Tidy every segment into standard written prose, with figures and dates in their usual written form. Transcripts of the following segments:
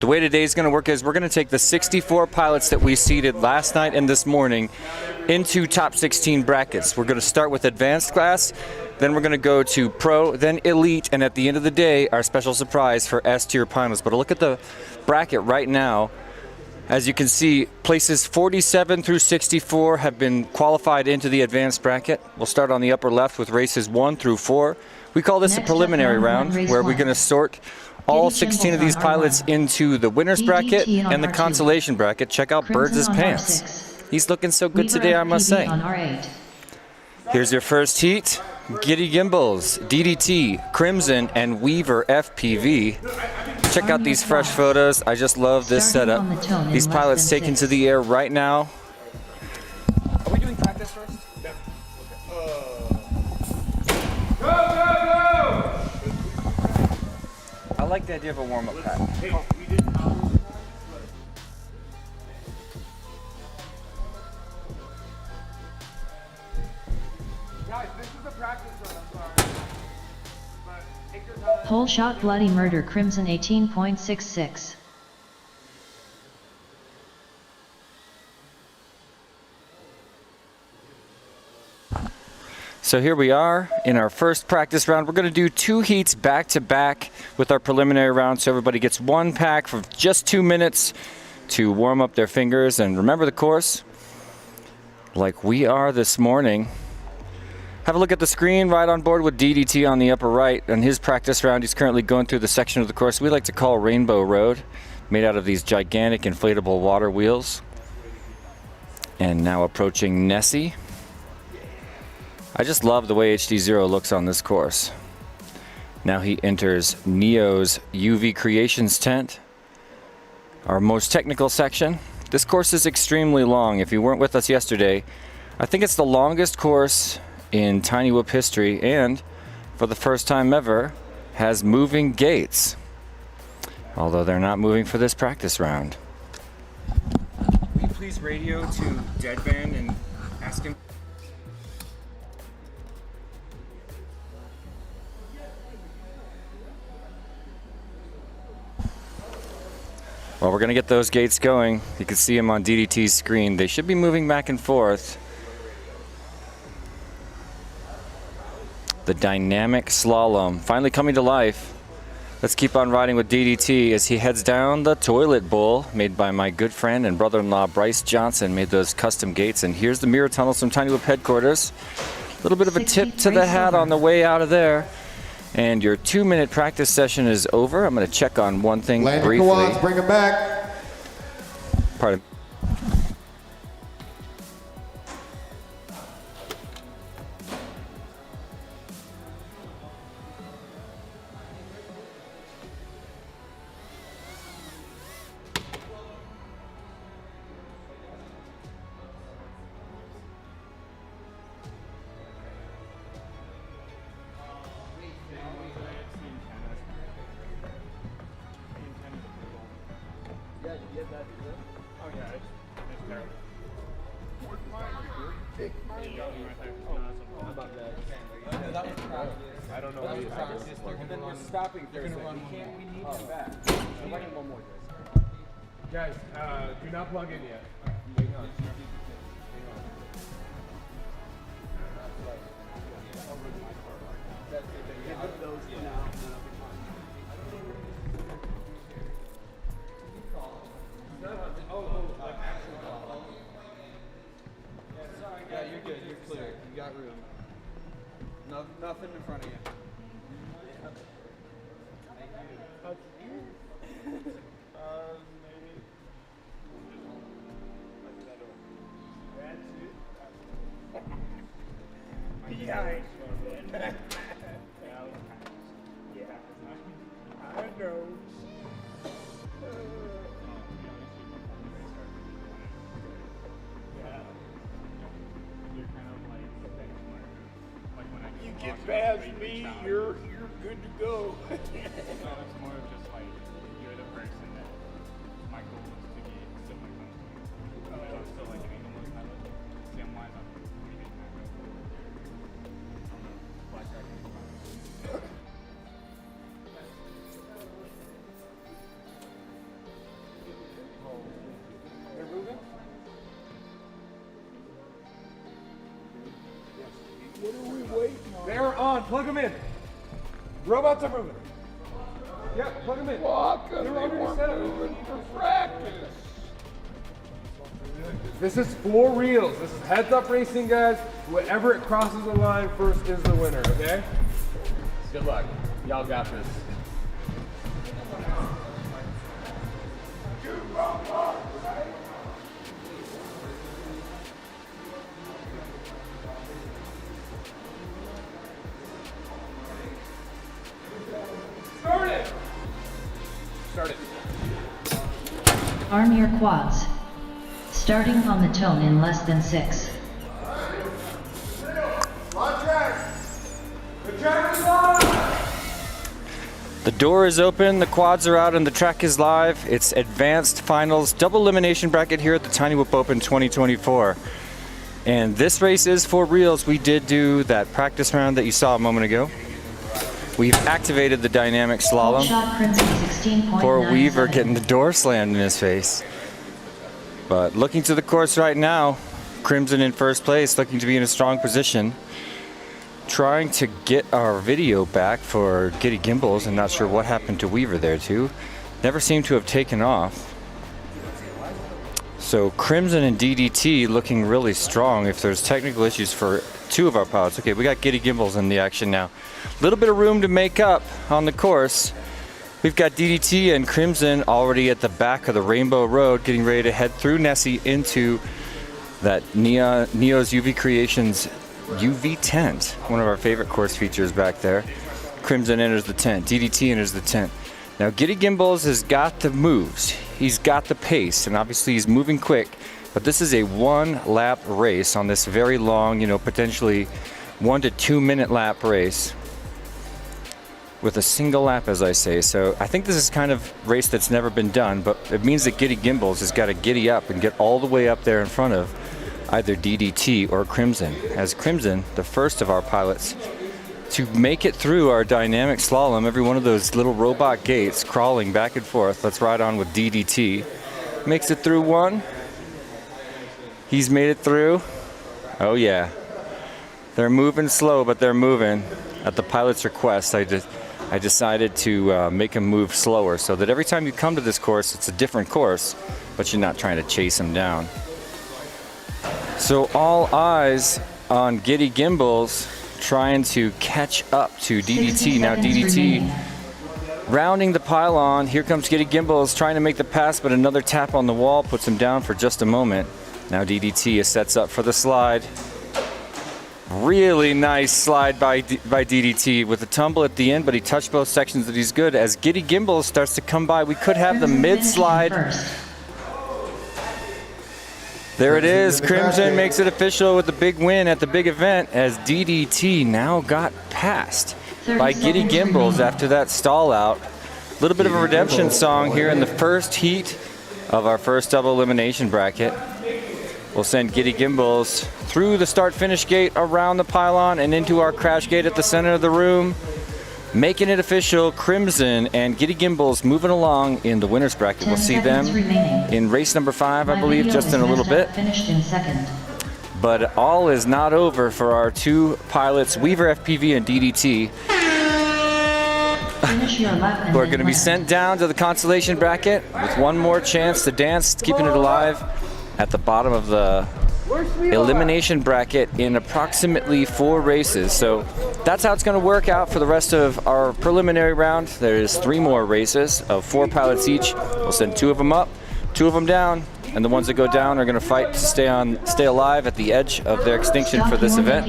The way today's going to work is we're going to take the 64 pilots that we seeded last night and this morning into top 16 brackets. We're going to start with advanced class, then we're going to go to pro, then elite, and at the end of the day, our special surprise for S-tier pilots. But look at the bracket right now. As you can see, places 47 through 64 have been qualified into the advanced bracket. We'll start on the upper left with races 1 through 4. We call this a preliminary round, where we're going to sort all 16 of these pilots into the winner's bracket and the consolation bracket. Check out Birds' pants. He's looking so good today, I must say. Here's your first heat. Giddy Gimbals, DDT, Crimson, and Weaver FPV. Check out these fresh photos. I just love this setup. These pilots taken to the air right now. Are we doing practice first? Yeah. Go, go, go! I like the idea of a warm-up pack. Guys, this is a practice run, I'm sorry. But take your time. Whole shot bloody murder Crimson 18.66. So here we are in our first practice round. We're going to do 2 heats back to back with our preliminary round, so everybody gets 1 pack for just 2 minutes to warm up their fingers and remember the course like we are this morning. Have a look at the screen. Right on board with DDT on the upper right. On his practice round, he's currently going through the section of the course we like to call Rainbow Road, made out of these gigantic inflatable water wheels. And now approaching Nessie. I just love the way HD0 looks on this course. Now he enters Neo's UV Creations tent, our most technical section. This course is extremely long. If you weren't with us yesterday, I think it's the longest course in Tiny Whoop history, and for the first time ever, has moving gates. Although they're not moving for this practice round. Will you please radio to Deadband and ask him? Well, we're going to get those gates going. You can see them on DDT's screen. They should be moving back and forth. The dynamic slalom finally coming to life. Let's keep on riding with DDT as he heads down the toilet bowl made by my good friend and brother-in-law Bryce Johnson. Made those custom gates, and here's the mirror tunnels from Tiny Whoop headquarters. A little bit of a tip to the hat on the way out of there. And your 2-minute practice session is over. I'm going to check on one thing briefly. Kawans, bring him back. Pardon. I don't know. And then we're stopping Thursday. We need him back. One more, guys. Guys, do not plug in yet. Hang on. Yeah, you're good. You're clear. You got room. Nothing in front of you. Maybe. Yeah. I know. You get past me, you're good to go. It's more of just like you're the person that my goal was to get similar to. I'm still like an English pilot. Sam wise, I'm pretty big Black Dragon. plug them in. Robots are moving. Yep, plug them in. They're already set up. For practice. This is for reals. This is heads up racing, guys. Whoever it crosses the line first is the winner, okay? Good luck. Y'all got this. Start it! Start it. Arm your quads. Starting on the tone in less than 6. On track. The track is live. The door is open, the quads are out, and the track is live. It's advanced finals, double elimination bracket here at the Tiny Whoop Open 2024. And this race is for reals. We did do that practice round that you saw a moment ago. We've activated the dynamic slalom. Shot Crimson 16.97. Poor Weaver getting the door slammed in his face. But looking to the course right now, Crimson in first place, looking to be in a strong position. Trying to get our video back for Giddy Gimbals, and not sure what happened to Weaver there too. Never seemed to have taken off. So Crimson and DDT looking really strong if there's technical issues for two of our pilots. Okay, we got Giddy Gimbals in the action now. A little bit of room to make up on the course. We've got DDT and Crimson already at the back of the Rainbow Road, getting ready to head through Nessie into that Neo's UV Creations UV tent, one of our favorite course features back there. Crimson enters the tent, DDT enters the tent. Now Giddy Gimbals has got the moves, he's got the pace, and obviously he's moving quick, but this is a 1 lap race on this very long, potentially 1 to 2 minute lap race with a single lap, as I say. So I think this is kind of race that's never been done, but it means that Giddy Gimbals has got to giddy up and get all the way up there in front of either DDT or Crimson, as Crimson, the first of our pilots to make it through our dynamic slalom, every one of those little robot gates crawling back and forth. Let's ride on with DDT. Makes it through one. He's made it through. Oh yeah. They're moving slow, but they're moving. At the pilot's request, I decided to make him move slower so that every time you come to this course, it's a different course, but you're not trying to chase him down. So all eyes on Giddy Gimbals trying to catch up to DDT. Now DDT rounding the pylon. Here comes Giddy Gimbals trying to make the pass, but another tap on the wall puts him down for just a moment. Now DDT sets up for the slide. Really nice slide by DDT with a tumble at the end, but he touched both sections that he's good. As Giddy Gimbals starts to come by, we could have the mid-slide. There it is. Crimson makes it official with the big win at the big event, as DDT now got passed by Giddy Gimbals after that stall out. A little bit of a redemption song here in the first heat of our first double elimination bracket. We'll send Giddy Gimbals through the start-finish gate, around the pylon, and into our crash gate at the center of the room. Making it official, Crimson and Giddy Gimbals moving along in the winner's bracket. We'll see them in race number 5, I believe, just in a little bit. Finished in second. But all is not over for our two pilots, Weaver FPV and DDT, Finish your lap and who are then going to be win. sent down to the consolation bracket with one more chance to dance, keeping it alive at the bottom of the elimination bracket in approximately 4 races. So that's how it's going to work out for the rest of our preliminary round. There's 3 more races of 4 pilots each. We'll send 2 of them up, 2 of them down, and the ones that go down are going to fight to stay alive at the edge of their extinction for this event.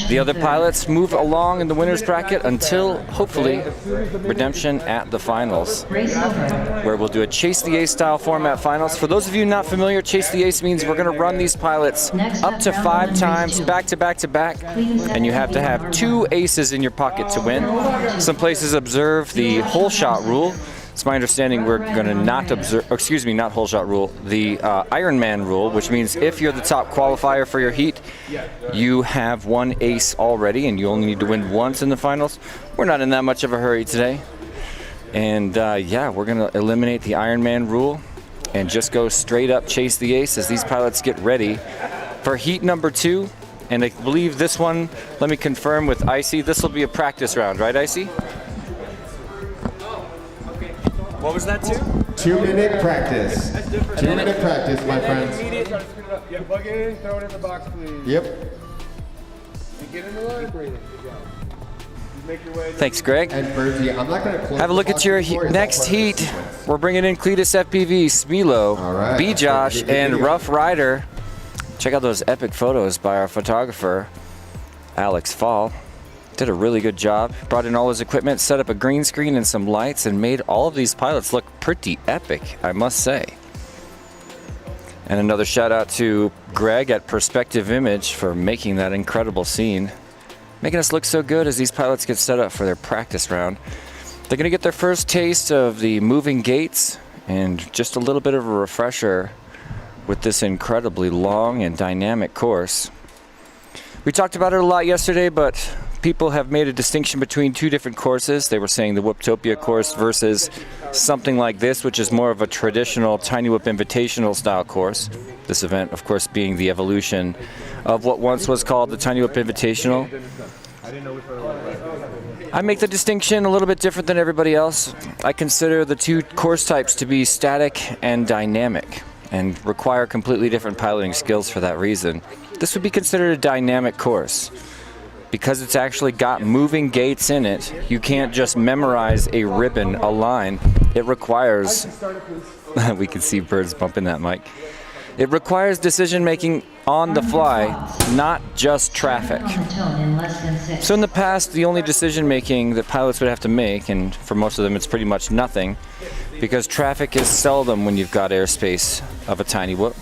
The other pilots move along in the winner's bracket until, hopefully, redemption at the finals, where we'll do a Chase the Ace style format finals. For those of you not familiar, Chase the Ace means we're going to run these pilots up to 5 times, back to back to back, and you have to have 2 aces in your pocket to win. Some places observe the hole shot rule. It's my understanding we're going to not observe, not hole shot rule, the Ironman rule, which means if you're the top qualifier for your heat, you have 1 ace already and you only need to win once in the finals. We're not in that much of a hurry today. And yeah, we're going to eliminate the Ironman rule and just go straight up Chase the Ace as these pilots get ready for heat number 2 And I believe this one, let me confirm with Icy, this will be a practice round, right, Icy? What was that, 2-minute practice. 2-minute practice, my friends. Yeah, plug it in, throw it in the box, please. Yep. You get in the line. Keep breathing. Good job. Just make your way. Thanks, Greg. And Bertie, I'm not going to close Have a look the at your box before, it's all next part of the heat. sequence. We're bringing in Cletus FPV, Smilo, All right. B. Josh, Good and video. Rough Rider. Check out those epic photos by our photographer, Alex Fall. Did a really good job. Brought in all his equipment, set up a green screen and some lights, and made all of these pilots look pretty epic, I must say. And another shout out to Greg at Perspective Image for making that incredible scene. Making us look so good as these pilots get set up for their practice round. They're gonna get their first taste of the moving gates and just a little bit of a refresher with this incredibly long and dynamic course. We talked about it a lot yesterday, but people have made a distinction between two different courses. They were saying the Whooptopia course versus something like this, which is more of a traditional Tiny Whoop Invitational style course. This event, of course, being the evolution of what once was called the Tiny Whoop Invitational. I make the distinction a little bit different than everybody else. I consider the two course types to be static and dynamic, and require completely different piloting skills for that reason. This would be considered a dynamic course. Because it's actually got moving gates in it, you can't just memorize a ribbon, a line. It requires, we can see birds bumping that mic. It requires decision making on the fly, not just traffic. On the tone in less than 6. So in the past, the only decision making that pilots would have to make, and for most of them it's pretty much nothing, because traffic is seldom when you've got airspace of a Tiny Whoop.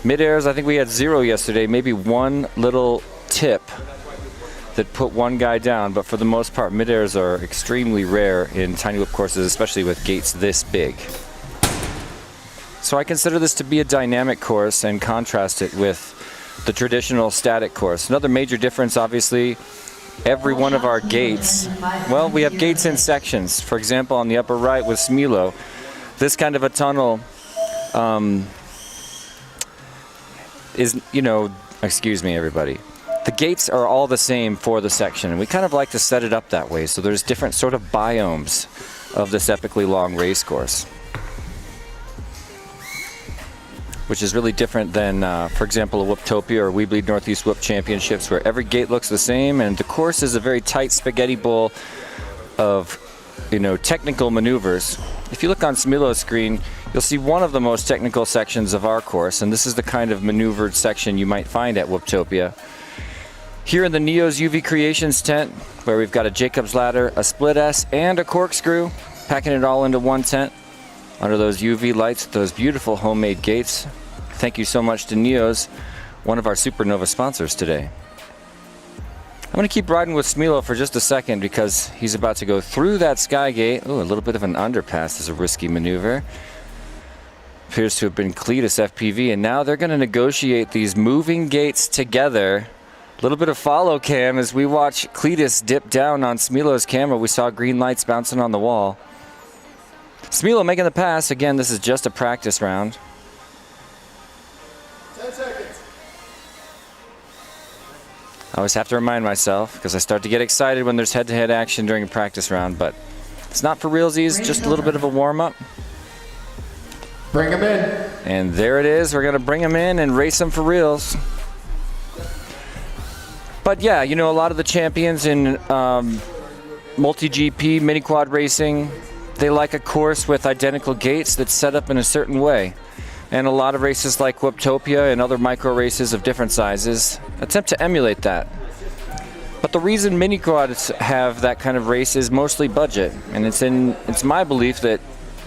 Mid-airs, I think we had 0 yesterday, maybe one little tip that put one guy down, but for the most part, mid-airs are extremely rare in Tiny Whoop courses, especially with gates this big. So I consider this to be a dynamic course and contrast it with the traditional static course. Another major difference, obviously, every one of our gates, well, we have gates in sections. For example, on the upper right with Smilo, this kind of a tunnel is, excuse me, everybody. The gates are all the same for the section, and we kind of like to set it up that way, so there's different sort of biomes of this epically long race course. Which is really different than, for example, a Whooptopia or We Bleed Northeast Whoop Championships, where every gate looks the same, and the course is a very tight spaghetti bowl of, technical maneuvers. If you look on Smilo's screen, you'll see one of the most technical sections of our course, and this is the kind of maneuvered section you might find at Whooptopia. Here in the Neo's UV Creations tent, where we've got a Jacob's ladder, a split S, and a corkscrew, packing it all into one tent under those UV lights, those beautiful homemade gates. Thank you so much to Neo's, one of our Supernova sponsors today. I'm going to keep riding with Smilo for just a second because he's about to go through that sky gate. Ooh, a little bit of an underpass is a risky maneuver. Appears to have been Cletus FPV, and now they're going to negotiate these moving gates together. A little bit of follow cam as we watch Cletus dip down on Smilo's camera. We saw green lights bouncing on the wall. Smilo making the pass. Again, this is just a practice round. 10 seconds. I always have to remind myself because I start to get excited when there's head-to-head action during a practice round, but it's not for realsies, just a little bit of a warm-up. Bring them in. And there it is. We're going to bring them in and race them for reals. But yeah, a lot of the champions in multi-GP, mini-quad racing, they like a course with identical gates that's set up in a certain way. And a lot of races like Whooptopia and other micro races of different sizes attempt to emulate that. But the reason mini-quads have that kind of race is mostly budget. And it's my belief that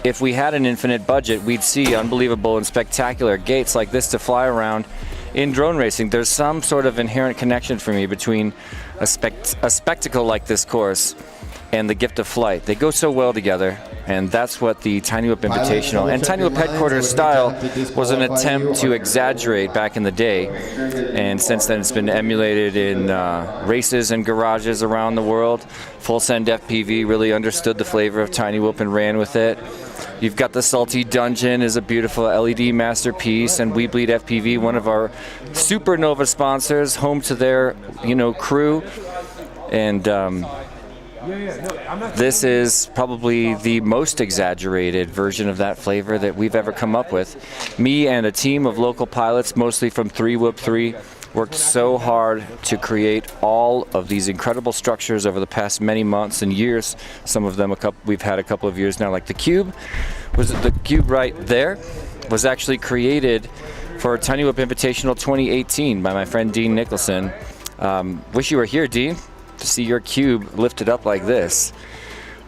if we had an infinite budget, we'd see unbelievable and spectacular gates like this to fly around in drone racing. There's some sort of inherent connection for me between a spectacle like this course and the gift of flight. They go so well together. And that's what the Tiny Whip Invitational and Tiny Whip Headquarters style was an attempt to exaggerate back in the day. And since then it's been emulated in races and garages around the world. Full Send FPV really understood the flavor of Tiny Whip and ran with it. You've got the Salty Dungeon is a beautiful LED masterpiece, and We Bleed FPV, one of our Supernova sponsors, home to their crew. And this is probably the most exaggerated version of that flavor that we've ever come up with. Me and a team of local pilots, mostly from 3WHIP3, worked so hard to create all of these incredible structures over the past many months and years. Some of them we've had a couple of years now, like the Cube. The Cube right there was actually created for Tiny Whip Invitational 2018 by my friend Dean Nicholson. Wish you were here, Dean, to see your cube lifted up like this.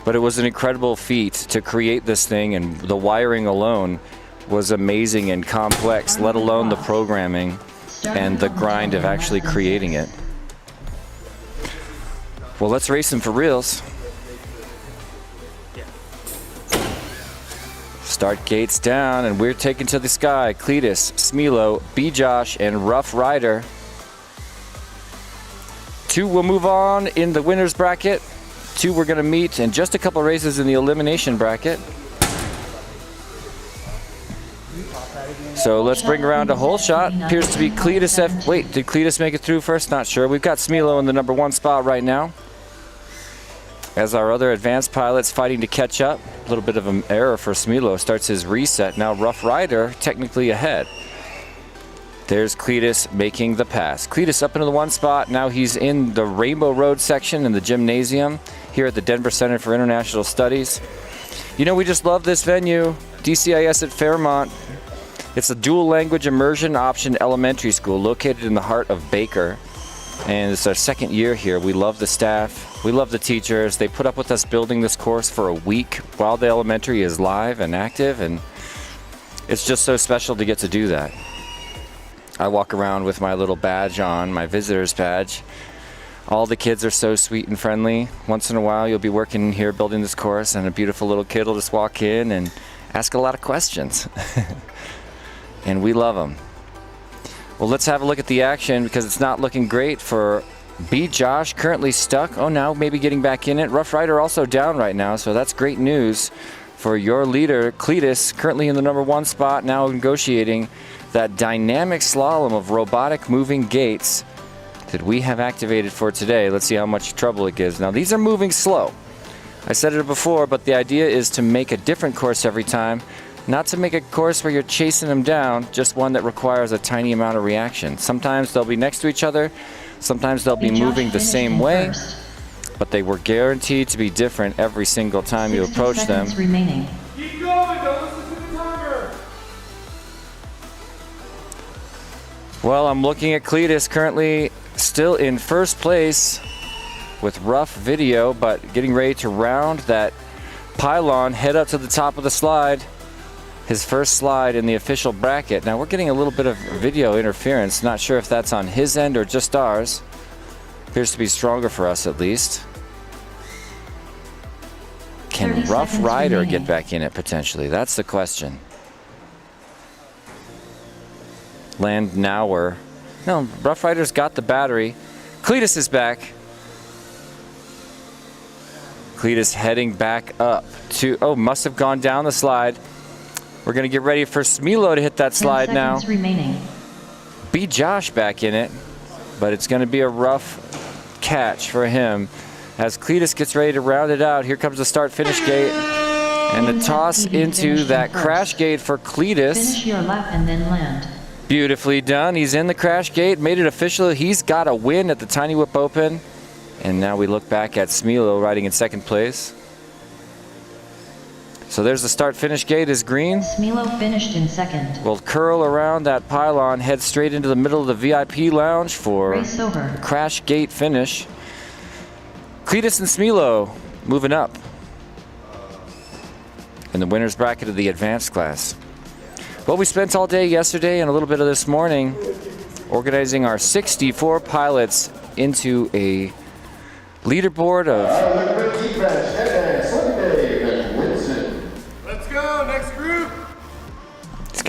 But it was an incredible feat to create this thing, and the wiring alone was amazing and complex, let alone the programming and the grind of actually creating it. Well, let's race them for reals. Start gates down, and we're taken to the sky. Cletus, Smilo, B-Josh, and Rough Rider. 2 will move on in the winner's bracket. 2 we're going to meet in just a couple races in the elimination bracket. So let's bring around a hole shot. Appears to be Cletus Wait, did Cletus make it through first? Not sure. We've got Smilo in the number 1 spot right now, as our other advanced pilots fighting to catch up. A little bit of an error for Smilo. Starts his reset. Now Rough Rider technically ahead. There's Cletus making the pass. Cletus up into the 1 spot. Now he's in the Rainbow Road section in the gymnasium here at the Denver Center for International Studies. We just love this venue, DCIS at Fairmont. It's a dual language immersion option elementary school located in the heart of Baker. And it's our 2nd year here. We love the staff. We love the teachers. They put up with us building this course for a week while the elementary is live and active. And it's just so special to get to do that. I walk around with my little badge on, my visitor's badge. All the kids are so sweet and friendly. Once in a while, you'll be working here building this course, and a beautiful little kid will just walk in and ask a lot of questions. And we love them. Well, let's have a look at the action, because it's not looking great for B-Josh, currently stuck. Oh, now maybe getting back in it. Rough Rider also down right now, so that's great news for your leader, Cletus, currently in the number 1 spot, now negotiating that dynamic slalom of robotic moving gates that we have activated for today. Let's see how much trouble it gives. Now, these are moving slow. I said it before, but the idea is to make a different course every time, not to make a course where you're chasing them down, just one that requires a tiny amount of reaction. Sometimes they'll be next to each other, sometimes they'll be moving the same way, but they were guaranteed to be different every single time you approach them. Remaining. Keep going, don't listen to the timer. Well, I'm looking at Cletus, currently still in first place with rough video, but getting ready to round that pylon, head up to the top of the slide. His first slide in the official bracket. Now we're getting a little bit of video interference. Not sure if that's on his end or just ours. Appears to be stronger for us at least. Can Rough Rider get back in it potentially? That's the question. Land Nauer. No, Rough Rider's got the battery. Cletus is back. Cletus heading back up to, oh, must have gone down the slide. We're going to get ready for Smilo to hit that slide now. Remaining. B-Josh back in it, but it's going to be a rough catch for him. As Cletus gets ready to round it out, here comes the start-finish gate. And the toss into that crash gate for Cletus. Finish your lap and then land. Beautifully done. He's in the crash gate, made it official. He's got a win at the Tiny Whip Open. And now we look back at Smilo riding in second place. So there's the start-finish gate is green. Smilo finished in second. We'll curl around that pylon, head straight into the middle of the VIP lounge for Race over. crash gate finish. Cletus and Smilo moving up in the winner's bracket of the advanced class. Well, we spent all day yesterday and a little bit of this morning organizing our 64 pilots into a leaderboard of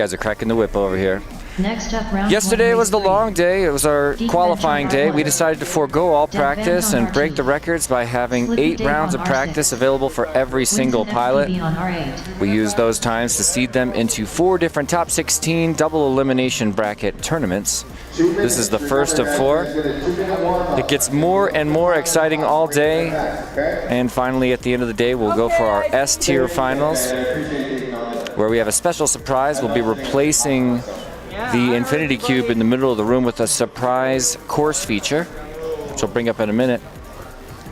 guys are cracking the whip over here. Next up, round Yesterday one, was the race three. long day. It was our Deep qualifying bench on day. R1. We decided to forego all Dead band practice on and break R2. the records by having Slippy 8 Dave rounds on of R6. practice available for every single Winston pilot. FPV on R8. We used those times to seed them into 4 different top 16 double elimination bracket tournaments. This is the first of 4. It gets more and more exciting all day. And finally, at the end of the day, we'll go for our S tier finals, where we have a special surprise. We'll be replacing the Infinity Cube in the middle of the room with a surprise course feature, which I'll bring up in a minute.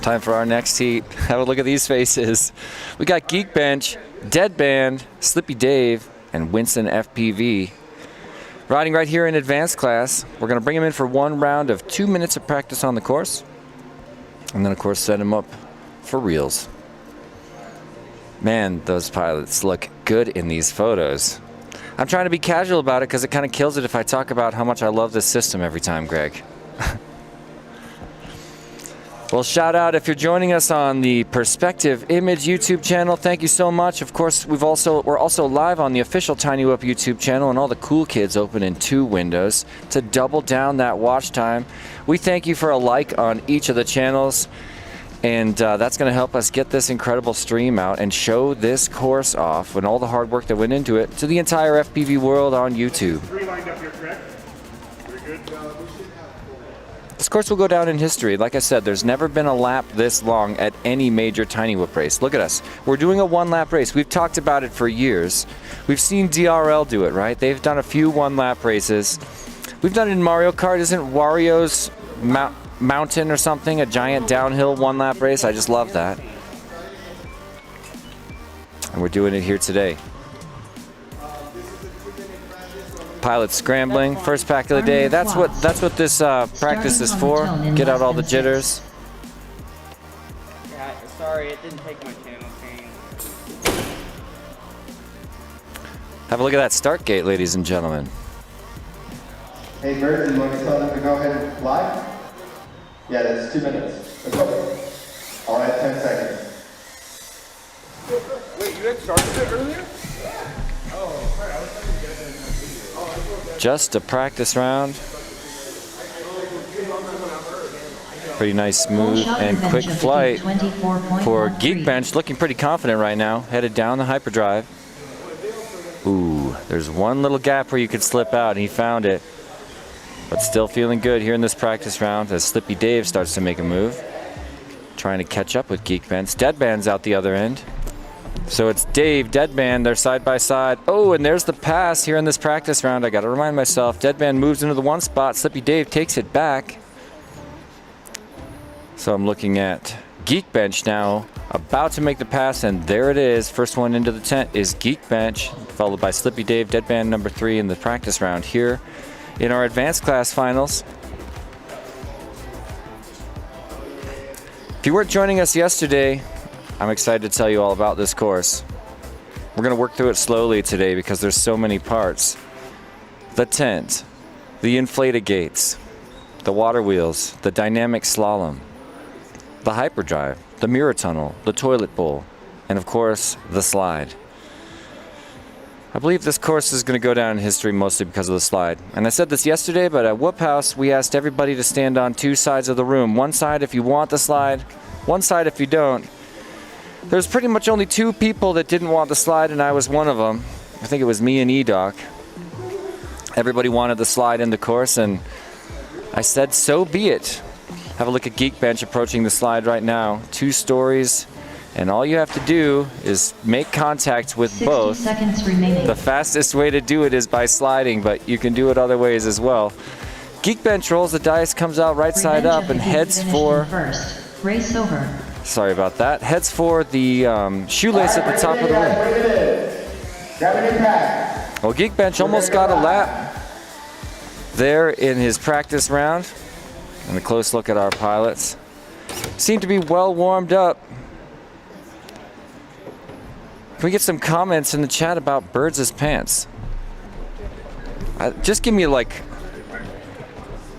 Time for our next heat. Have a look at these faces. We got Geekbench, Deadband, Slippy Dave, and Winston FPV. Riding right here in advanced class. We're going to bring him in for 1 round of 2 minutes of practice on the course. And then, of course, set him up for reals. Man, those pilots look good in these photos. I'm trying to be casual about it because it kind of kills it if I talk about how much I love this system every time, Greg. Well, shout out if you're joining us on the Perspective Image YouTube channel. Thank you so much. Of course, we're also live on the official Tiny Whoop YouTube channel, and all the cool kids open in 2 windows to double down that watch time. We thank you for a like on each of the channels, and that's going to help us get this incredible stream out and show this course off and all the hard work that went into it to the entire FPV world on YouTube. 3 lined up here, correct? Very good. This course will go down in history. Like I said, there's never been a lap this long at any major Tiny Whoop race. Look at us. We're doing a 1-lap race. We've talked about it for years. We've seen DRL do it, right? They've done a few 1-lap races. We've done it in Mario Kart. Isn't Wario's Mountain or something a giant downhill 1-lap race? I just love that. And we're doing it here today. Pilots scrambling, first pack of the day. That's what this practice is for. Get out all the jitters. Yeah, sorry, it didn't take my channel change. Have a look at that start gate, ladies and gentlemen. Hey, Bert, you want to tell them to go ahead and fly? Yeah, that's 2 minutes. Let's go. All right, 10 seconds. Wait, you had started it earlier? Just a practice round. Pretty nice, smooth, and quick flight for Geekbench. Looking pretty confident right now. Headed down the hyperdrive. Ooh, there's one little gap where you could slip out, and he found it. But still feeling good here in this practice round as Slippy Dave starts to make a move. Trying to catch up with Geekbench. Deadband's out the other end. So it's Dave, Deadband, they're side by side. Oh, and there's the pass here in this practice round. I gotta remind myself, Deadband moves into the 1 spot, Slippy Dave takes it back. So I'm looking at Geekbench now, about to make the pass, and there it is. First one into the tent is Geekbench, followed by Slippy Dave, Deadband number 3 in the practice round here in our advanced class finals. If you weren't joining us yesterday, I'm excited to tell you all about this course. We're going to work through it slowly today because there's so many parts. The tent, the inflated gates, the water wheels, the dynamic slalom, the hyperdrive, the mirror tunnel, the toilet bowl, and of course, the slide. I believe this course is going to go down in history mostly because of the slide. And I said this yesterday, but at Whoop House, we asked everybody to stand on 2 sides of the room. One side if you want the slide, one side if you don't. There's pretty much only 2 people that didn't want the slide, and I was one of them. I think it was me and E-Doc. Everybody wanted the slide in the course, and I said, so be it. Have a look at Geekbench approaching the slide right now. 2 stories, and all you have to do is make contact with 60 both. seconds remaining. The fastest way to do it is by sliding, but you can do it other ways as well. Geekbench rolls the dice, comes out right side Revenge up, of and the heads Geek for... finishing first. Race over. Sorry about that. Heads for the shoelace at the top of the ring. Grab a new pack. Well, Geekbench almost got a lap there in his practice round. And a close look at our pilots. Seem to be well warmed up. Can we get some comments in the chat about Birds' pants? Just give me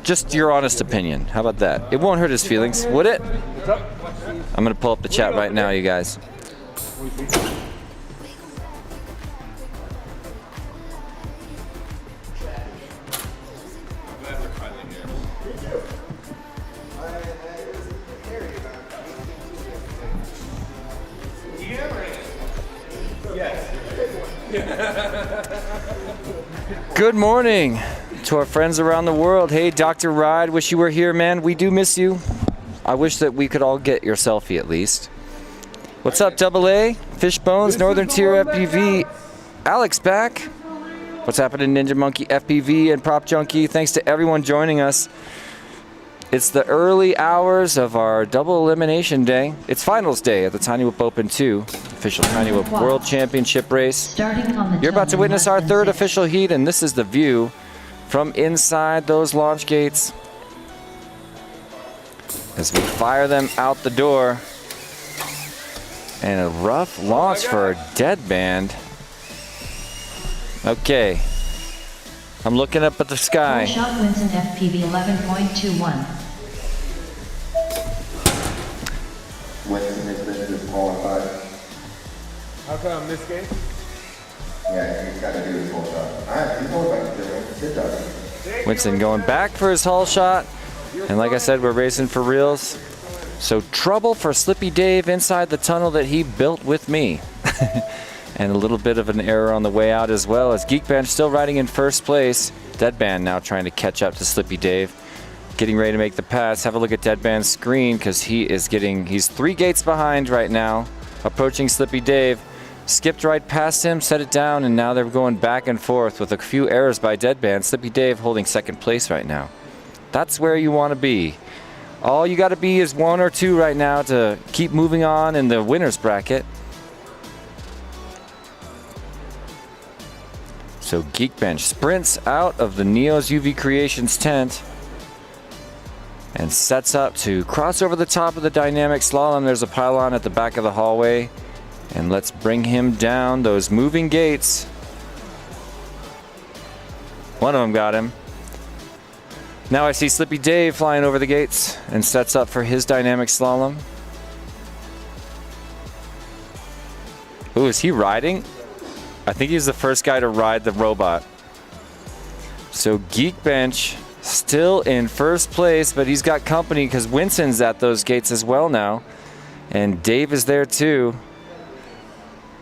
just your honest opinion. How about that? It won't hurt his feelings, would it? I'm gonna pull up the chat right now, you guys. Good morning to our friends around the world. Hey, Dr. Ride, wish you were here, man. We do miss you. I wish that we could all get your selfie at least. What's up, Double A? Fishbones, Northern Tier FPV. Alex back. What's happening, Ninja Monkey, FPV, and Prop Junkie? Thanks to everyone joining us. It's the early hours of our double elimination day. It's finals day at the Tiny Whoop Open 2, official Tiny Whoop World Championship race. Starting on the You're about to toe in witness less our than third 6. official heat, and this is the view from inside those launch gates as we fire them out the door. And a rough launch for Deadband. Okay. I'm looking up at the sky. Shot wins an FPV 11.21. Winston has been disqualified. How come this game? Yeah, he's got to do his whole shot. Alright, he's going back to doing it. Good job. Winston going back for his hull shot. And like I said, we're racing for reals. So trouble for Slippy Dave inside the tunnel that he built with me. And a little bit of an error on the way out as well, as Geekbench still riding in first place. Deadband now trying to catch up to Slippy Dave. Getting ready to make the pass. Have a look at Deadband's screen because he's 3 gates behind right now. Approaching Slippy Dave. Skipped right past him, set it down, and now they're going back and forth with a few errors by Deadband. Slippy Dave holding second place right now. That's where you want to be. All you got to be is 1 or 2 right now to keep moving on in the winner's bracket. So Geekbench sprints out of the Neos UV Creations tent and sets up to cross over the top of the dynamic slalom. There's a pylon at the back of the hallway. And let's bring him down those moving gates. One of them got him. Now I see Slippy Dave flying over the gates and sets up for his dynamic slalom. Ooh, is he riding? I think he's the first guy to ride the robot. So Geekbench still in first place, but he's got company because Winston's at those gates as well now. And Dave is there too.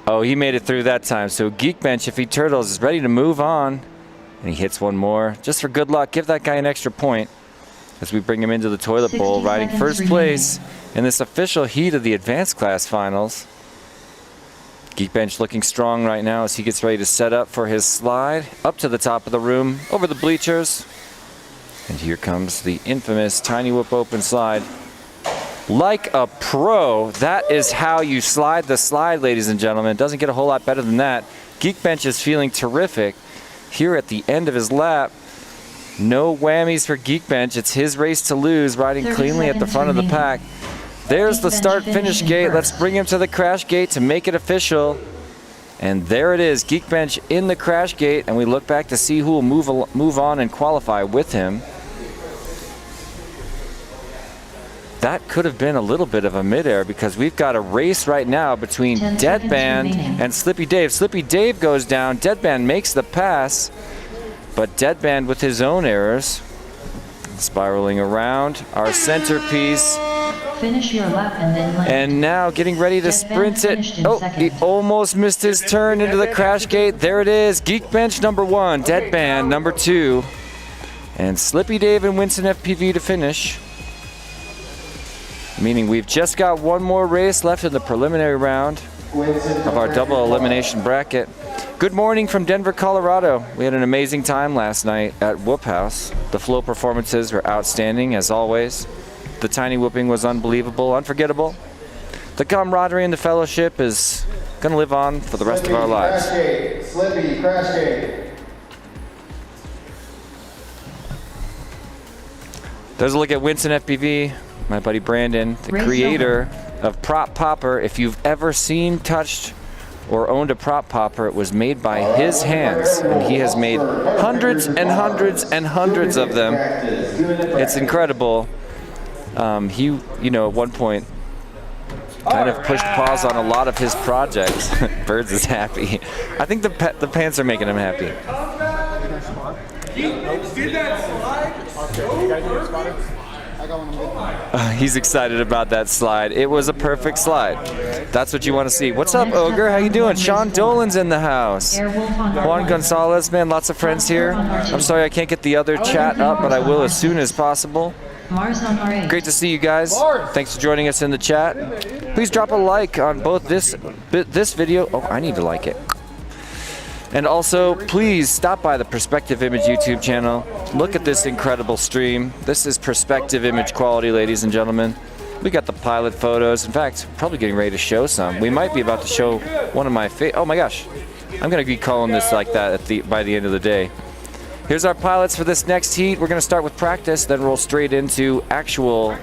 Oh, he made it through that time. So Geekbench, if he turtles, is ready to move on. And he hits one more. Just for good luck, give that guy an extra point as we bring him into the toilet 60 bowl, riding seconds first remaining. place in this official heat of the advanced class finals. Geekbench looking strong right now as he gets ready to set up for his slide up to the top of the room, over the bleachers. And here comes the infamous Tiny Whoop Open slide. Like a pro, that is how you slide the slide, ladies and gentlemen. It doesn't get a whole lot better than that. Geekbench is feeling terrific here at the end of his lap. No whammies for Geekbench. It's his race to lose, riding 30 cleanly at the seconds front of the remaining. pack. There's the Geekbench start-finish finishing gate. Let's first. bring him to the crash gate to make it official. And there it is, Geekbench in the crash gate, and we look back to see who will move on and qualify with him. That could have been a little bit of a midair because we've got a race right now between 10 seconds Deadband remaining. and Slippy Dave. Slippy Dave goes down, Deadband makes the pass, but Deadband with his own errors. Spiraling around, our centerpiece, Finish your lap and then land. and now getting ready to Deadband sprint it. finished in Oh, second. he almost missed his turn into the crash gate. There it is, Geekbench number 1, Deadband number 2, and Slippy Dave and Winston FPV to finish. Meaning we've just got one more race left in the preliminary round of our double elimination bracket. Good morning from Denver, Colorado. We had an amazing time last night at Whoop House. The flow performances were outstanding as always. The tiny whooping was unbelievable, unforgettable. The camaraderie and the fellowship is going to live on for the rest of our lives. Crash gate. Slippy, crash gate. There's a look at Winston FPV, my buddy Brandon, the Race creator of Prop Popper. If you've ever seen, touched, or owned a Prop Popper, it was made by his hands, and he has made hundreds and hundreds and hundreds of them. It's incredible. He, you know, at one point kind of pushed pause on a lot of his projects. Birds is happy. I think the pants are making him happy. Did that slide so perfect? He's excited about that slide. It was a perfect slide. That's what you want to see. What's up, Ogre? How you doing? Sean Dolan's in the house. Airwolf on Juan R1. Gonzalez, man, lots of friends here. I'm sorry I can't get the other chat up, but I will as soon as possible. Mars on R8. Great to see you guys. Thanks for joining us in the chat. Please drop a like on both this video. Oh, I need to like it. And also, please stop by the Perspective Image YouTube channel. Look at this incredible stream. This is perspective image quality, ladies and gentlemen. We got the pilot photos. In fact, probably getting ready to show some. We might be about to show one of my oh my gosh. I'm gonna be calling this like that by the end of the day. Here's our pilots for this next heat. We're gonna start with practice, then roll straight into actual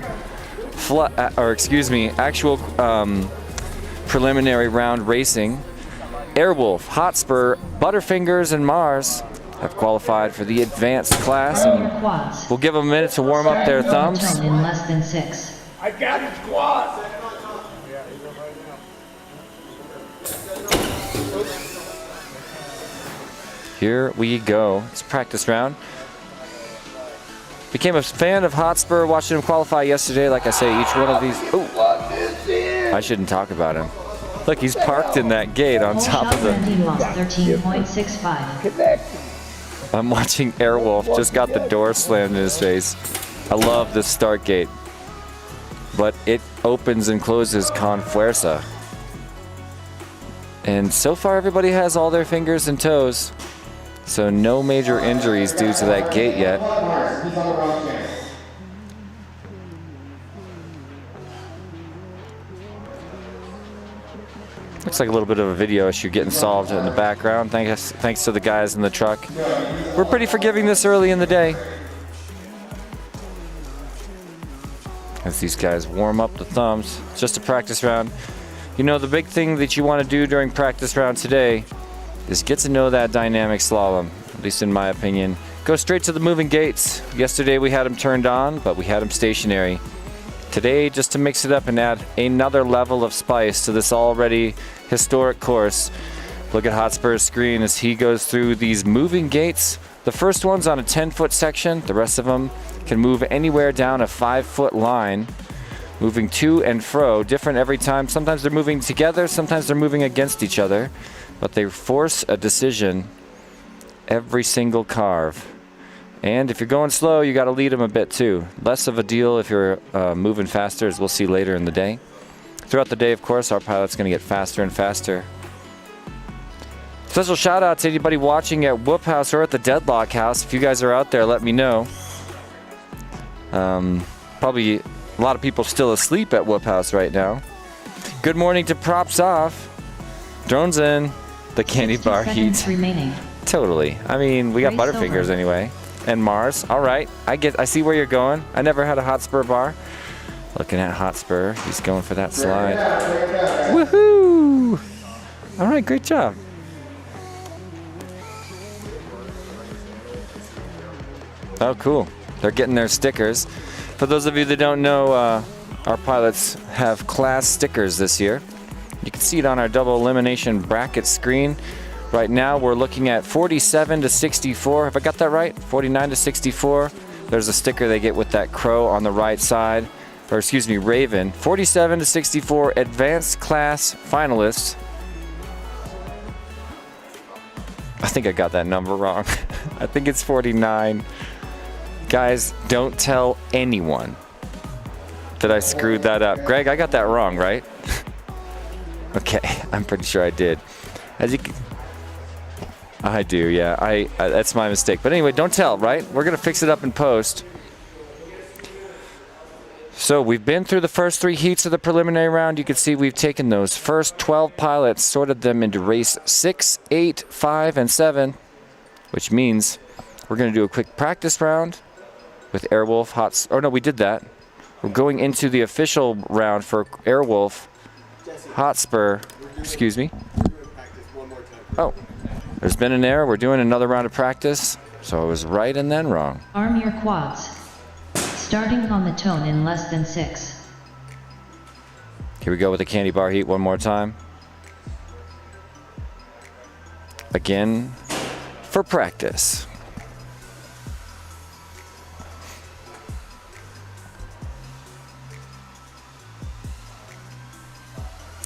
preliminary round racing. Airwolf, Hotspur, Butterfingers, and Mars have qualified for the advanced class, Arm your and quads. we'll give them a minute to warm up their Starting on the thumbs. tone in less than 6. I got it, squad. Here we go. It's a practice round. Became a fan of Hotspur watching him qualify yesterday. Like I say, each one of these. Oh, I shouldn't talk about him. Look, he's parked in that gate on top Shot of the. landing lost 13.65. I'm watching Airwolf. Just got the door slammed in his face. I love this start gate, but it opens and closes con fuerza. And so far, everybody has all their fingers and toes. So no major injuries due to that gate yet. Mars, he's on the wrong channel. Looks like a little bit of a video issue getting solved in the background. Thanks to the guys in the truck. We're pretty forgiving this early in the day. As these guys warm up the thumbs. It's just a practice round. You know, the big thing that you want to do during practice round today is get to know that dynamic slalom, at least in my opinion. Go straight to the moving gates. Yesterday we had them turned on, but we had them stationary. Today, just to mix it up and add another level of spice to this already historic course, look at Hotspur's screen as he goes through these moving gates. The first one's on a 10-foot section. The rest of them can move anywhere down a 5-foot line, moving to and fro, different every time. Sometimes they're moving together, sometimes they're moving against each other, but they force a decision every single carve. And if you're going slow, you got to lead them a bit too. Less of a deal if you're moving faster, as we'll see later in the day. Throughout the day, of course, our pilot's going to get faster and faster. Special shout out to anybody watching at Whoop House or at the Deadlock House. If you guys are out there, let me know. Probably a lot of people still asleep at Whoop House right now. Good morning to Props Off. Drones in. The candy 60 bar seconds heat. remaining. Totally. I mean, we got Race Butterfingers over. anyway. And Mars. All right. I see where you're going. I never had a Hotspur bar. Looking at Hotspur. He's going for that slide. Woohoo! All right. Great job. Oh, cool. They're getting their stickers. For those of you that don't know, our pilots have class stickers this year. You can see it on our double elimination bracket screen. Right now we're looking at 47 to 64. Have I got that right? 49 to 64. There's a sticker they get with that crow on the right side. Or excuse me, Raven. 47 to 64 advanced class finalists. I think I got that number wrong. I think it's 49. Guys, don't tell anyone that I screwed that up. Greg, I got that wrong, right? Okay, I'm pretty sure I did. As you can, I do, yeah. I that's my mistake. But anyway, don't tell, right? We're gonna fix it up in post. So we've been through the first 3 heats of the preliminary round. You can see we've taken those first 12 pilots, sorted them into race 6, 8, 5, and 7, which means we're gonna do a quick practice round with Airwolf, oh no, we did that. We're going into the official round for Airwolf, Hotspur, excuse me. Oh, there's been an error. We're doing another round of practice. So I was right and then wrong. Arm your quads. Starting on the tone in less than 6. Here we go with the candy bar heat one more time. Again, for practice.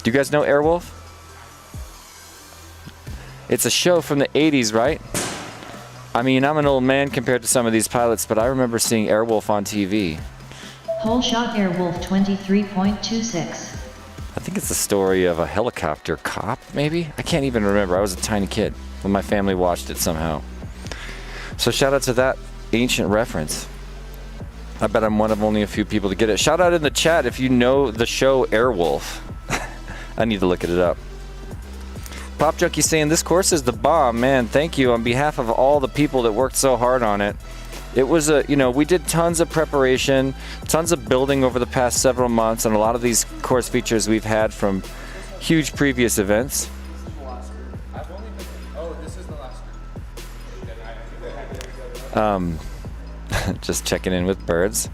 Do you guys know Airwolf? It's a show from the 80s, right? I mean, I'm an old man compared to some of these pilots, but I remember seeing Airwolf on TV. Whole shot Airwolf 23.26. I think it's the story of a helicopter cop, maybe? I can't even remember. I was a tiny kid when my family watched it somehow. So shout out to that ancient reference. I bet I'm one of only a few people to get it. Shout out in the chat if you know the show Airwolf. I need to look it up. Pop Junkie saying this course is the bomb. Man, thank you on behalf of all the people that worked so hard on it. It was we did tons of preparation, tons of building over the past several months, and a lot of these course features we've had from huge previous events. Just checking in with birds.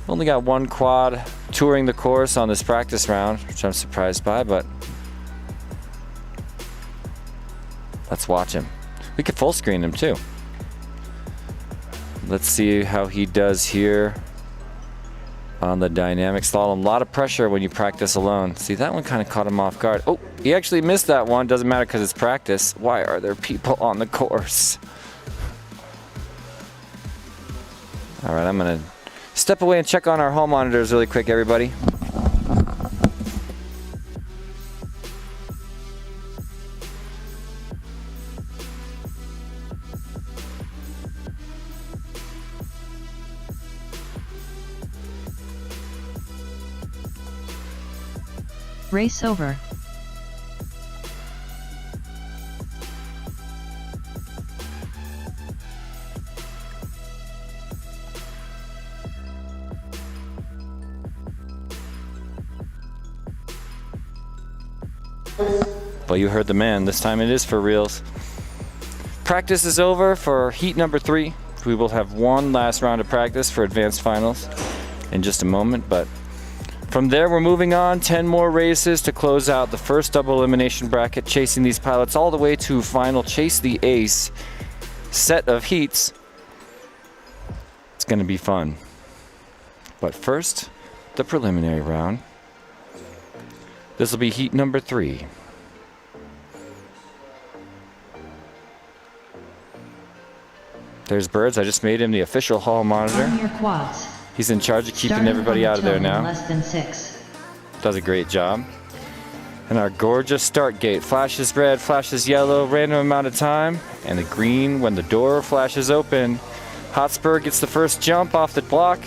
Only got one quad touring the course on this practice round, which I'm surprised by, but let's watch him. We could full screen him too. Let's see how he does here on the dynamic slalom. A lot of pressure when you practice alone. See, that one kind of caught him off guard. Oh, he actually missed that one. Doesn't matter because it's practice. Why are there people on the course? All right, I'm gonna step away and check on our hall monitors really quick, everybody. Race over. Well, you heard the man. This time it is for reals. Practice is over for heat number 3. We will have one last round of practice for advanced finals in just a moment, but from there we're moving on. 10 more races to close out the first double elimination bracket, chasing these pilots all the way to final Chase the Ace set of heats. It's going to be fun. But first, the preliminary round. This will be heat number 3. There's Birds. I just made him the official hall monitor. On your quads. He's in charge of keeping Starting everybody on out the of there tone in now. Less than 6. Does a great job. And our gorgeous start gate flashes red, flashes yellow, random amount of time, and the green when the door flashes open. Hotspur gets the first jump off the block.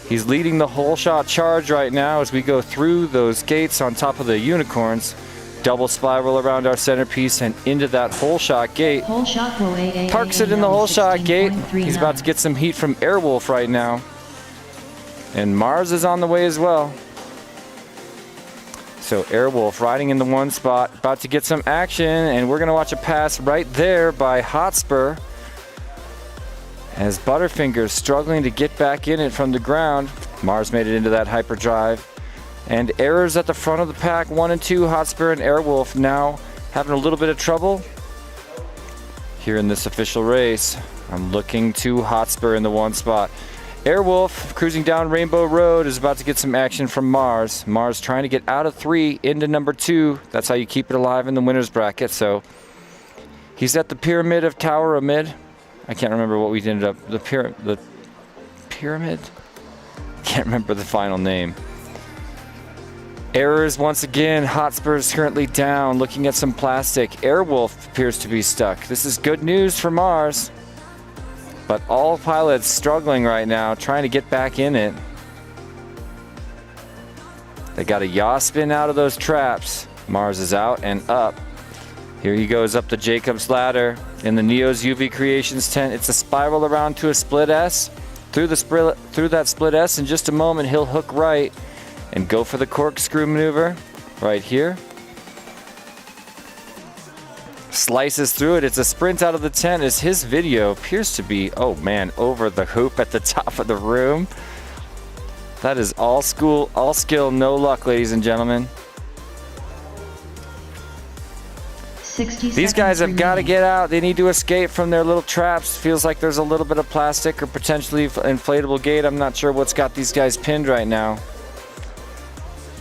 He's leading the whole shot charge right now as we go through those gates on top of the unicorns. Double spiral around our centerpiece and into that whole shot gate. Whole shot will AA. Parks it in the whole shot gate. He's about to get some heat from Airwolf right now. And Mars is on the way as well. So Airwolf riding in the one spot, about to get some action, and we're gonna watch a pass right there by Hotspur as Butterfinger's struggling to get back in it from the ground. Mars made it into that hyperdrive. And errors at the front of the pack, 1 and 2, Hotspur and Airwolf now having a little bit of trouble here in this official race. I'm looking to Hotspur in the one spot. Airwolf cruising down Rainbow Road is about to get some action from Mars. Mars trying to get out of 3 into number 2. That's how you keep it alive in the winner's bracket. So he's at the pyramid of Tower Amid. I can't remember what we ended up. The pyramid? Can't remember the final name. Errors once again. Hotspur is currently down, looking at some plastic. Airwolf appears to be stuck. This is good news for Mars. But all pilots struggling right now, trying to get back in it. They got a yaw spin out of those traps. Mars is out and up. Here he goes up the Jacob's ladder in the Neo's UV Creations tent. It's a spiral around to a split S. Through that split S in just a moment, he'll hook right and go for the corkscrew maneuver right here. Slices through it. It's a sprint out of the tent as his video appears to be, oh man, over the hoop at the top of the room. That is all school, all skill, no luck, ladies and gentlemen. 60 These guys have got to remaining. get out. They need to escape from their little traps. Feels like there's a little bit of plastic or potentially inflatable gate. I'm not sure what's got these guys pinned right now.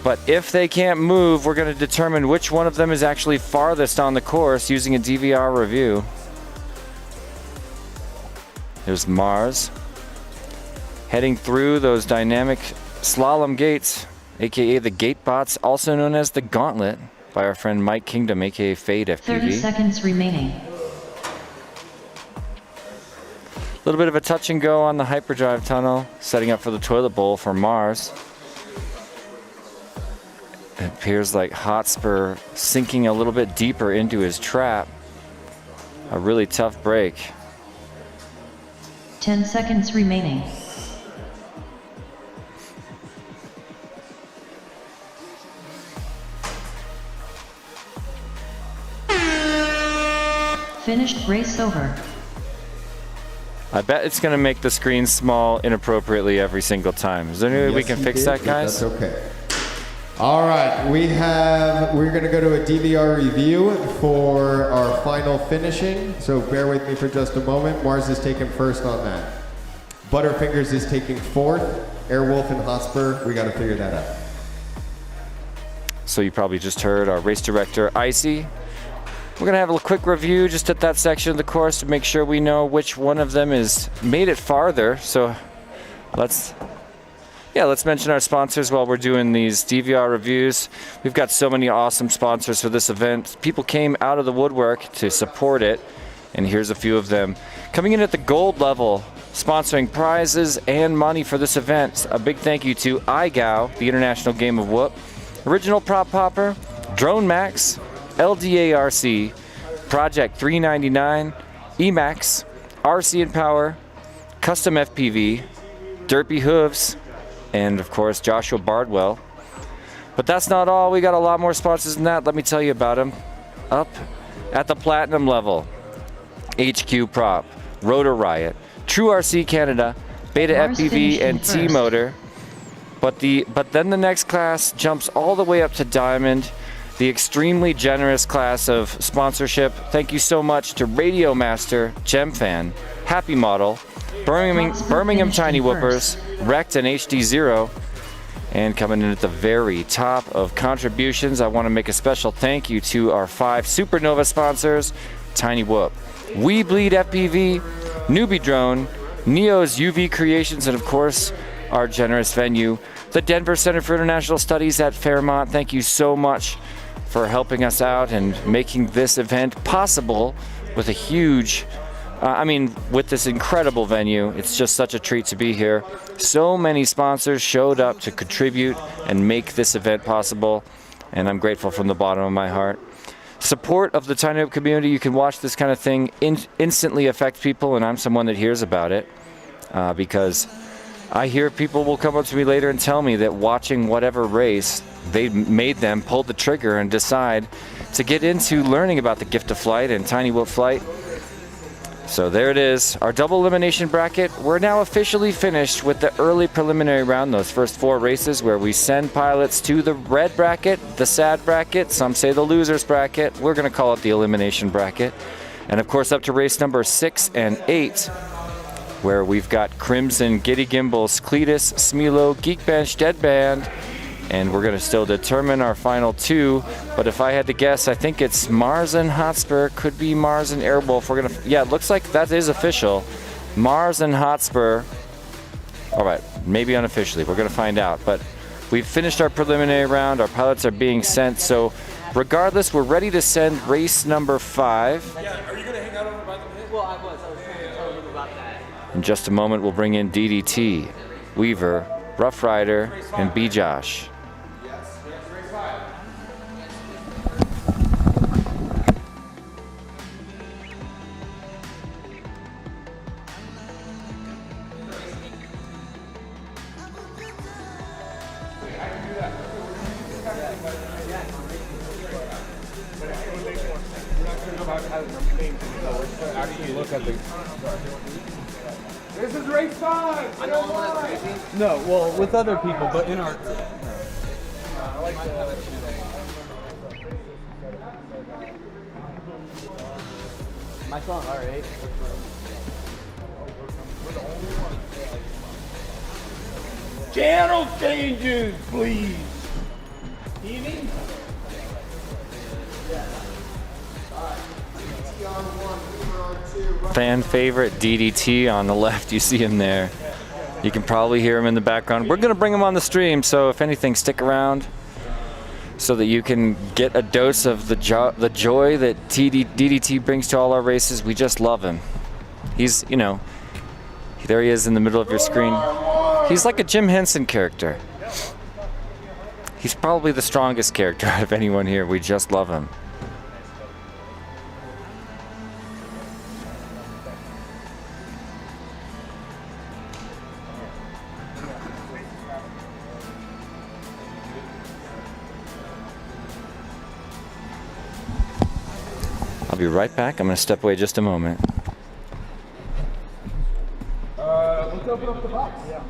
But if they can't move, we're going to determine which one of them is actually farthest on the course using a DVR review. There's Mars heading through those dynamic slalom gates, aka the gate bots, also known as the gauntlet, by our friend Mike Kingdom, aka Fade 30 FPV. seconds remaining. A little bit of a touch and go on the hyperdrive tunnel, setting up for the toilet bowl for Mars. It appears like Hotspur sinking a little bit deeper into his trap. A really tough break. 10 seconds remaining. Finished, race over. I bet it's going to make the screen small inappropriately every single time. Is there any way we can fix that, guys? That's okay. All right, we're going to go to a DVR review for our final finishing. So bear with me for just a moment. Mars is taking first on that. Butterfingers is taking fourth. Airwolf and Hotspur, we got to figure that out. So you probably just heard our race director, Icy. We're going to have a quick review just at that section of the course to make sure we know which one of them has made it farther. So let's mention our sponsors while we're doing these DVR reviews. We've got so many awesome sponsors for this event. People came out of the woodwork to support it, and here's a few of them. Coming in at the gold level, sponsoring prizes and money for this event, a big thank you to iGao, the International Game of Whoop, Original Prop Popper, Drone Max, LDARC, Project 399, Emax, RC and Power, Custom FPV, Derpy Hooves, and of course Joshua Bardwell. But that's not all. We got a lot more sponsors than that. Let me tell you about them. Up at the platinum level, HQ Prop, Rotor Riot, True RC Canada, Beta Mars FPV, finished in and first. T-Motor. But then the next class jumps all the way up to Diamond, the extremely generous class of sponsorship. Thank you so much to Radio Master, GemFan, Happy Model, Birmingham finished Tiny in Whoopers, Wrecked, and HD Zero. And coming in at the very top of contributions, I want to make a special thank you to our 5 Supernova sponsors: Tiny Whoop, We Bleed FPV, Newbie Drone, Neo's UV Creations, and of course, our generous venue, the Denver Center for International Studies at Fairmont. Thank you so much for helping us out and making this event possible with a huge, with this incredible venue. It's just such a treat to be here. So many sponsors showed up to contribute and make this event possible, and I'm grateful from the bottom of my heart. Support of the Tiny Whoop community. You can watch this kind of thing instantly affect people, and I'm someone that hears about it because I hear people will come up to me later and tell me that watching whatever race, they made them pull the trigger and decide to get into learning about the gift of flight and Tiny Whoop flight. So there it is, our double elimination bracket. We're now officially finished with the early preliminary round, those first 4 races where we send pilots to the red bracket, the sad bracket, some say the losers bracket. We're going to call it the elimination bracket. And of course up to race number 6 and 8, where we've got Crimson, Giddy Gimbals, Cletus, Smilo, Geekbench, Deadband, and we're going to still determine our final 2. But if I had to guess, I think it's Mars and Hotspur. Could be Mars and Airwolf. We're going to, yeah, it looks like that is official. Mars and Hotspur. All right, maybe unofficially. We're going to find out. But we've finished our preliminary round. Our pilots are being sent. So regardless, we're ready to send race number 5. Are you gonna hang out over by the pit? Well, I was trying to tell him about that. In just a moment, we'll bring in DDT, Weaver, Rough Rider, and B-Josh. Actually look at the... This is race 5! I know I'm not crazy. No, well, with other people, but in our... My song, alright. Channel changes, please! Fan favorite DDT on the left. You see him there. You can probably hear him in the background. We're going to bring him on the stream, so if anything, stick around so that you can get a dose of the joy that DDT brings to all our races. We just love him. He's, you know, there he is in the middle of your screen. He's like a Jim Henson character. He's probably the strongest character out of anyone here. We just love him. I'll be right back. I'm going to step away just a moment. Let's open up the box. Yeah.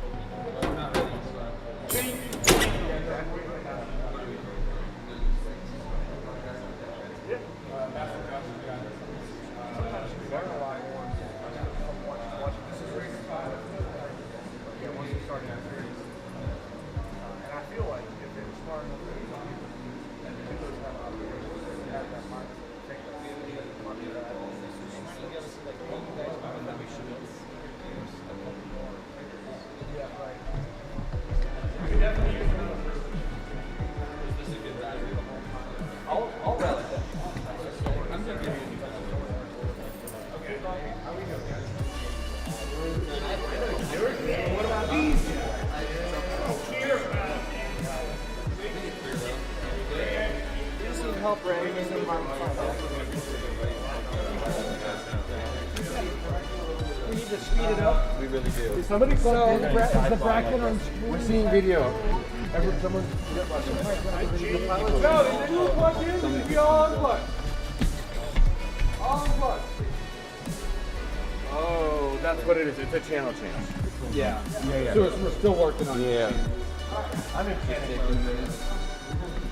We need to speed it up. We really do. Is somebody plugged in? Is the bracket on screen? We're seeing video. Someone. No, they didn't plug in. You be all unplugged. All unplugged. Oh, that's what it is. It's a channel change. Yeah. So we're still working on it. Yeah. I'm interested.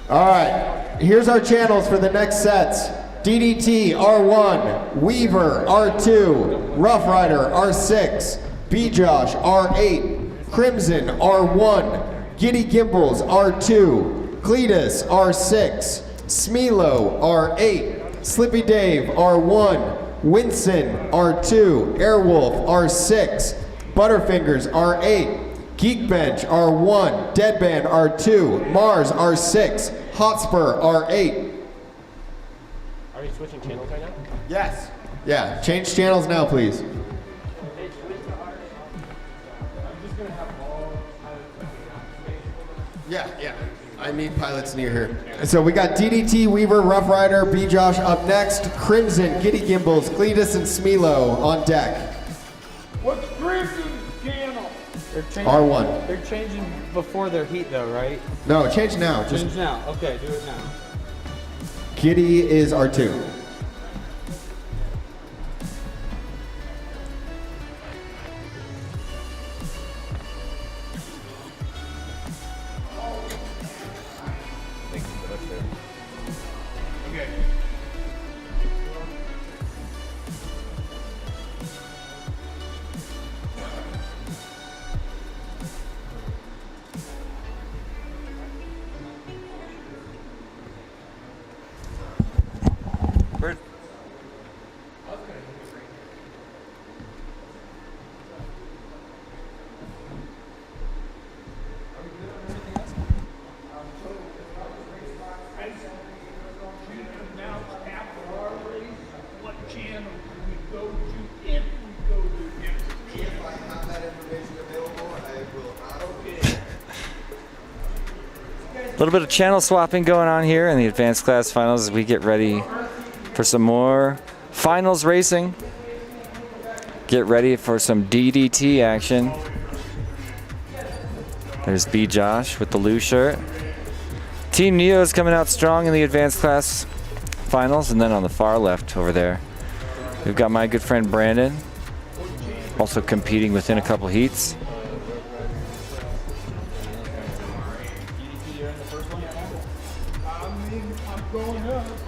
All right, here's our channels for the next sets. DDT R1, Weaver R2, Rough Rider R6, B-Josh R8, Crimson R1, Giddy Gimbals R2, Cletus R6, Smilo R8, Slippy Dave R1, Winston R2, Airwolf R6, Butterfingers R8, Geekbench R1, Deadband R2, Mars R6, Hotspur R8. Are you switching channels right now? Yes. Yeah, change channels now, please. Yeah. I need pilots near here. So we got DDT, Weaver, Rough Rider, B-Josh up next, Crimson, Giddy Gimbals, Cletus, and Smilo on deck. What's Crimson's channel? R1. They're changing before their heat though, right? No, change now. Just Change now. Okay, do it now. Giddy is R2. A little bit of channel swapping going on here in the advanced class finals as we get ready for some more finals racing. Get ready for some DDT action. There's B-Josh with the blue shirt. Team Neo is coming out strong in the advanced class finals, and then on the far left over there, we've got my good friend Brandon, also competing within a couple heats.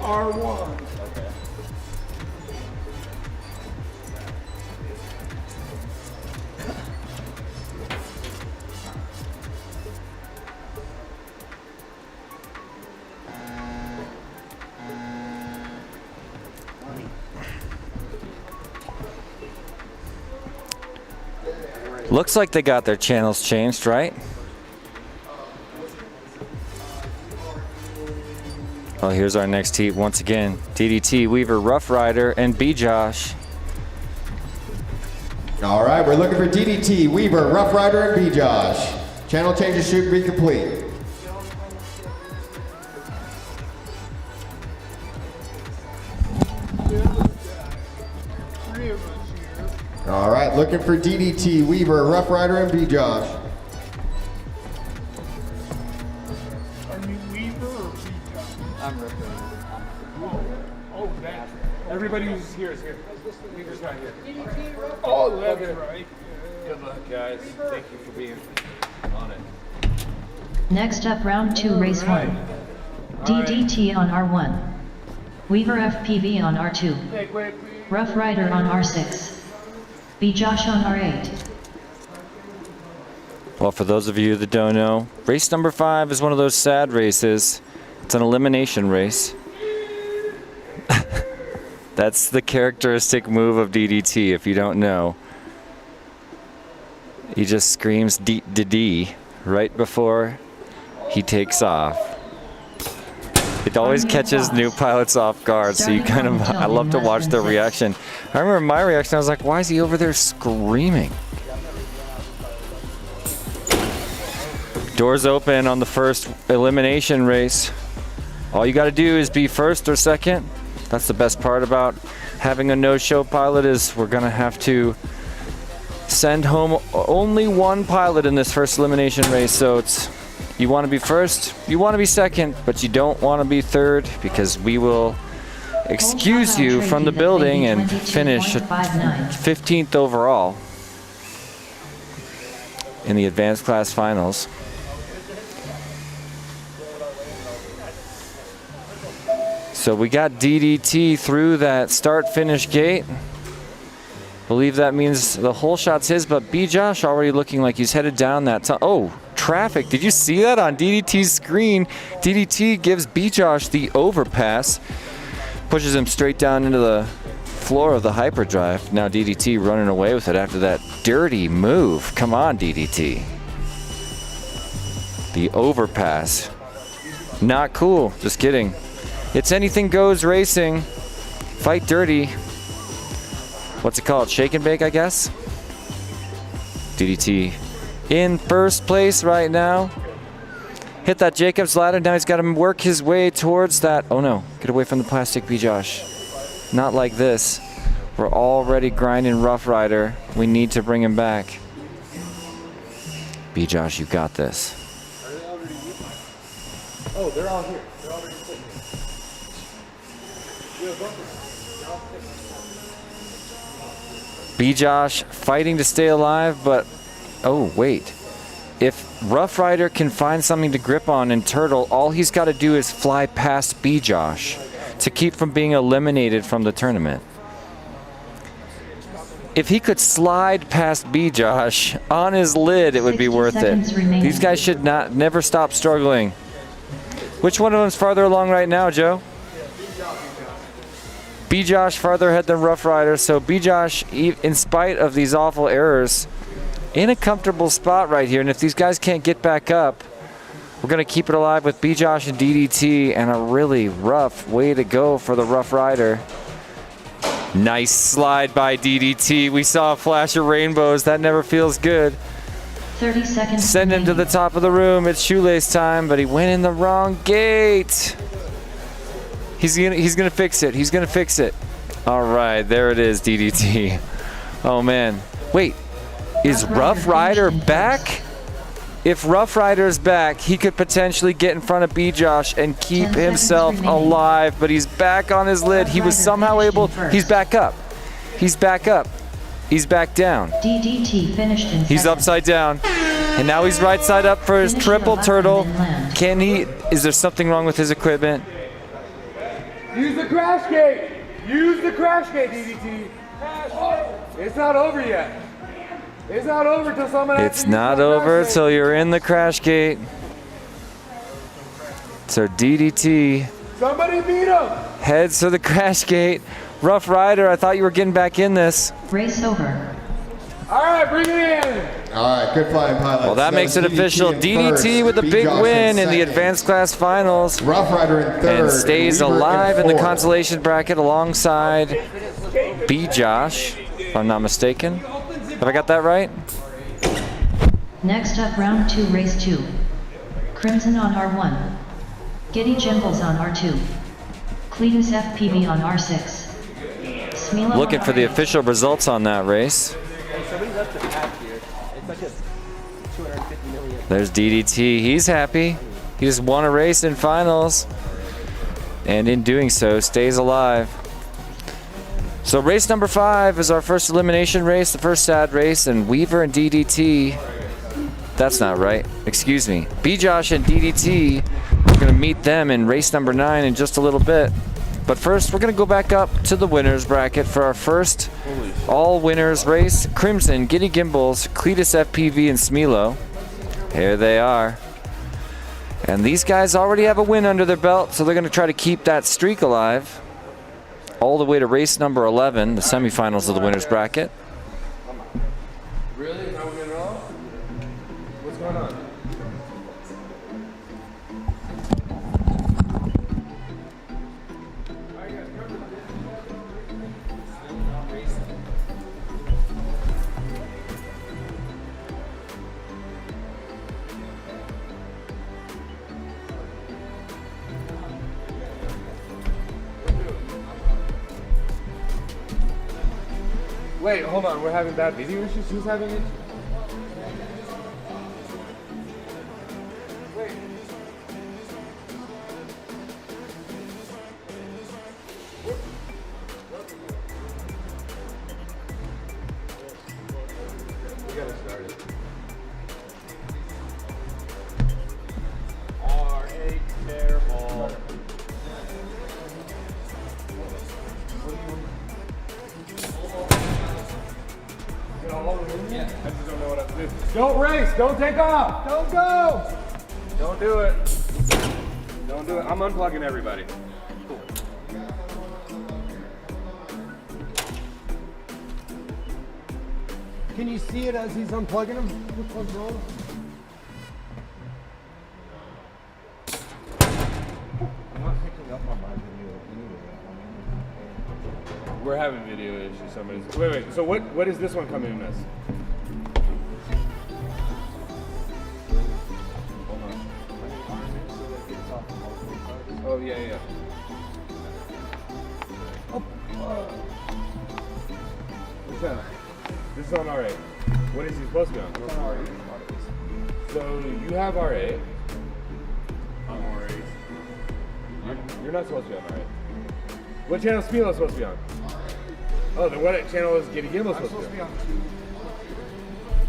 R1. Looks like they got their channels changed, right? Oh, here's our next heat once again. DDT, Weaver, Rough Rider, and B-Josh. All right, we're looking for DDT, Weaver, Rough Rider, and B-Josh. Channel changes should be complete. All right, looking for DDT, Weaver, Rough Rider, and B-Josh. Are you Weaver or B-Josh? I'm Rick. Oh, that. Everybody who's here is here. Weaver's right here. Oh, that's right. Good luck, guys. Thank you for being on it. Next up, round 2, race 1. DDT on R1. Weaver FPV on R2. Rough Rider on R6. B-Josh on R8. Well, for those of you that don't know, race number 5 is one of those sad races. It's an elimination race. That's the characteristic move of DDT, if you don't know. He just screams D right before he takes off. It always catches new pilots off guard, so you kind of, I love to watch their reaction. I remember my reaction, I was like, why is he over there screaming? Doors open on the first elimination race. All you gotta do is be first or second. That's the best part about having a no-show pilot, is we're gonna have to send home only one pilot in this first elimination race. So it's, you want to be first, you want to be second, but you don't want to be third, because we will excuse you from the building and finish 15th overall in the advanced class finals. So we got DDT through that start-finish gate. Believe that means the whole shot's his, but B-Josh already looking like he's headed down that oh, traffic. Did you see that on DDT's screen? DDT gives B-Josh the overpass, pushes him straight down into the floor of the hyperdrive. Now DDT running away with it after that dirty move. Come on, DDT. The overpass. Not cool, just kidding. It's anything goes racing. Fight dirty. What's it called? Shake and bake, I guess? DDT in first place right now. Hit that Jacob's ladder. Now he's got to work his way towards that. Oh no, get away from the plastic, B-Josh. Not like this. We're already grinding Rough Rider. We need to bring him back. B-Josh, you got this. Oh, they're all here. They're already sitting here. B-Josh fighting to stay alive, but oh wait. If Rough Rider can find something to grip on in Turtle, all he's got to do is fly past B-Josh to keep from being eliminated from the tournament. If he could slide past B-Josh on his lid, it would be worth it. These guys should never stop struggling. Which one of them's farther along right now, Joe? B-Josh farther ahead than Rough Rider, so B-Josh, in spite of these awful errors, in a comfortable spot right here. And if these guys can't get back up, we're going to keep it alive with B-Josh and DDT, and a really rough way to go for the Rough Rider. Nice slide by DDT. We saw a flash of rainbows. That never feels good. 30 seconds. Send him to the top of the room. It's shoelace time, but he went in the wrong gate. He's gonna fix it. He's gonna fix it. All right, there it is, DDT. Oh man, wait, is Rough Rider back? If Rough Rider's back, he could potentially get in front of B-Josh and keep himself alive, but he's back on his lid. He was somehow able, he's back up. He's back up. He's back down. DDT finished in He's second. upside down. And now he's right side up for his triple turtle. Can he, is there something wrong with his equipment? Use the crash gate! Use the crash gate, DDT! It's not over yet. It's not over till someone It's not over till you're in the crash gate. So DDT Somebody beat him! heads for the crash gate. Rough Rider, I thought you were getting back in this. Race over. All right, bring it in. All right, good flying pilots. Well, that makes it was official. in DDT first, with a big B-Josh win in the second, advanced class finals. Rough Rider in third. And stays Weaver alive in the fourth. consolation bracket alongside B. Josh, if I'm not mistaken. Have I got that right? Next up, round 2, race 2. Crimson on R1. Giddy Jimbles on R2. Cletus FPV on R6. Smilo Looking on for the R8. official results on that race. There's DDT. He's happy. He just won a race in finals, and in doing so, stays alive. So race number 5 is our first elimination race, the first sad race, and Weaver and DDT. That's not right. Excuse me. B-Josh and DDT. We're gonna meet them in race number 9 in just a little bit. But first, we're gonna go back up to the winners bracket for our first all winners race. Crimson, Giddy Gimbals, Cletus FPV, and Smilo. Here they are. And these guys already have a win under their belt, so they're gonna try to keep that streak alive all the way to race number 11, the semifinals of the winners bracket. Really? How we gonna roll? What's going on? Wait, hold on. We're having bad video issues. Who's having it? Wait. We gotta start it. R8 terrible. I just don't know what I'm doing. Don't race. Don't take off. Don't go. Don't do it. Don't do it. I'm unplugging everybody. Can you see it as he's unplugging them? Which one's wrong? I'm not picking up on my video anyway. We're having video issues. Somebody's. Wait. So what is this one coming in as? Hold on. Oh yeah. What's that? This is on R8. What is he supposed to be on? It's on R8. So you have R8. I'm R8. You're not supposed to be on R8. What channel is Smilo supposed to be on? Oh, then what channel is Giddy Gimbal supposed to be on?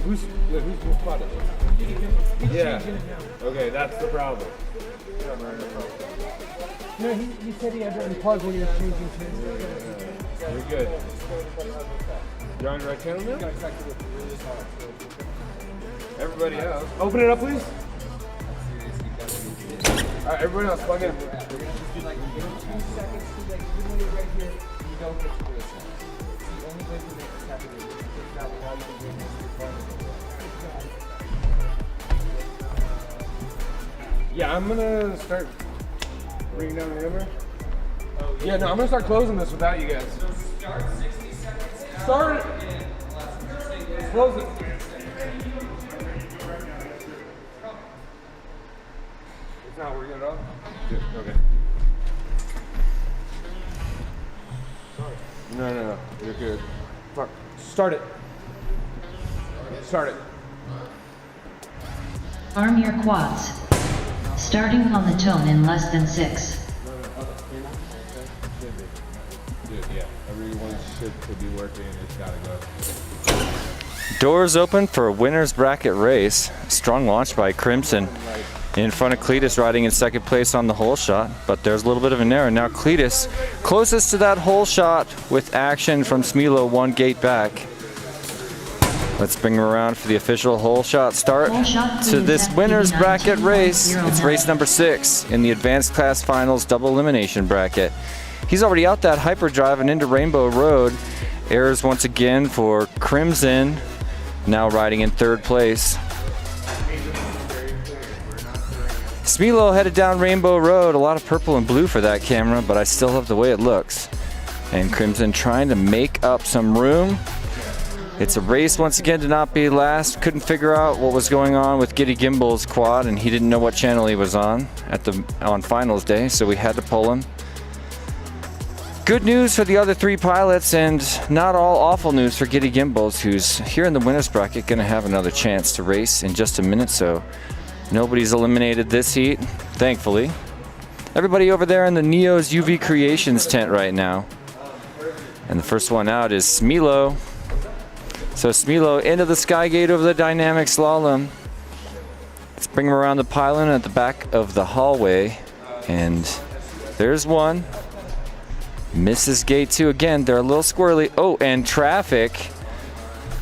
Who's spot is it? Yeah. Okay, that's the problem. No, he said he had to unplug when he was changing channels. You're good. You're on the right channel now? Everybody else. Open it up, please. All right, everybody else, plug in. Yeah, I'm gonna start bringing down the rimmer. Yeah, no, I'm gonna start closing this without you guys. Start it. Close it. It's not working at all? Okay. No. You're good. Fuck. Start it. Start it. Arm your quads. Starting on the tone in less than 6. Dude, yeah. Everyone should be working. It's gotta go. Doors open for a winner's bracket race. Strong launch by Crimson. In front of Cletus, riding in second place on the hole shot, but there's a little bit of an error. Now Cletus closest to that hole shot with action from Smilo, one gate back. Let's bring him around for the official hole shot start Hole shot to this Cletus winner's FPV bracket race. 19.09. It's race number 6 in the advanced class finals double elimination bracket. He's already out that hyperdrive and into Rainbow Road. Errors once again for Crimson. now riding in third place. Smilo headed down Rainbow Road. A lot of purple and blue for that camera, but I still love the way it looks. And Crimson trying to make up some room. It's a race once again to not be last. Couldn't figure out what was going on with Giddy Gimbal's quad, and he didn't know what channel he was on finals day, so we had to pull him. Good news for the other 3 pilots, and not all awful news for Giddy Gimbals, who's here in the winner's bracket, going to have another chance to race in just a minute. So nobody's eliminated this heat, thankfully. Everybody over there in the Neo's UV Creations tent right now. And the first one out is Smilo. So Smilo into the Skygate over the dynamic slalom. Let's bring him around the pylon at the back of the hallway. And there's one. Misses gate 2 again. They're a little squirrely. Oh, and traffic.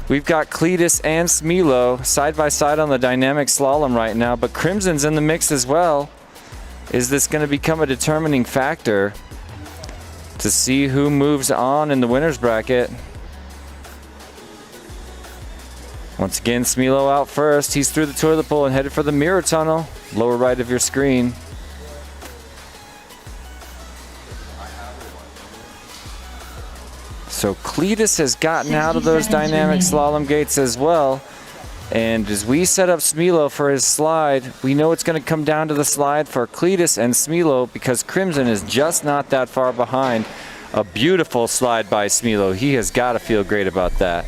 We've got Cletus and Smilo side by side on the dynamic slalom right now, but Crimson's in the mix as well. Is this going to become a determining factor to see who moves on in the winner's bracket? Once again, Smilo out first. He's through the toilet bowl and headed for the mirror tunnel, lower right of your screen. So Cletus has gotten out of those dynamic slalom gates as well. And as we set up Smilo for his slide, we know it's going to come down to the slide for Cletus and Smilo because Crimson is just not that far behind. A beautiful slide by Smilo. He has got to feel great about that.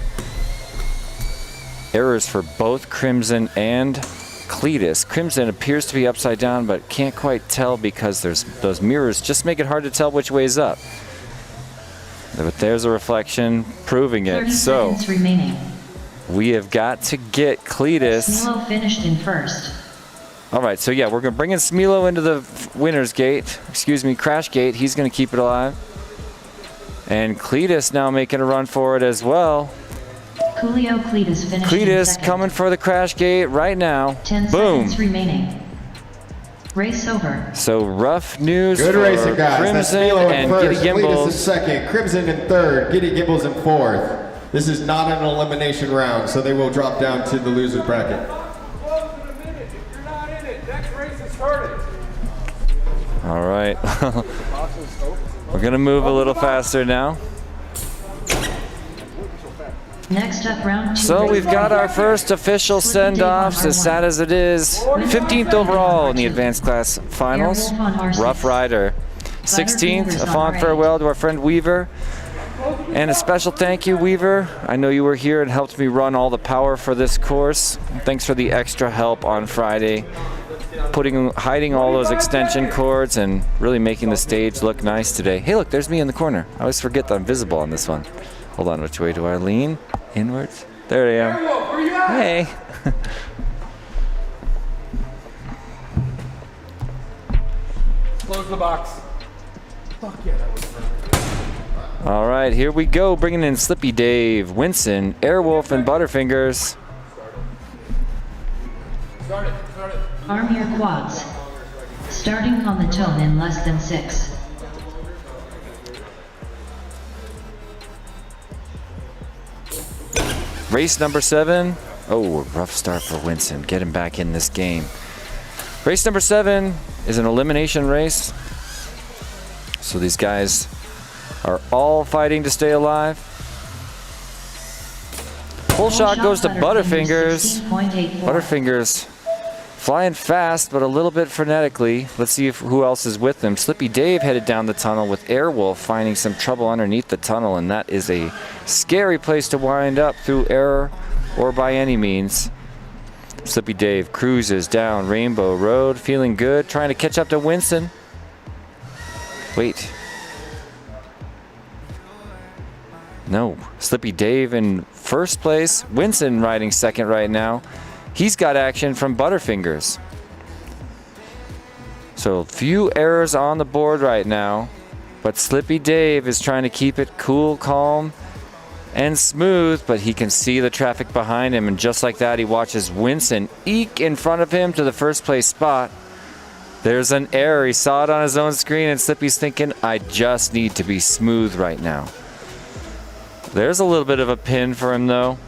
Errors for both Crimson and Cletus. Crimson appears to be upside down, but can't quite tell because there's those mirrors just make it hard to tell which way's up. But there's a reflection proving it. 30 So seconds remaining. we have got to get Cletus. Smilo finished in first. All right, so yeah, we're going to bring in Smilo into the winner's gate. Excuse me, crash gate. He's going to keep it alive. And Cletus now making a run for it as well. Julio Cletus finished in Cletus second. coming for the crash gate right now. 10 Boom. seconds remaining. Race over. So rough news Good for racing, guys. That's Crimson Smilo in and first, Giddy Cletus in Gimbals. second, Crimson in third, Giddy Gimbals in fourth. This is not an elimination round, so they will drop down to the loser's bracket. Close in a minute. If you're not in it, next race has started. All right. We're going to move a little faster now. Next up, round 2. So race we've got one. our first official send-offs, as sad as it is. 15th overall in the advanced class finals. Airwolf on R6. Rough Rider. 16th, Butterfingers a on fond R8. farewell to our friend Weaver. And a special thank you, Weaver. I know you were here and helped me run all the power for this course. Thanks for the extra help on Friday. Hiding all those extension cords and really making the stage look nice today. Hey, look, there's me in the corner. I always forget that I'm visible on this one. Hold on, which way do I lean? Inwards? There I am. Where you at? Hey. Close the box. Fuck yeah, that was perfect. All right, here we go. Bringing in Slippy Dave, Winston, Airwolf, and Butterfingers. Start it. Arm your quads. Starting on the tone in less than 6. Race number 7. Oh, a rough start for Winston. Get him back in this game. Race number 7 is an elimination race. So these guys are all fighting to stay alive. Full shot goes to Butterfingers. 16.84. Butterfingers flying fast, but a little bit frenetically. Let's see who else is with them. Slippy Dave headed down the tunnel with Airwolf finding some trouble underneath the tunnel, and that is a scary place to wind up through error or by any means. Slippy Dave cruises down Rainbow Road, feeling good, trying to catch up to Winston. Wait. No, Slippy Dave in first place. Winston riding second right now. He's got action from Butterfingers. So few errors on the board right now, but Slippy Dave is trying to keep it cool, calm, and smooth, but he can see the traffic behind him, and just like that, he watches Winston eke in front of him to the first place spot. There's an error. He saw it on his own screen, and Slippy's thinking, I just need to be smooth right now. There's a little bit of a pin for him, though.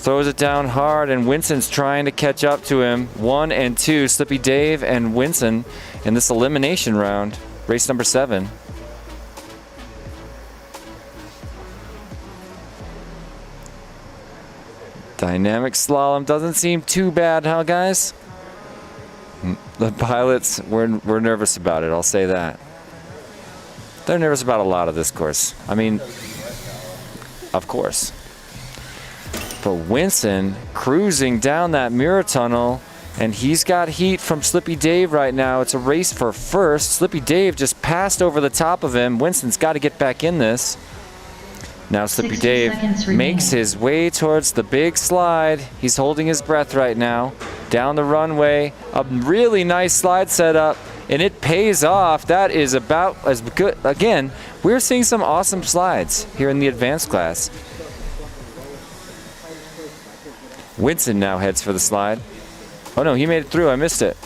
Throws it down hard, and Winston's trying to catch up to him. 1 and 2, Slippy Dave and Winston in this elimination round, race number 7. Dynamic slalom doesn't seem too bad, huh, guys? The pilots, we're nervous about it, I'll say that. They're nervous about a lot of this course. I mean, of course. But Winston cruising down that mirror tunnel, and he's got heat from Slippy Dave right now. It's a race for first. Slippy Dave just passed over the top of him. Winston's got to get back in this. Now Slippy 60 Dave seconds makes remaining. his way towards the big slide. He's holding his breath right now. Down the runway, a really nice slide setup, and it pays off. That is about as good. Again, we're seeing some awesome slides here in the advanced class. Winston now heads for the slide. Oh no, he made it through, I missed it.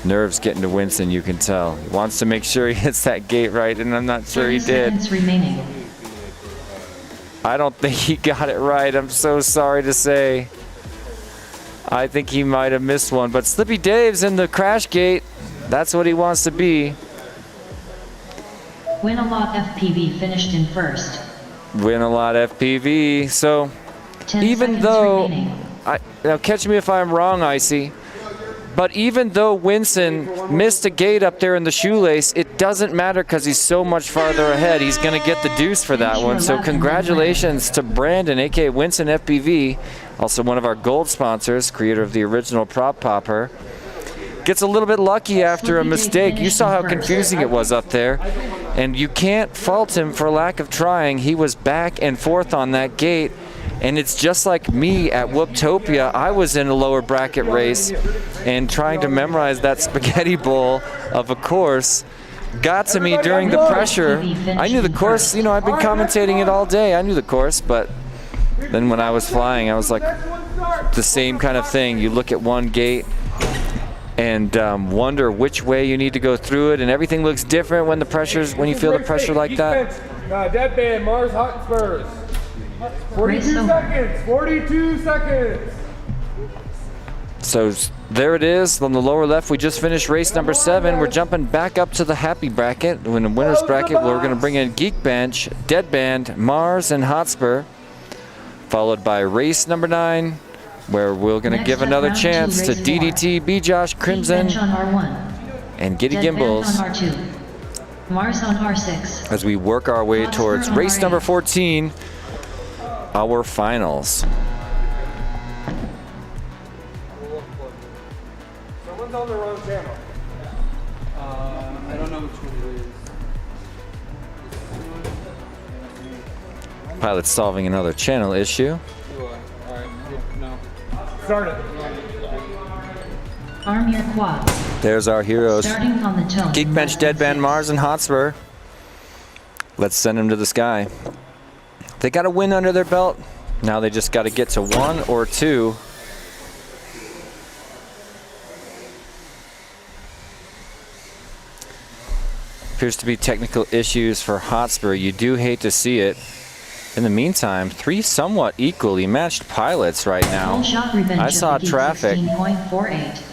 Nerves getting to Winston, you can tell. He wants to make sure he hits that gate right, and I'm not sure he 30 did. seconds remaining. I don't think he got it right, I'm so sorry to say. I think he might have missed one, but Slippy Dave's in the crash gate. That's what he wants to be. Win a lot FPV finished in first. Win a lot FPV, so 10 even seconds though, remaining. now catch me if I'm wrong, Icy, but even though Winston missed a gate up there in the shoelace, it doesn't matter because he's so much farther ahead. He's going to get the deuce for that one. So congratulations to Brandon, aka Winston FPV, also one of our gold sponsors, creator of the original Prop Popper. Gets a little bit lucky after a mistake. You saw how confusing it was up there. And you can't fault him for lack of trying. He was back and forth on that gate. And it's just like me at Whooptopia. I was in a lower bracket race and trying to memorize that spaghetti bowl of a course got to me during the pressure. I knew the course, you know, I've been commentating it all day. I knew the course, but then when I was flying, I was like, the same kind of thing. You look at one gate and wonder which way you need to go through it, and everything looks different when you feel the pressure like that. Deadband, Mars Hotspurs. 42 over. seconds, 42 seconds. So there it is on the lower left. We just finished race number 7. We're jumping back up to the happy bracket. In the winner's bracket, we're going to bring in Geekbench, Deadband, Mars, and Hotspur, followed by race number 9, where we're going to Next give up, another round 2, chance to race 4. DDT, B Josh Crimson, Geekbench on R1. and Giddy Deadband Gimbals on R2. Mars on R6. as we work our way Hotspur towards on race R8. number 14, our finals. Someone's on the wrong channel. I don't know which one it is. Pilot's solving another channel issue. Alright, no. Start it. Arm your quads. There's our heroes. Starting on the tone. Geekbench, Deadband, Mars, and Hotspur. Let's send them to the sky. They got a win under their belt. Now they just got to get to 1 or 2. Appears to be technical issues for Hotspur. You do hate to see it. In the meantime, 3 somewhat equally matched pilots right now. Full shot revenge I of saw the Geek traffic. 16.48.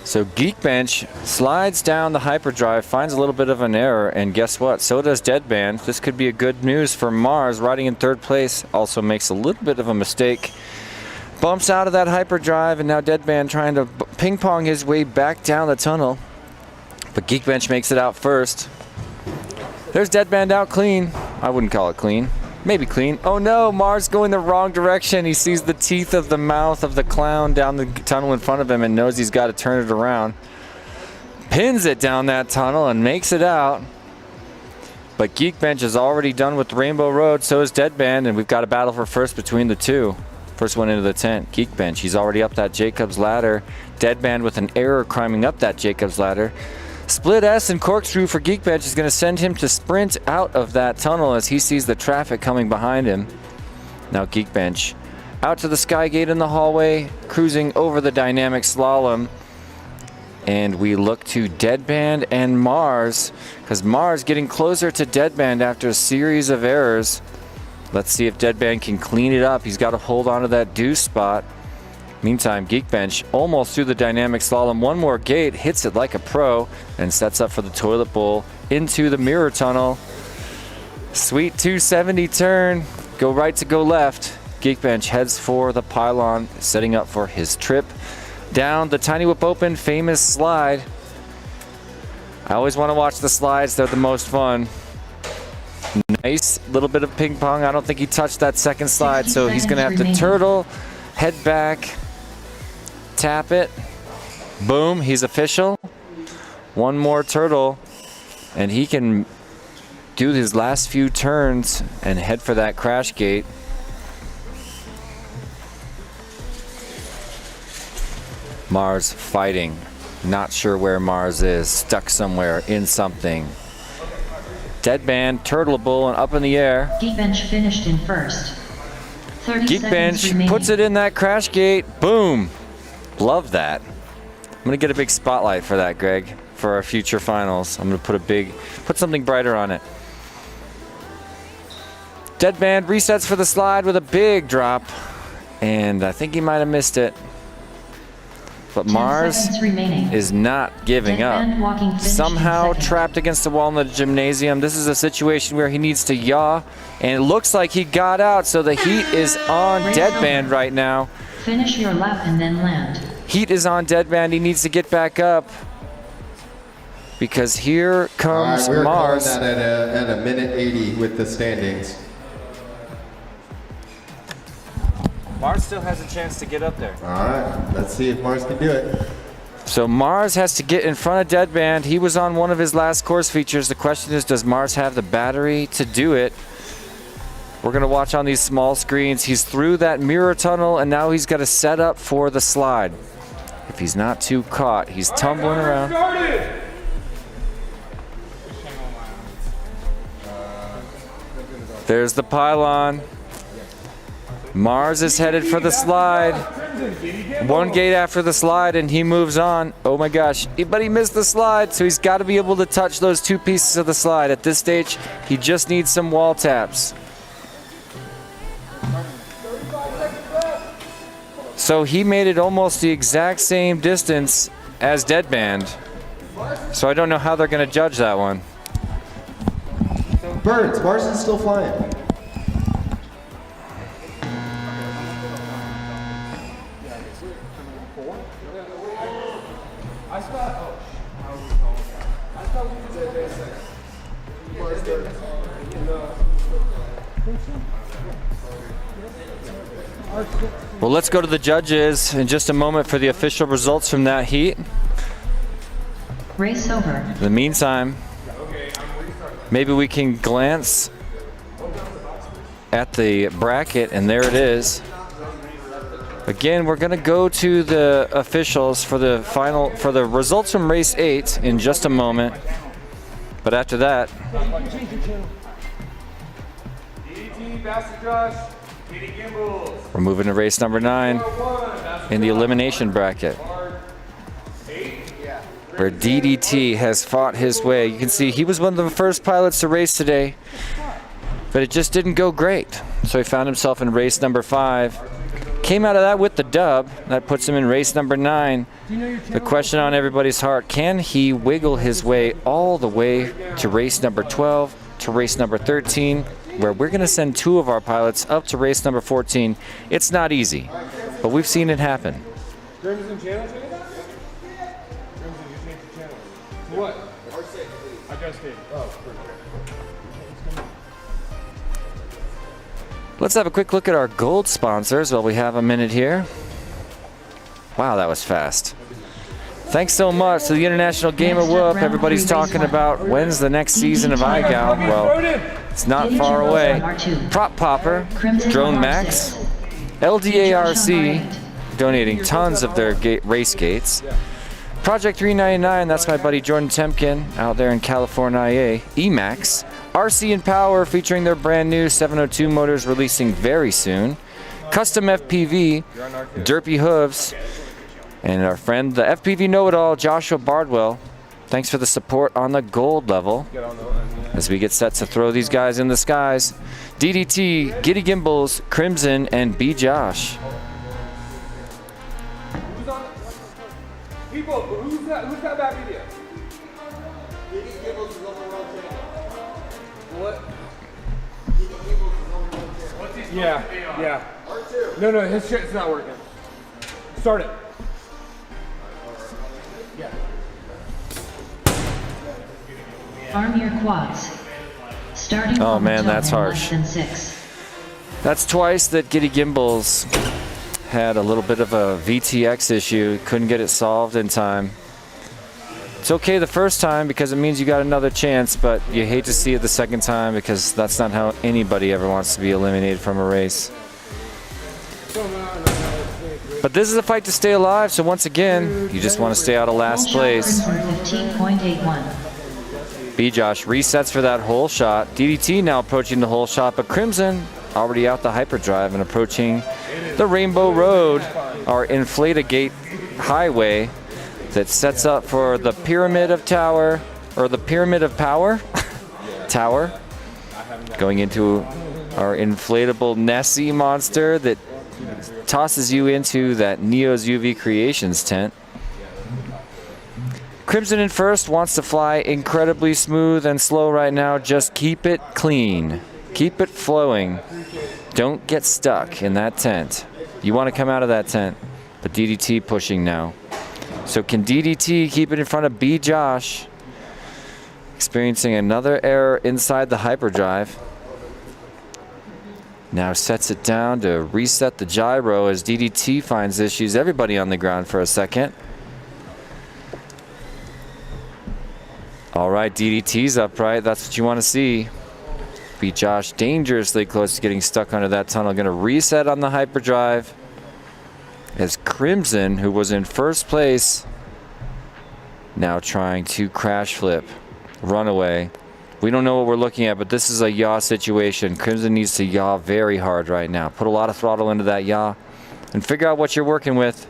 So Geekbench slides down the hyperdrive, finds a little bit of an error, and guess what? So does Deadband. This could be a good news for Mars, riding in 3rd place. Also makes a little bit of a mistake. Bumps out of that hyperdrive, and now Deadband trying to ping pong his way back down the tunnel. But Geekbench makes it out first. There's Deadband out clean. I wouldn't call it clean. Maybe clean. Oh no, Mars going the wrong direction. He sees the teeth of the mouth of the clown down the tunnel in front of him and knows he's got to turn it around. Pins it down that tunnel and makes it out. But Geekbench is already done with Rainbow Road, so is Deadband, and we've got a battle for first between the two. First one into the tent, Geekbench. He's already up that Jacob's ladder. Deadband with an error climbing up that Jacob's ladder. Split S and corkscrew for Geekbench is going to send him to sprint out of that tunnel as he sees the traffic coming behind him. Now Geekbench out to the Skygate in the hallway, cruising over the dynamic slalom. And we look to Deadband and Mars, because Mars getting closer to Deadband after a series of errors. Let's see if Deadband can clean it up. He's got to hold on to that deuce spot. Meantime, Geekbench almost through the dynamic slalom. One more gate, hits it like a pro, and sets up for the toilet bowl into the mirror tunnel. Sweet 270 turn. Go right to go left. Geekbench heads for the pylon, setting up for his trip down the Tiny Whip Open famous slide. I always want to watch the slides. They're the most fun. Nice little bit of ping pong. I don't think he touched that second slide, so he's going to have to turtle, head back, tap it. Boom, he's official. One more turtle, and he can do his last few turns and head for that crash gate. Mars fighting. Not sure where Mars is. Stuck somewhere in something. Deadband, turtleable, and up in the air. Geekbench finished in first. 30 seconds Geekbench remaining. puts it in that crash gate. Boom. Love that. I'm gonna get a big spotlight for that, Greg, for our future finals. I'm gonna put something brighter on it. Deadband resets for the slide with a big drop, and I think he might have missed it. But 10 Mars seconds remaining. is not giving up. Deadband walking finished in Somehow second. trapped against the wall in the gymnasium. This is a situation where he needs to yaw, and it looks like he got out, so the heat is on Race Deadband over. right now. Finish your lap and then land. Heat is on Deadband. He needs to get back up because here comes We're Mars. calling that at a minute 80 with the standings. Mars still has a chance to get up there. All right, let's see if Mars can do it. So Mars has to get in front of Deadband. He was on one of his last course features. The question is, does Mars have the battery to do it? We're gonna watch on these small screens. He's through that mirror tunnel, and now he's got to set up for the slide. If he's not too caught, he's tumbling around. Started. There's the pylon. Mars is headed for the slide. One gate after the slide, and he moves on. Oh my gosh, but he missed the slide, so he's got to be able to touch those two pieces of the slide. At this stage, he just needs some wall taps. So he made it almost the exact same distance as Deadband. So I don't know how they're going to judge that one. Birds, Mars is still flying. Well, let's go to the judges in just a moment for the official results from that heat. Race over. In the meantime, maybe we can glance at the bracket, and there it is. Again, we're going to go to the officials for the results from race 8 in just a moment. But after that, we're moving to race number 9 in the elimination bracket, where DDT has fought his way. You can see he was one of the first pilots to race today, but it just didn't go great. So he found himself in race number 5. Came out of that with the dub. That puts him in race number 9. The question on everybody's heart, can he wiggle his way all the way to race number 12, to race number 13, where we're going to send 2 of our pilots up to race number 14. It's not easy, but we've seen it happen. What? I just did. Let's have a quick look at our gold sponsors while we have a minute here. Wow, that was fast. Thanks so much to the International Gamer Whoop. Everybody's talking about when's the next season of iGal. Well, it's not far away. Prop Popper, Drone Max, LDARC, donating tons of their race gates. Project 399, that's my buddy Jordan Temkin out there in California, Emax. RC and Power featuring their brand new 702 motors releasing very soon. Custom FPV, Derpy Hooves, and our friend, the FPV know-it-all, Joshua Bardwell, Thanks for the support on the gold level. As we get set to throw these guys in the skies. DDT, Giddy Gimbals, Crimson, and B. Josh. Who's on? People, who's that? Who's that back video? What? Yeah. No, his shit's not working. Start it. Arm your quads. Starting Oh, on man, the top that's in harsh. less than 6. That's twice that Giddy Gimbals had a little bit of a VTX issue. Couldn't get it solved in time. It's okay the first time because it means you got another chance, but you hate to see it the second time because that's not how anybody ever wants to be eliminated from a race. But this is a fight to stay alive, so once again, you just want to stay out of last place. 15.81. B. Josh resets for that hole shot. DDT now approaching the hole shot, but Crimson already out the hyperdrive and approaching the Rainbow Road, our Inflata-Gate highway that sets up for the Pyramid of Tower, or the Pyramid of Power tower, going into our inflatable Nessie monster that tosses you into that Neo's UV Creations tent. Crimson in first, wants to fly incredibly smooth and slow right now. Just keep it clean. Keep it flowing. Don't get stuck in that tent. You want to come out of that tent. But DDT pushing now. So can DDT keep it in front of B. Josh? Experiencing another error inside the hyperdrive. Now sets it down to reset the gyro as DDT finds issues. Everybody on the ground for a second. All right, DDT's upright. That's what you want to see. B. Josh dangerously close to getting stuck under that tunnel. Going to reset on the hyperdrive. As Crimson, who was in first place, now trying to crash flip, run away. We don't know what we're looking at, but this is a yaw situation. Crimson needs to yaw very hard right now. Put a lot of throttle into that yaw and figure out what you're working with.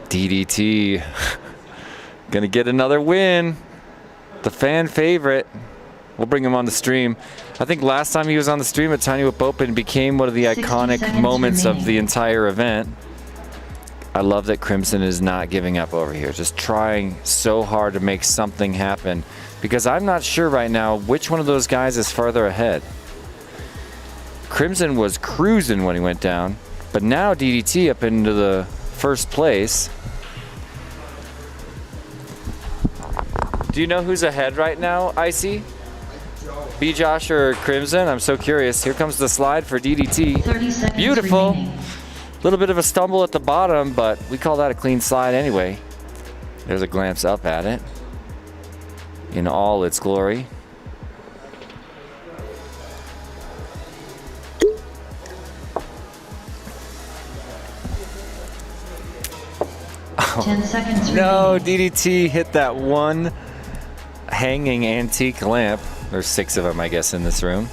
DDT gonna get another win. The fan favorite. We'll bring him on the stream. I think last time he was on the stream at Tiny Whip Open became one of the 60 iconic seconds moments of remaining. the entire event. I love that Crimson is not giving up over here, just trying so hard to make something happen, because I'm not sure right now which one of those guys is farther ahead. Crimson was cruising when he went down, but now DDT up into the first place. Do you know who's ahead right now, Icy? B. Josh or Crimson? I'm so curious. Here comes the slide for DDT. 30 seconds Beautiful. remaining. Little bit of a stumble at the bottom, but we call that a clean slide anyway. There's a glance up at it in all its glory. Oh. 10 seconds No, remaining. DDT hit that one hanging antique lamp. There's 6 of them, I guess, in this room.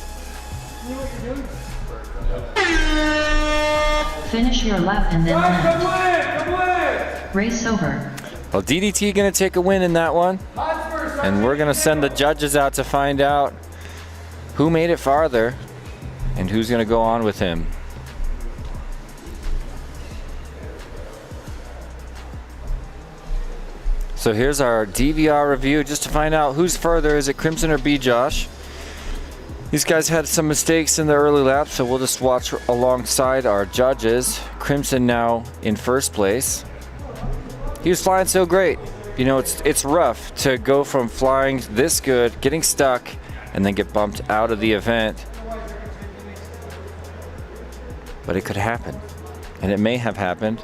Finish your lap and then land. Come Race over. Well, DDT gonna take a win in that one. And we're gonna send the judges out to find out who made it farther and who's gonna go on with him. So here's our DVR review just to find out who's further. Is it Crimson or B. Josh? These guys had some mistakes in the early laps, so we'll just watch alongside our judges. Crimson now in first place. He was flying so great. You know, it's rough to go from flying this good, getting stuck, and then get bumped out of the event. But it could happen, and it may have happened.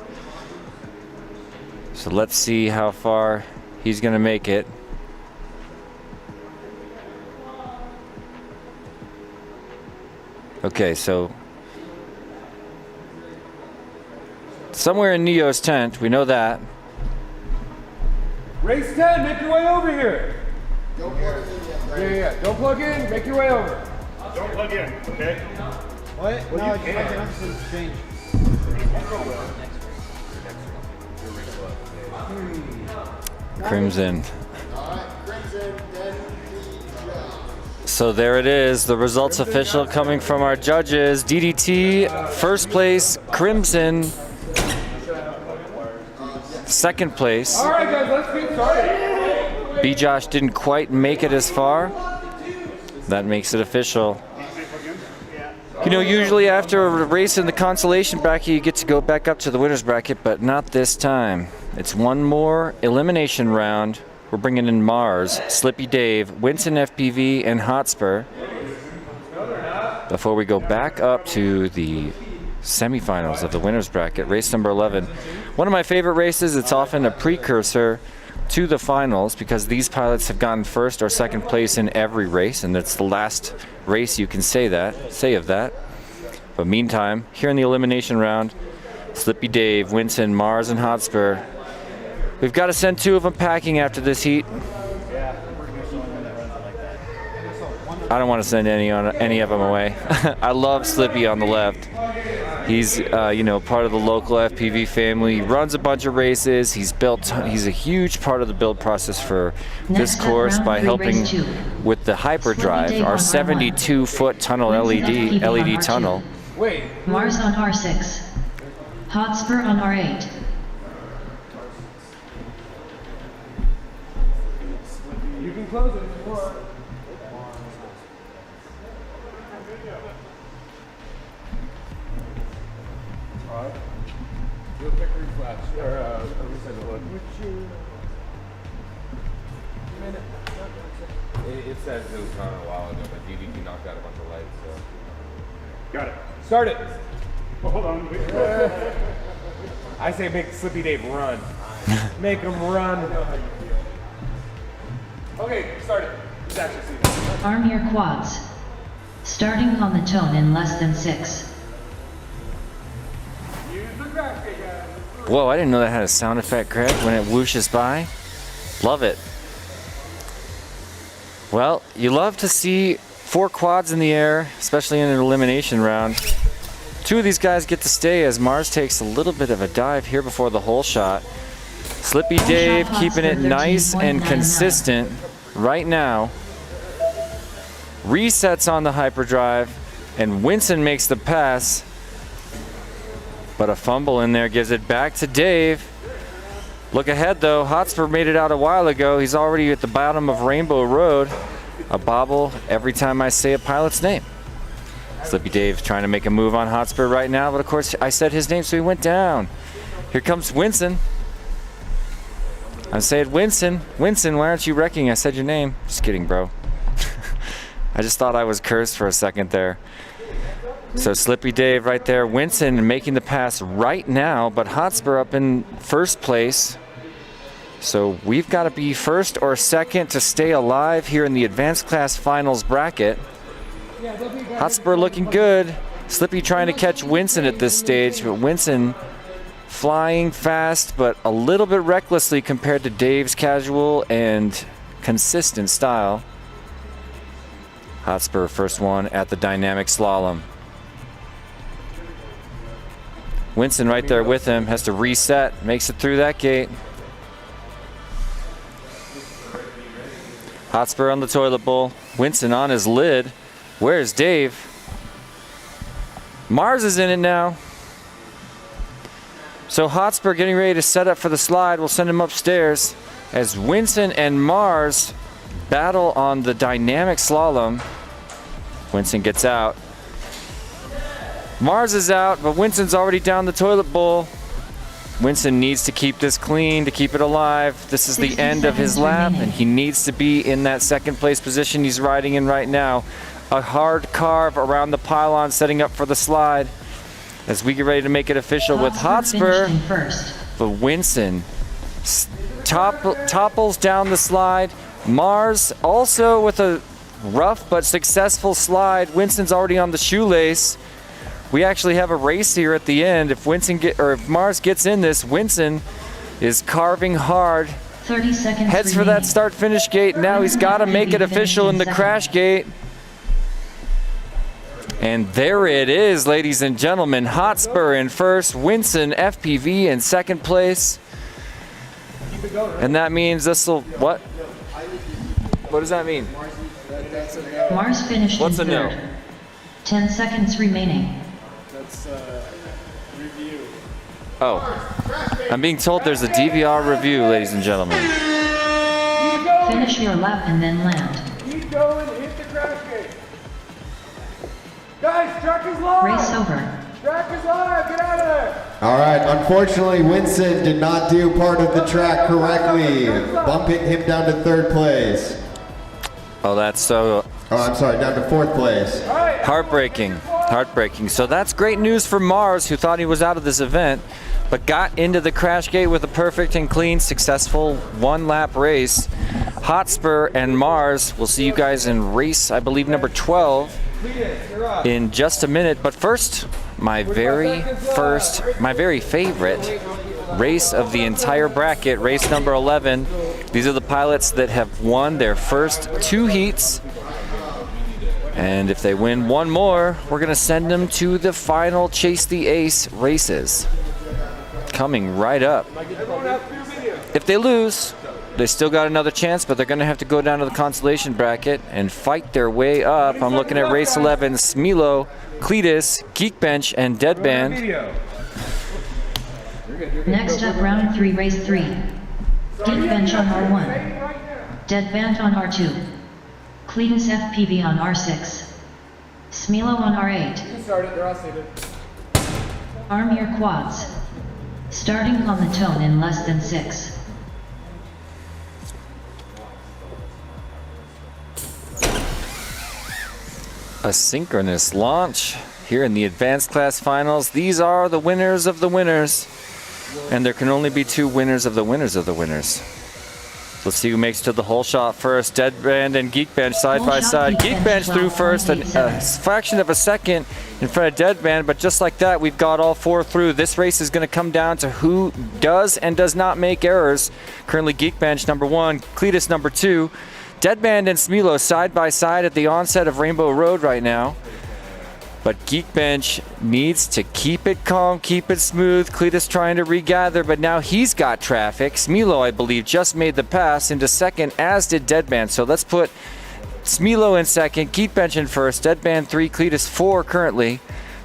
So let's see how far he's gonna make it. Okay, so somewhere in Neo's tent, we know that. Race 10, make your way over here. Yeah. Don't plug in, make your way over. Don't plug in, okay? What? No, I just have to change. Crimson. So there it is, the results official coming from our judges. DDT, first place, Crimson. Second place. All right, guys, let's get started. B. Josh didn't quite make it as far. That makes it official. You know, usually after a race in the consolation bracket, you get to go back up to the winner's bracket, but not this time. It's one more elimination round. We're bringing in Mars, Slippy Dave, Winston FPV, and Hotspur before we go back up to the semifinals of the winner's bracket, race number 11. One of my favorite races. It's often a precursor to the finals because these pilots have gotten first or second place in every race, and it's the last race you can say of that. But meantime, here in the elimination round, Slippy Dave, Winston, Mars, and Hotspur. We've got to send 2 of them packing after this heat. I don't want to send any of them away. I love Slippy on the left. He's you know, part of the local FPV family. He runs a bunch of races. He's a huge part of the build process for this course by helping with the hyperdrive, our 72-foot tunnel LED tunnel. Mars on R6. Hotspur on R8. You can close it. Real quick reflash, or reset the look. It says it was on a while ago, but DDT knocked out a bunch of lights, so. Got it. Start it. Hold on. I say make Slippy Dave run. Make him run. Okay, start it. Let's actually see this. Arm your quads. Starting on the tone in less than 6. Use the graphic, guys. Whoa, I didn't know that had a sound effect, Greg, when it whooshes by. Love it. Well, you love to see 4 quads in the air, especially in an elimination round. 2 of these guys get to stay as Mars takes a little bit of a dive here before the hole shot. Slippy Dave keeping it nice and consistent right now. Resets on the hyperdrive, and Winston makes the pass. But a fumble in there gives it back to Dave. Look ahead though, Hotspur made it out a while ago. He's already at the bottom of Rainbow Road. A bobble every time I say a pilot's name. Slippy Dave trying to make a move on Hotspur right now, but of course I said his name, so he went down. Here comes Winston. I said Winston. Winston, why aren't you wrecking? I said your name. Just kidding, bro. I just thought I was cursed for a second there. So Slippy Dave right there, Winston making the pass right now, but Hotspur up in first place. So we've got to be first or second to stay alive here in the advanced class finals bracket. Hotspur looking good. Slippy trying to catch Winston at this stage, but Winston flying fast, but a little bit recklessly compared to Dave's casual and consistent style. Hotspur first one at the dynamic slalom. Winston right there with him, has to reset, makes it through that gate. Hotspur on the toilet bowl, Winston on his lid. Where's Dave? Mars is in it now. So Hotspur getting ready to set up for the slide. We'll send him upstairs as Winston and Mars battle on the dynamic slalom. Winston gets out. Mars is out, but Winston's already down the toilet bowl. Winston needs to keep this clean to keep it alive. This is the end of his lap, and he needs to be in that second place position he's riding in right now. A hard carve around the pylon setting up for the slide as we get ready to make it official with Hotspur. But Winston topples down the slide. Mars also with a rough but successful slide. Winston's already on the shoelace. We actually have a race here at the end. If Mars gets in this, Winston is carving hard. 30 seconds heads for that start-finish gate. Now he's got to make it official in the crash gate. And there it is, ladies and gentlemen. Hotspur in first, Winston FPV in second place. to go, right? And that means this will, what? What does that mean? Mars finished What's in a no? third. 10 seconds remaining. That's review. Oh, I'm being told there's a DVR review, ladies and gentlemen. Finish your lap and then land. Keep going, hit the crash gate. Guys, track is live. Race over. Track is live, get out of there. All right, unfortunately, Winston did not do part of the track correctly, bumping him down to third place. Oh, that's so Oh, I'm sorry, down to fourth place. heartbreaking. Heartbreaking. So that's great news for Mars, who thought he was out of this event, but got into the crash gate with a perfect and clean, successful one-lap race. Hotspur and Mars, we'll see you guys in race, I believe, number 12 in just a minute. But first, my very favorite race of the entire bracket, race number 11. These are the pilots that have won their first 2 heats. And if they win one more, we're going to send them to the final Chase the Ace races. Coming right up. If they lose, they still got another chance, but they're going to have to go down to the consolation bracket and fight their way up. I'm looking at race 11, Smilo, Cletus, Geekbench, and Deadband. Next up, round 3, race 3. Geekbench on R1. Deadband on R2. Cletus FPV on R6. Smilo on R8. Started, they're all seated. Arm your quads. Starting on the tone in less than 6. A synchronous launch here in the advanced class finals. These are the winners of the winners. And there can only be 2 winners of the winners of the winners. Let's see who makes it to the whole shot first. Deadband and Geekbench side by side. Geekbench through first, a fraction of a second in front of Deadband, but just like that, we've got all 4 through. This race is going to come down to who does and does not make errors. Currently Geekbench number 1, Cletus number 2. Deadband and Smilo side by side at the onset of Rainbow Road right now. But Geekbench needs to keep it calm, keep it smooth. Cletus trying to regather, but now he's got traffic. Smilo, I believe, just made the pass into second, as did Deadband. So let's put Smilo in second, Geekbench in first, Deadband 3, Cletus 4 currently.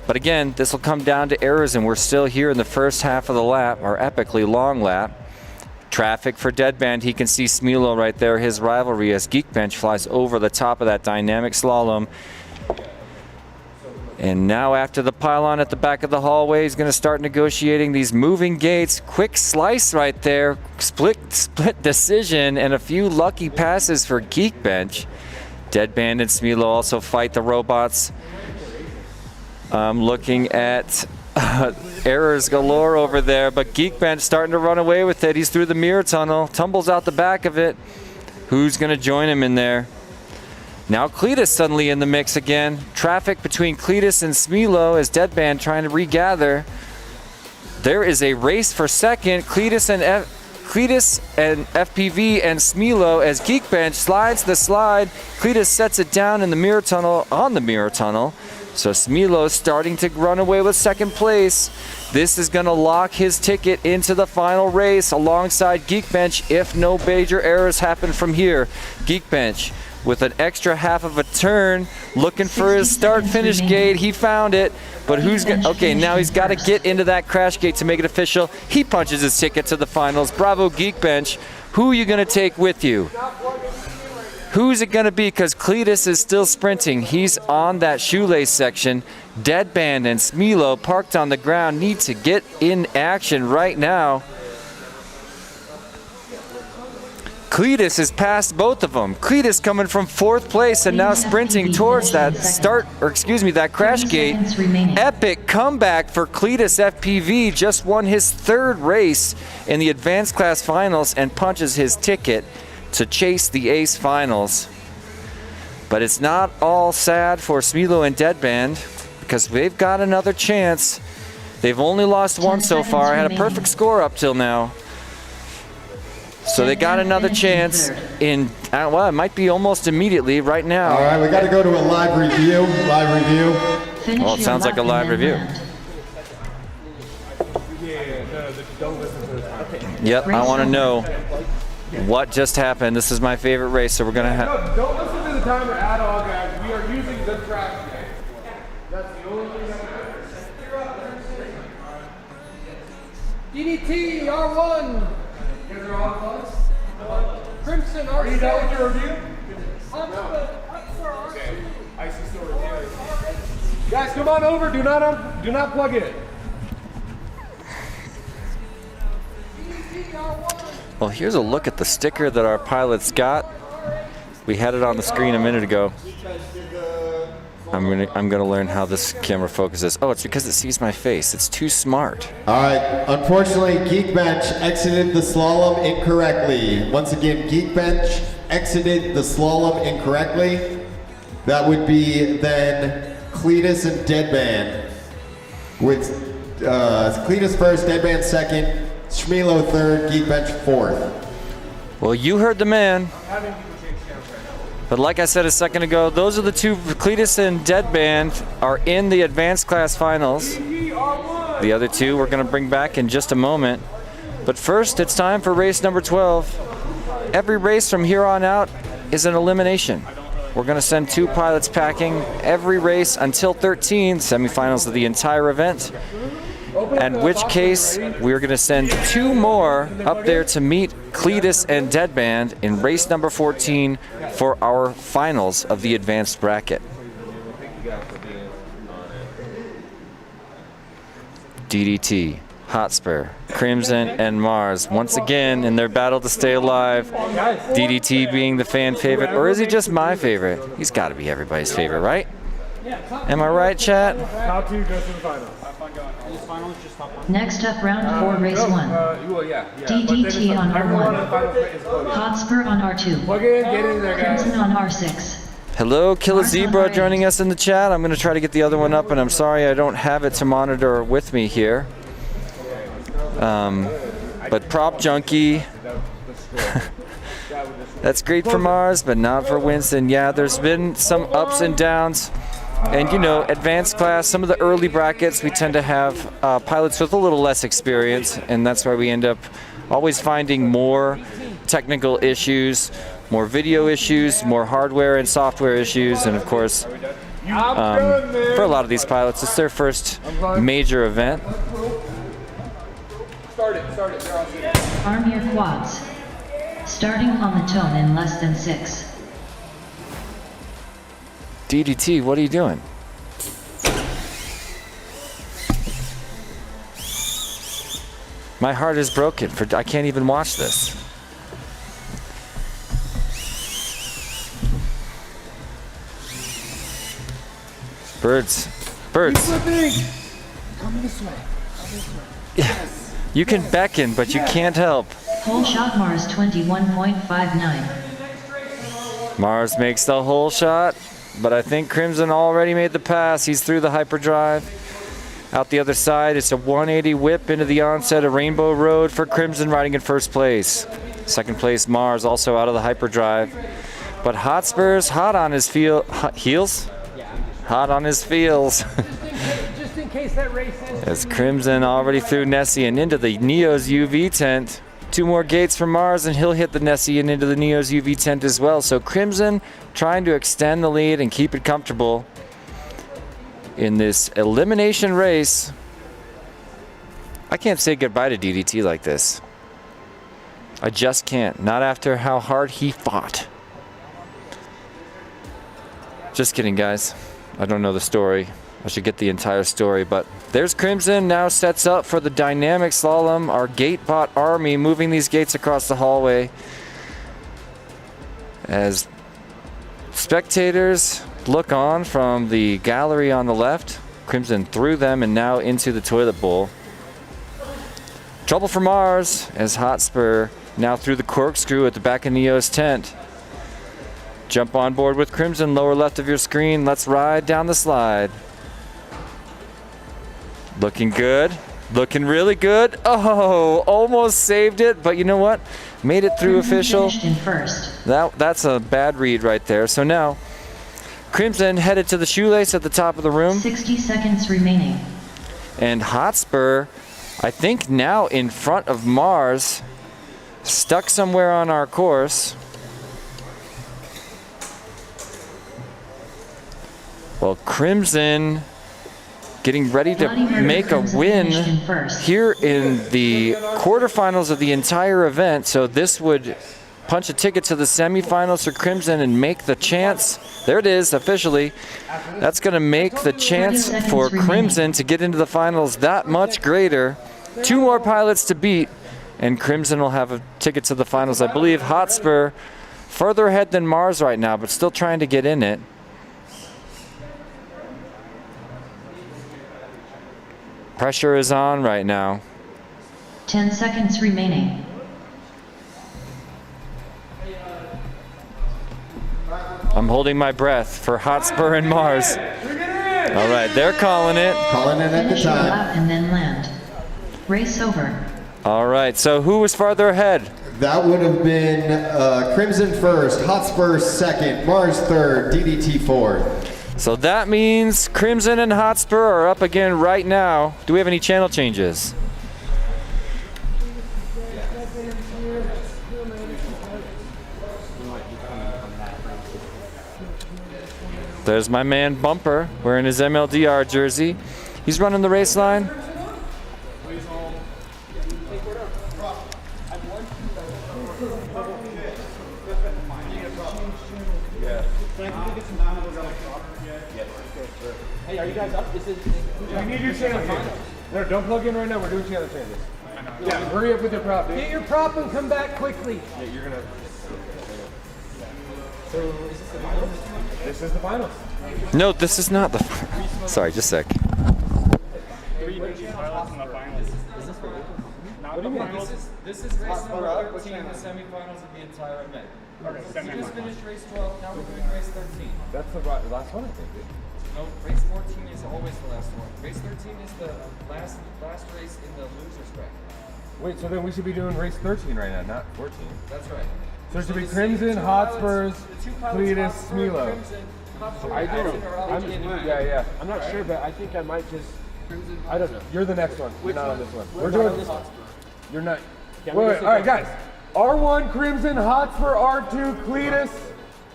But again, this will come down to errors, and we're still here in the first half of the lap, our epically long lap. Traffic for Deadband. He can see Smilo right there, his rivalry, as Geekbench flies over the top of that dynamic slalom. And now after the pylon at the back of the hallway, he's going to start negotiating these moving gates. Quick slice right there. Split decision and a few lucky passes for Geekbench. Deadband and Smilo also fight the robots. Looking at errors galore over there, but Geekbench starting to run away with it. He's through the mirror tunnel, tumbles out the back of it. Who's going to join him in there? Now Cletus suddenly in the mix again. Traffic between Cletus and Smilo as Deadband trying to regather. There is a race for second. Cletus and FPV and Smilo as Geekbench slides the slide. Cletus sets it down in the mirror tunnel, on the mirror tunnel. So Smilo starting to run away with second place. This is going to lock his ticket into the final race alongside Geekbench if no major errors happen from here. Geekbench with an extra half of a turn, looking for his start-finish gate. He found it, but who's going to... Okay, now he's got to get into that crash gate to make it official. He punches his ticket to the finals. Bravo, Geekbench. Who are you going to take with you? Who's it going to be? Because Cletus is still sprinting. He's on that shoelace section. Deadband and Smilo parked on the ground need to get in action right now. Cletus has passed both of them. Cletus coming from 4th place and now sprinting towards that that crash gate. Epic comeback for Cletus FPV. Just won his 3rd race in the advanced class finals and punches his ticket to Chase the Ace finals. But it's not all sad for Smilo and Deadband because they've got another chance. They've only lost 1 so far. Had a perfect score up till now. So they got another chance in, well, it might be almost immediately right now. All right, we got to go to a live review. Well, it sounds like a live review. Yeah, no, don't listen to the time. Yep, I Race want to over. know what just happened. This is my favorite race, so we're gonna have. No, don't listen to the timer at all, guys. We are using the track. That's the only thing that DDT R1. You guys are all close? Crimson R6. Are you done with your review? Okay. Icy still reviewing. Guys, come on over. Do not plug in. Well, here's a look at the sticker that our pilots got. We had it on the screen a minute ago. I'm gonna learn how this camera focuses. Oh, it's because it sees my face. It's too smart. All right, unfortunately, Geekbench exited the slalom incorrectly. Once again, Geekbench exited the slalom incorrectly. That would be then Cletus and Deadman. With Cletus first, Deadman second, Shmilo third, Geekbench fourth. Well, you heard the man. But like I said a second ago, those are the two. Cletus and Deadband are in the advanced class finals. The other two we're going to bring back in just a moment. But first, it's time for race number 12. Every race from here on out is an elimination. We're going to send 2 pilots packing every race until 13, semifinals of the entire event. In which case, we're going to send 2 more up there to meet Cletus and Deadband in race number 14 for our finals of the advanced bracket. DDT, Hotspur, Crimson, and Mars once again in their battle to stay alive. DDT being the fan favorite, or is he just my favorite? He's got to be everybody's favorite, right? Am I right, chat? Top 2 goes to the finals. Next up, round 4, race 1. Well, yeah. DDT on Everyone in the R1. final is voting. Hotspur on R2. Plug in, get in there, guys. Crimson on R6. Hello, Kill a Mars on Zebra R8. joining us in the chat. I'm going to try to get the other one up, and I'm sorry I don't have it to monitor with me here. But Prop Junkie. That's great for Mars, but not for Winston. Yeah, there's been some ups and downs. And you know, advanced class, some of the early brackets, we tend to have pilots with a little less experience, and that's why we end up always finding more technical issues, more video issues, more hardware and software issues, and of course, for a lot of these pilots, it's their first major event. Start it. They're all set. Arm your quads. Starting on the tone in less than 6. DDT, what are you doing? My heart is broken. I can't even watch this. Birds. Come this way. You can beckon, but you can't help. Whole shot Mars 21.59. Mars makes the whole shot, but I think Crimson already made the pass. He's through the hyperdrive. Out the other side, it's a 180 whip into the onset of Rainbow Road for Crimson, riding in first place. Second place, Mars, also out of the hyperdrive. But Hotspur's hot on his heels? Hot on his feels. Just in case that race ends. As Crimson already threw Nessie and into the Neo's UV tent. 2 more gates for Mars and he'll hit the Nessie and into the Neo's UV tent as well. So Crimson trying to extend the lead and keep it comfortable in this elimination race. I can't say goodbye to DDT like this. I just can't. Not after how hard he fought. Just kidding, guys. I don't know the story. I should get the entire story, but there's Crimson now sets up for the dynamic slalom. Our GateBot army moving these gates across the hallway as spectators look on from the gallery on the left. Crimson through them and now into the toilet bowl. Trouble for Mars as Hotspur now through the corkscrew at the back of Neo's tent. Jump on board with Crimson, lower left of your screen. Let's ride down the slide. Looking good. Looking really good. Oh, almost saved it, but you know what? Made it through official. Finished in first. That's a bad read right there. So now, Crimson headed to the shoelace at the top of the room. 60 seconds remaining. And Hotspur, I think now in front of Mars stuck somewhere on our course. Well, Crimson getting ready to Vladimir make a Crimson win finished in first. here in the quarterfinals of the entire event. So this would punch a ticket to the semifinals for Crimson and make the chance. There it is, officially. That's going to make the chance 30 for seconds Crimson to get into the finals that much greater. 2 more pilots to beat, and Crimson will have a ticket to the finals. I believe Hotspur further ahead than Mars right now, but still trying to get in it. Pressure is on right now. 10 seconds remaining. I'm holding my breath for Hotspur and Mars. All right, they're calling it. Calling it at the Finish your time. lap and then land. Race over. All right, so who was farther ahead? That would have been Crimson first, Hotspur second, Mars third, DDT fourth. So that means Crimson and Hotspur are up again right now. Do we have any channel changes? There's my man Bumper wearing his MLDR jersey. He's running the race line. Hey, are you guys up? This is. We need your channel changes. No, don't plug in right now. We're doing channel changes. Yeah, hurry up with your prop. Get your prop and come back quickly. Yeah, you're gonna. So is this the finals? This is the finals. No, this is not the. Sorry, just a sec. 3 pilots in the finals. Not the finals. This is race number 13, the semifinals of the entire event. Okay, We just finished race 12, now we're doing race 13. That's the last one, I think. Dude. No, race 14 is always the last one. Race 13 is the last race in the losers bracket. Wait, so then we should be doing race 13 right now, not 14. That's right. So it should be Crimson, Hotspurs, Cletus, Smilo. I do. Yeah. I'm not sure, but I think I might just. I don't know. You're the next one. You're not on this one. We're doing this one. You're not. Wait. All right, guys. R1 Crimson, Hotspur R2, Cletus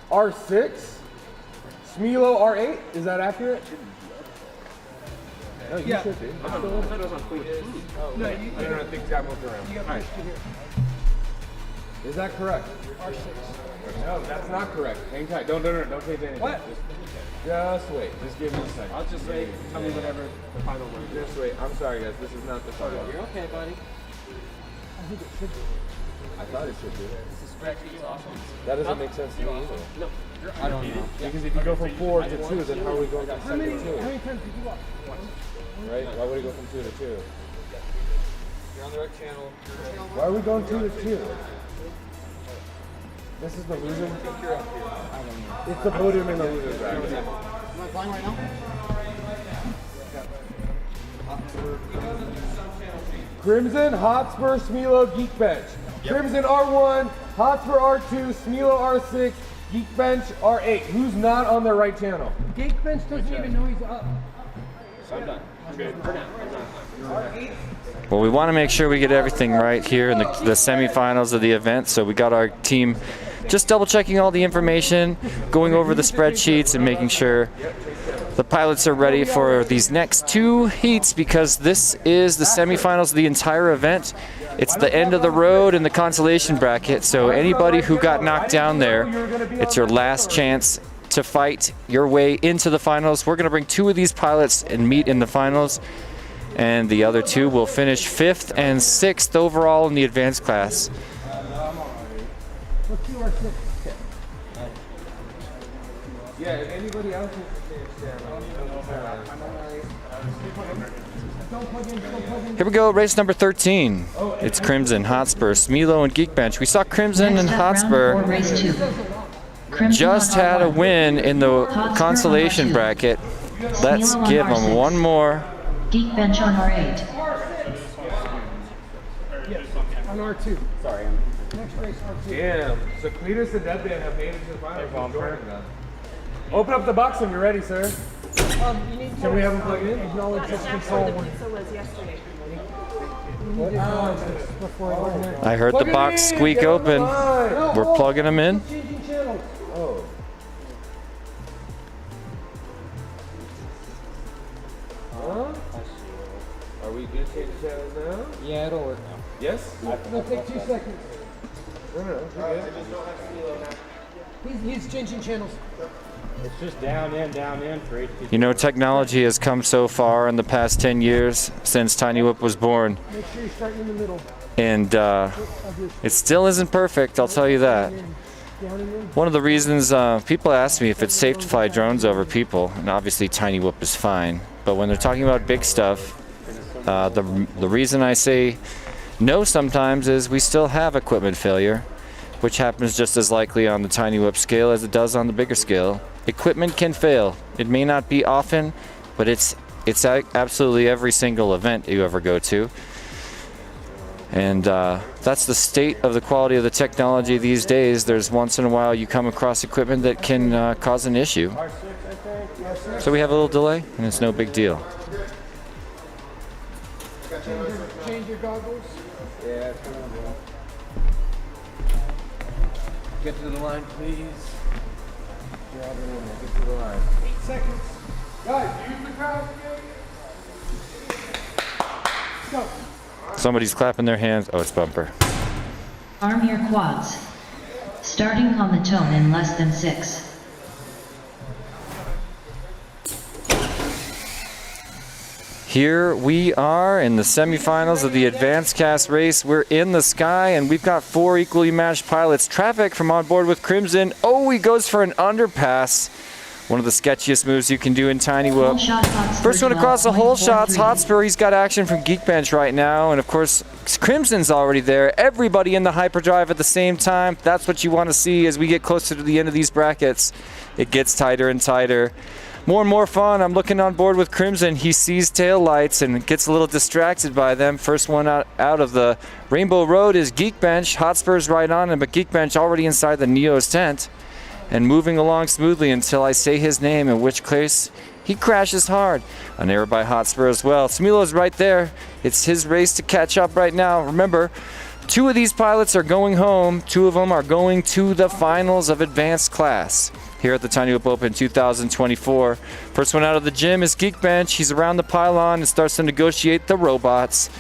R6, Smilo R8. Is that accurate? No, you should be. No, I think got moved around. All right. Is that correct? R6. No, that's not correct. Hang tight. Don't change anything. What? Just wait. Just give me a second. I'll just wait. Tell me whatever the final word is. Just wait. I'm sorry, guys. This is not the final. You're okay, buddy. I think it should be. I thought it should be. That doesn't make sense to me either. No. I don't know. Because if you go from 4 to 2, then how are we going from 2 to 2? How many times did you walk? Right? Why would it go from 2 to 2? You're on the right channel. Why are we going 2 to 2? This is the loser. It's the podium in the loser bracket. Am I flying right now? Crimson, Hotspur, Smilo, Geekbench. Crimson R1, Hotspur R2, Smilo R6, Geekbench R8. Who's not on the right channel? Geekbench doesn't even know he's up. I'm done. I'm good. Well, we want to make sure we get everything right here in the semifinals of the event. So we got our team just double checking all the information, going over the spreadsheets and making sure the pilots are ready for these next 2 heats, because this is the semifinals of the entire event. It's the end of the road in the consolation bracket, so anybody who got knocked down there, it's your last chance to fight your way into the finals. We're going to bring 2 of these pilots and meet in the finals, and the other 2 will finish 5th and 6th overall in the advanced class. Yeah, if anybody else is Here we go, race number 13. It's Crimson, Hotspur, Smilo, and Geekbench. We saw Crimson and Next up, round Hotspur 4, race 2. Crimson just on had a R1. win in the Hotspur consolation on R2. bracket. Let's Smilo on give them R6. one more. Geekbench on R8. on R2. Sorry. Next race R2. Damn. So Cletus and Deadman have made it to the finals. Open up the box when you're ready, sir. You need Can we have them plug in? Acknowledge this control. The pizza was yesterday. I heard the box squeak open. We're plugging them in. Are we good to change the channels now? Yeah, it'll work now. Yes? It'll take 2 seconds. He's changing channels. It's just down in for HTTP. You know, technology has come so far in the past 10 years since Tiny Whip was born. Make sure you start in the middle. And it still isn't perfect, I'll tell you that. Down and in. One of the reasons people ask me if it's safe to fly drones over people, and obviously Tiny Whip is fine, but when they're talking about big stuff, the reason I say no sometimes is we still have equipment failure, which happens just as likely on the Tiny Whip scale as it does on the bigger scale. Equipment can fail. It may not be often, but it's absolutely every single event you ever go to. And that's the state of the quality of the technology these days. There's once in a while you come across equipment that can cause an issue. So we have a little delay, and it's no big deal. Change your goggles. Yeah, come on, bro. Get to the line, please. Get to the line. 8 seconds. Guys, use the crowd again. Go. Somebody's clapping their hands. Oh, it's Bumper. Arm your quads. Starting on the tone in less than 6. Here we are in the semifinals of the advanced cast race. We're in the sky and we've got 4 equally matched pilots. Traffic from On Board with Crimson. Oh, he goes for an underpass. One of the sketchiest moves you can do in Tiny Whip. First one across the hole shots. Hotspur, he's got action from Geekbench right now. And of course, Crimson's already there. Everybody in the hyperdrive at the same time. That's what you want to see as we get closer to the end of these brackets. It gets tighter and tighter. More and more fun. I'm looking On Board with Crimson. He sees tail lights and gets a little distracted by them. First one out of the Rainbow Road is Geekbench. Hotspur's right on him, but Geekbench already inside the Neo's tent and moving along smoothly until I say his name, in which case he crashes hard. An error by Hotspur as well. Smilo's right there. It's his race to catch up right now. Remember, 2 of these pilots are going home. 2 of them are going to the finals of advanced class here at the Tiny Whip Open 2024. First one out of the gym is Geekbench. He's around the pylon and starts to negotiate the robots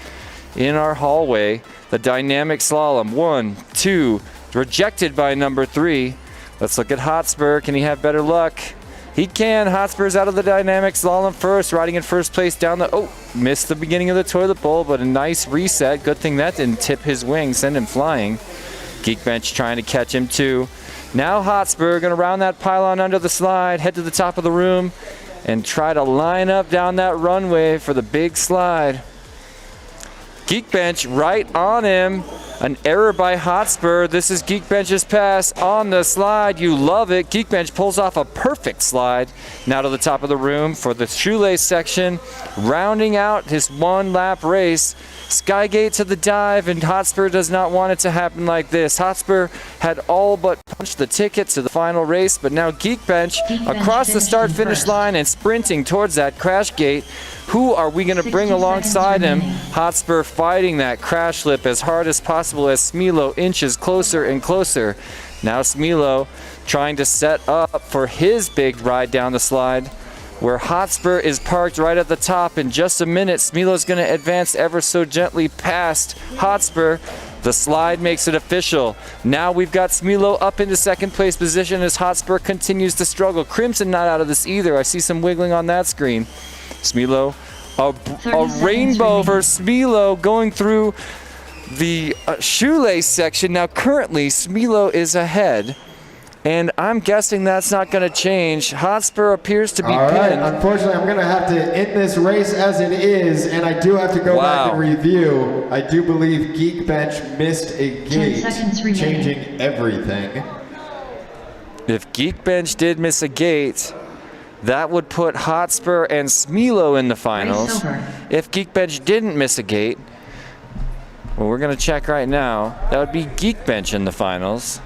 in our hallway. The dynamic slalom. 1, 2, rejected by number 3. Let's look at Hotspur. Can he have better luck? He can. Hotspur's out of the dynamic slalom first, riding in first place down the... Oh, missed the beginning of the toilet bowl, but a nice reset. Good thing that didn't tip his wing, send him flying. Geekbench trying to catch him too. Now Hotspur going to round that pylon under the slide, head to the top of the room, and try to line up down that runway for the big slide. Geekbench right on him. An error by Hotspur. This is Geekbench's pass on the slide. You love it. Geekbench pulls off a perfect slide. Now to the top of the room for the shoelace section. Rounding out his 1-lap race. Skygate to the dive, and Hotspur does not want it to happen like this. Hotspur had all but punched the ticket to the final race, but now Geekbench across the start-finish line and sprinting towards that crash gate. Who are we going to bring alongside him? Hotspur fighting that crash lip as hard as possible as Smilo inches closer and closer. Now Smilo trying to set up for his big ride down the slide, where Hotspur is parked right at the top. In just a minute, Smilo's going to advance ever so gently past Hotspur. The slide makes it official. Now we've got Smilo up into second place position as Hotspur continues to struggle. Crimson not out of this either. I see some wiggling on that screen. Smilo, a rainbow for Smilo going through the shoelace section. Now currently Smilo is ahead, and I'm guessing that's not going to change. Hotspur appears to be pinned. Unfortunately, I'm going to have to end this race as it is, and I do have to go back and review. I do believe Geekbench missed a gate, changing everything. If Geekbench did miss a gate, that would put Hotspur and Smilo in the finals. If Geekbench didn't miss a gate, well, we're going to check right now. That would be Geekbench in the finals.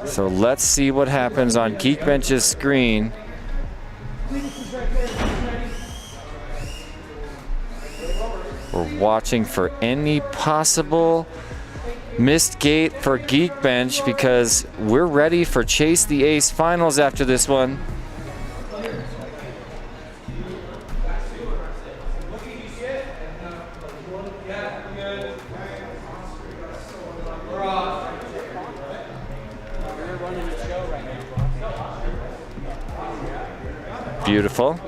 So let's see what happens on Geekbench's screen. We're watching for any possible missed gate for Geekbench because we're ready for Chase the Ace finals after this one. Beautiful.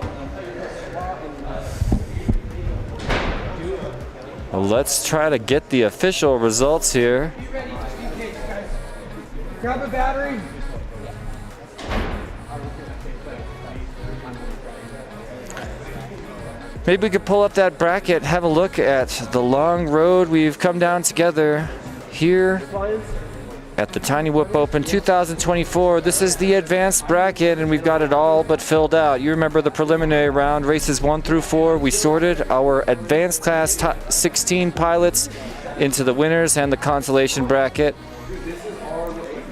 Well, let's try to get the official results here. Grab a battery. Maybe we could pull up that bracket, have a look at the long road we've come down together here at the Tiny Whoop Open 2024. This is the advanced bracket, and we've got it all but filled out. You remember the preliminary round, races 1 through 4. We sorted our advanced class 16 pilots into the winners and the consolation bracket.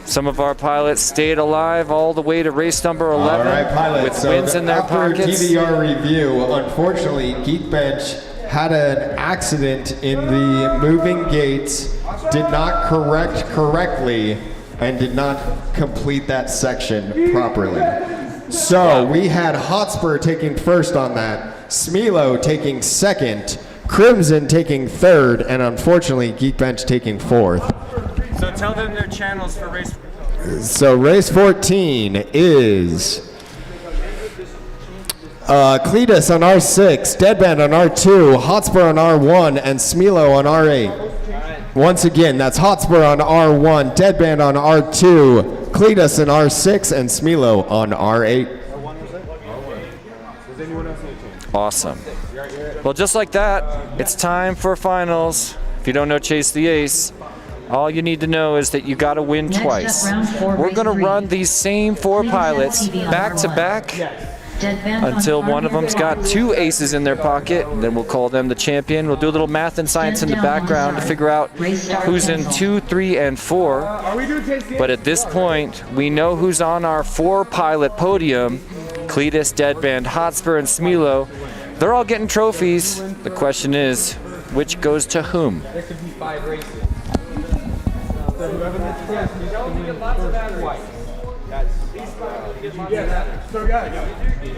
Some of our pilots stayed alive all the way to race number 11 All right, pilots. with wins in their after pockets. DVR review, unfortunately, Geekbench had an accident in the moving gates, did not correct correctly, and did not complete that section properly. So we had Hotspur taking first on that, Smilo taking second, Crimson taking third, and unfortunately Geekbench taking fourth. So tell them their channels for race. So race 14 is Cletus on R6, Deadband on R2, Hotspur on R1, and Smilo on R8. Once again, that's Hotspur on R1, Deadband on R2, Cletus on R6, and Smilo on R8. Awesome. Well, just like that, it's time for finals. If you don't know Chase the Ace, all you need to know is that you got to win Next up, twice. round 4, We're race going to 3. run these same 4 Please pilots have TV on back to R1. back Deadband on until one of R1. them's got 2 aces in their pocket. Then we'll call them the champion. We'll do a little math and science in the background to figure out who's in 2, 3, and 4. Are we doing Chase the Ace? But at this point, we know who's on our 4-pilot podium. Cletus, Deadband, Hotspur, and Smilo. They're all getting trophies. The question is, which goes to whom? There could be 5 races. So whoever gets first needs to win first twice. So guys,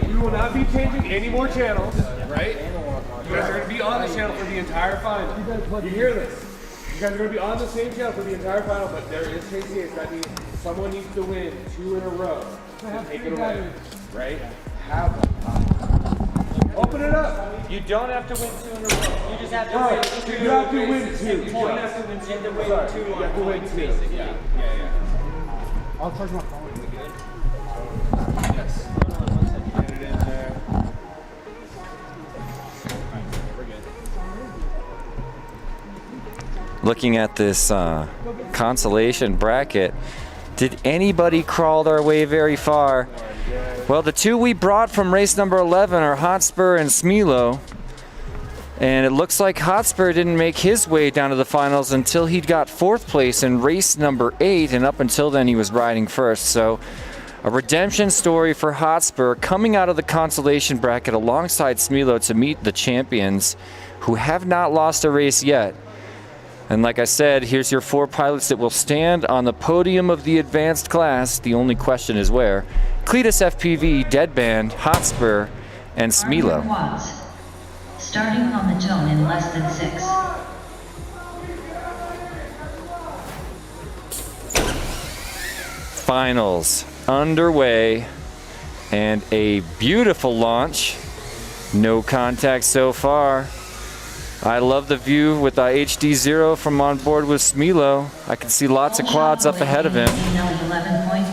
we will not be changing any more channels, right? You guys are going to be on the channel for the entire final. You hear this? You guys are going to be on the same channel for the entire final, but there is Chase the Ace. That means someone needs to win 2 in a row to take it away, right? Have them. Open it up. You don't have to win 2 in a row. You just have to Right. win 2. You have to win 2. You don't have to win 2. You Sorry, have to win 2 you have to on win points, 2. basically. Yeah. I'll charge my phone. Yes. Get it in there. We're good. Looking at this consolation bracket, did anybody crawl their way very far? Well, the 2 we brought from race number 11 are Hotspur and Smilo. And it looks like Hotspur didn't make his way down to the finals until he got 4th place in race number 8, and up until then he was riding first. So a redemption story for Hotspur coming out of the consolation bracket alongside Smilo to meet the champions who have not lost a race yet. And like I said, here's your 4 pilots that will stand on the podium of the advanced class. The only question is where. Cletus FPV, Deadband, Hotspur, and Smilo. Quads. Starting on the tone in less than 6. Finals underway, and a beautiful launch. No contact so far. I love the view with the HD0 from on board with Smilo. I can see lots of quads up ahead of him.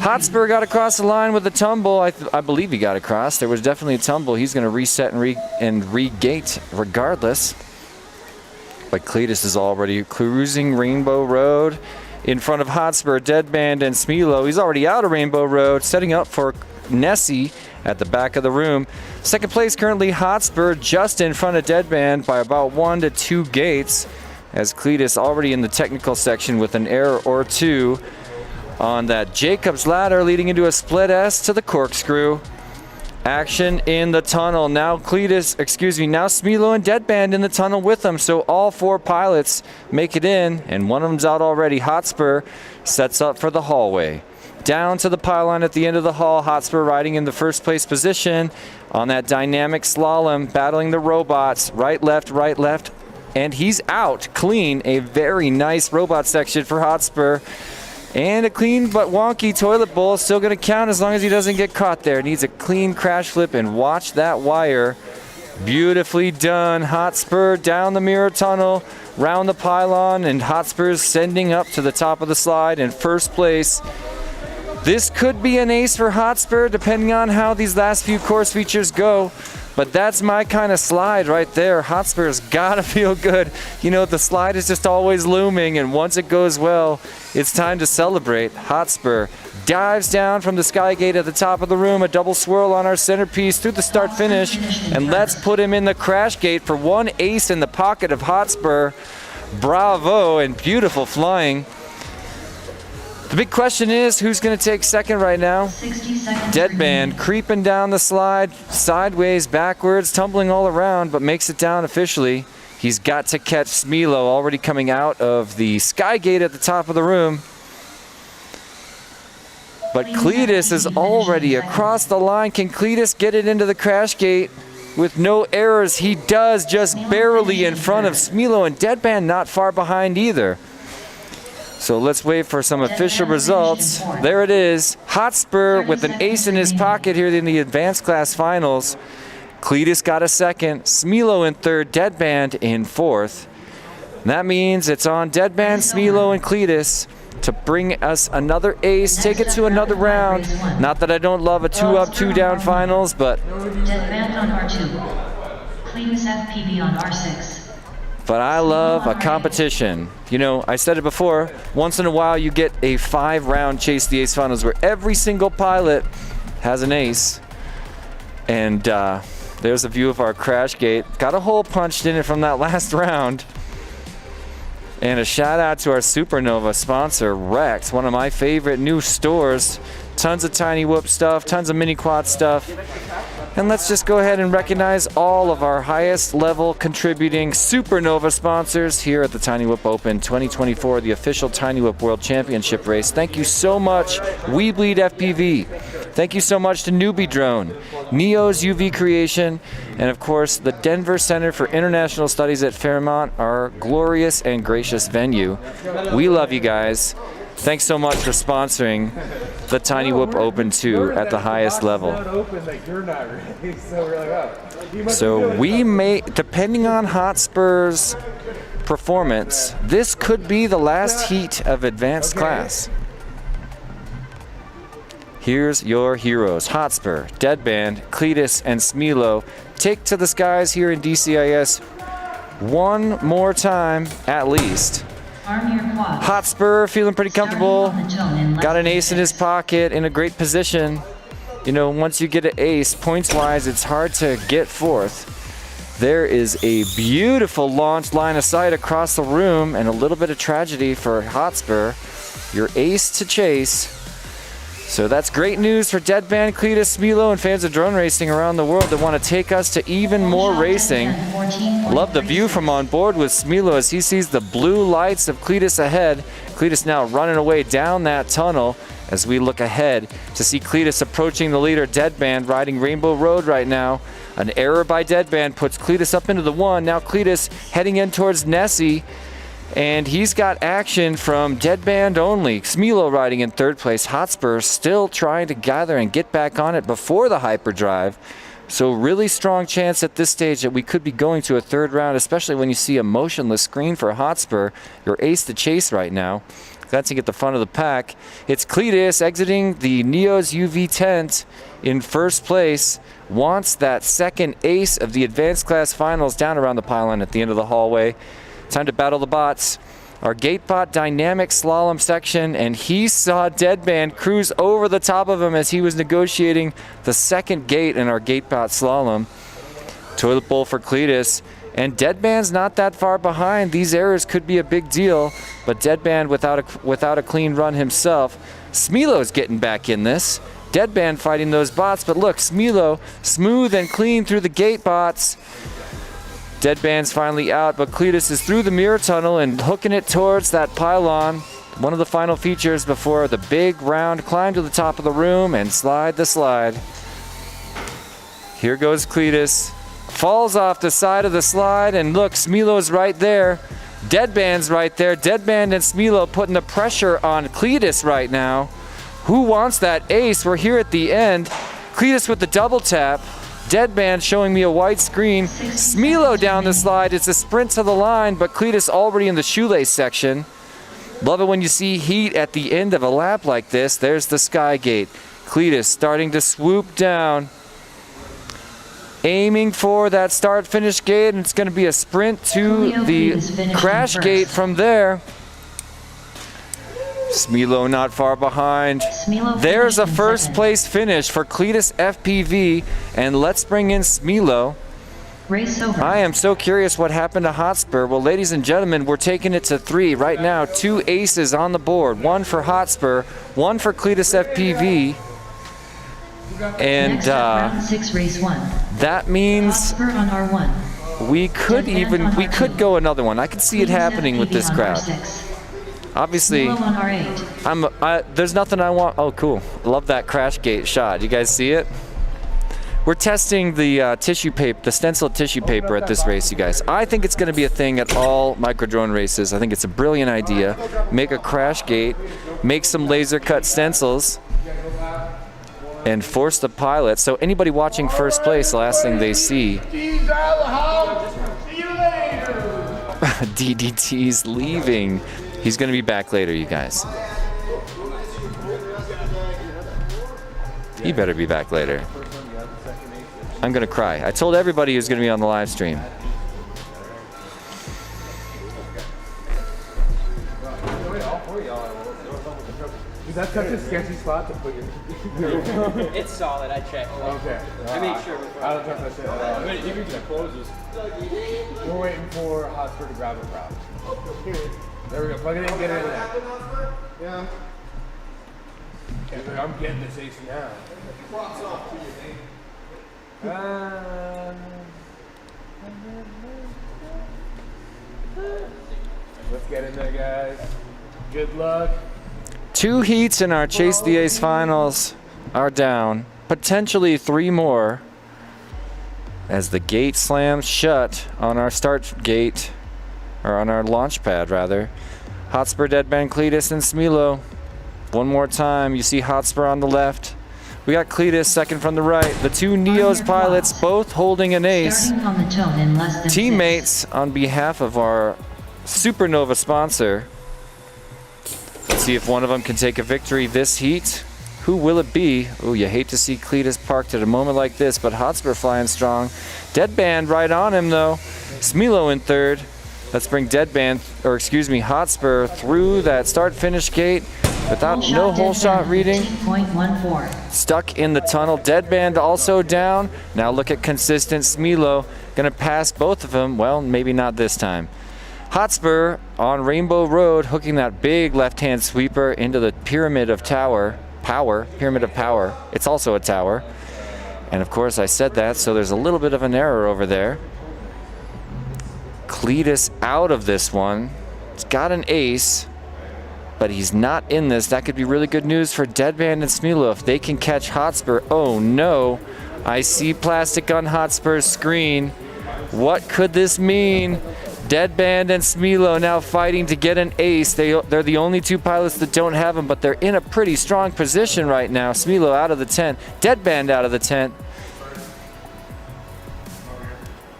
Hotspur got across the line with a tumble. I believe he got across. There was definitely a tumble. He's going to reset and re-gate regardless. But Cletus is already cruising Rainbow Road in front of Hotspur, Deadband, and Smilo. He's already out of Rainbow Road, setting up for Nessie at the back of the room. Second place currently Hotspur, just in front of Deadband by about 1 to 2 gates, as Cletus already in the technical section with an error or 2 on that Jacob's ladder leading into a split S to the corkscrew. Action in the tunnel. Now now Smilo and Deadband in the tunnel with them. So all 4 pilots make it in, and one of them's out already. Hotspur sets up for the hallway. Down to the pylon at the end of the hall. Hotspur riding in the first place position on that dynamic slalom, battling the robots. Right, left. And he's out clean. A very nice robot section for Hotspur. And a clean but wonky toilet bowl is still going to count as long as he doesn't get caught there. Needs a clean crash flip, and watch that wire. Beautifully done. Hotspur down the mirror tunnel, round the pylon, and Hotspur's sending up to the top of the slide in first place. This could be an ace for Hotspur depending on how these last few course features go. But that's my kind of slide right there. Hotspur's gotta feel good. You know, the slide is just always looming, and once it goes well, it's time to celebrate. Hotspur dives down from the sky gate at the top of the room, a double swirl on our centerpiece through the start finish, and let's put him in the crash gate for 1 ace in the pocket of Hotspur. Bravo and beautiful flying. The big question is, who's going to take second right now? 60 seconds. Deadband creeping down the slide, sideways, backwards, tumbling all around, but makes it down officially. He's got to catch Smilo, already coming out of the sky gate at the top of the room. But Cletus is already across the line. Can Cletus get it into the crash gate with no errors? He does, just barely in front of Smilo, and Deadband not far behind either. So let's wait for some official results. There it is. Hotspur with an ace in his pocket here in the advanced class finals. Cletus got a second. Smilo in third. Deadband in fourth. And that means it's on Deadband, Smilo, and Cletus to bring us another ace, take it to another round. Not that I don't love a 2-up, 2-down finals, but Deadband on R2. Cletus FPV on R6. But I love a competition. You know, I said it before, once in a while you get a 5-round Chase the Ace finals where every single pilot has an ace. And there's a view of our crash gate. Got a hole punched in it from that last round. And a shout out to our Supernova sponsor, Rex, one of my favorite new stores. Tons of Tiny Whoop stuff, tons of mini quad stuff. And let's just go ahead and recognize all of our highest level contributing Supernova sponsors here at the Tiny Whoop Open 2024, the official Tiny Whoop World Championship race. Thank you so much, We Bleed FPV. Thank you so much to Newbie Drone, Neo's UV Creation, and of course the Denver Center for International Studies at Fairmont, our glorious and gracious venue. We love you guys. Thanks so much for sponsoring the Tiny Whoop Open 2 at the highest level. So we may, depending on Hotspur's performance, this could be the last heat of advanced class. Here's your heroes. Hotspur, Deadband, Cletus, and Smilo take to the skies here in DCIS one more time at least. Hotspur feeling pretty comfortable. Got an ace in his pocket, in a great position. You know, once you get an ace, points-wise, it's hard to get fourth. There is a beautiful launch line of sight across the room, and a little bit of tragedy for Hotspur. Your ace to chase. So that's great news for Deadband, Cletus, Smilo, and fans of drone racing around the world that want to take us to even more racing. Love the view from on board with Smilo as he sees the blue lights of Cletus ahead. Cletus now running away down that tunnel as we look ahead to see Cletus approaching the leader, Deadband, riding Rainbow Road right now. An error by Deadband puts Cletus up into the 1. Now Cletus heading in towards Nessie. And he's got action from Deadband only. Smilo riding in third place. Hotspur still trying to gather and get back on it before the hyperdrive. So really strong chance at this stage that we could be going to a third round, especially when you see a motionless screen for Hotspur. Your ace to chase right now. Glancing at the front of the pack, it's Cletus exiting the Neo's UV tent in first place. Wants that second ace of the advanced class finals down around the pylon at the end of the hallway. Time to battle the bots. Our gate bot dynamic slalom section, and he saw Deadband cruise over the top of him as he was negotiating the second gate in our gate bot slalom. Toilet bowl for Cletus, and Deadband's not that far behind. These errors could be a big deal, but Deadband without a clean run himself. Smilo's getting back in this. Deadband fighting those bots, but look, Smilo smooth and clean through the gate bots. Deadband's finally out, but Cletus is through the mirror tunnel and hooking it towards that pylon. One of the final features before the big round climb to the top of the room and slide the slide. Here goes Cletus. Falls off the side of the slide, and look, Smilo's right there. Deadband's right there. Deadband and Smilo putting the pressure on Cletus right now. Who wants that ace? We're here at the end. Cletus with the double tap. Deadband showing me a white screen. Smilo down the slide. It's a sprint to the line, but Cletus already in the shoelace section. Love it when you see heat at the end of a lap like this. There's the Sky Gate. Cletus starting to swoop down. Aiming for that start-finish gate, and it's going to be a sprint to the crash gate from there. Smilo not far behind. There's a first place finish for Cletus FPV, and let's bring in Smilo. Race over. I am so curious what happened to Hotspur. Well, ladies and gentlemen, we're taking it to 3 right now. 2 aces on the board. 1 for Hotspur, 1 for Cletus FPV. And Next up, round 6, race 1. that means Hotspur on R1. we could go another one. I could see it Cletus happening with FPV this on crowd. R6. Obviously, Smilo on R8. there's nothing I want. Oh, cool. Love that crash gate shot. You guys see it? We're testing the tissue paper, the stenciled tissue paper at this race, you guys. I think it's going to be a thing at all micro drone races. I think it's a brilliant idea. Make a crash gate, make some laser cut stencils, and force the pilot. So anybody watching first place, the last thing they see. DDT's leaving. He's going to be back later, you guys. He better be back later. I'm going to cry. I told everybody he was going to be on the live stream. Is that such a sketchy spot to put your... It's solid, I checked. Okay. I made sure before. I don't trust that shit at all. Even if it closes. We're waiting for Hotspur to grab a crowd. There we go. Plug it in, get it in there. Yeah. He's like, I'm getting this ace now. Let's get in there, guys. Good luck. 2 heats in our Chase the Ace finals are down. Potentially 3 more as the gate slams shut on our start gate, or on our launch pad rather. Hotspur, Deadband, Cletus, and Smilo. One more time, you see Hotspur on the left. We got Cletus second from the right. The 2 Neos pilots both holding an ace. Starting on the tone in less than Teammates on behalf of our Supernova sponsor. Let's see if one of them can take a victory this heat. Who will it be? Oh, you hate to see Cletus parked at a moment like this, but Hotspur flying strong. Deadband right on him though. Smilo in third. Let's bring Hotspur through that start-finish gate without no hole shot reading. 15.14. Stuck in the tunnel. Deadband also down. Now look at consistent Smilo. Gonna pass both of them. Well, maybe not this time. Hotspur on Rainbow Road, hooking that big left-hand sweeper into the Pyramid of Power. It's also a tower. And of course I said that, so there's a little bit of an error over there. Cletus out of this one. He's got an ace, but he's not in this. That could be really good news for Deadband and Smilo if they can catch Hotspur. Oh no, I see plastic on Hotspur's screen. What could this mean? Deadband and Smilo now fighting to get an ace. They're the only 2 pilots that don't have them, but they're in a pretty strong position right now. Smilo out of the tent. Deadband out of the tent.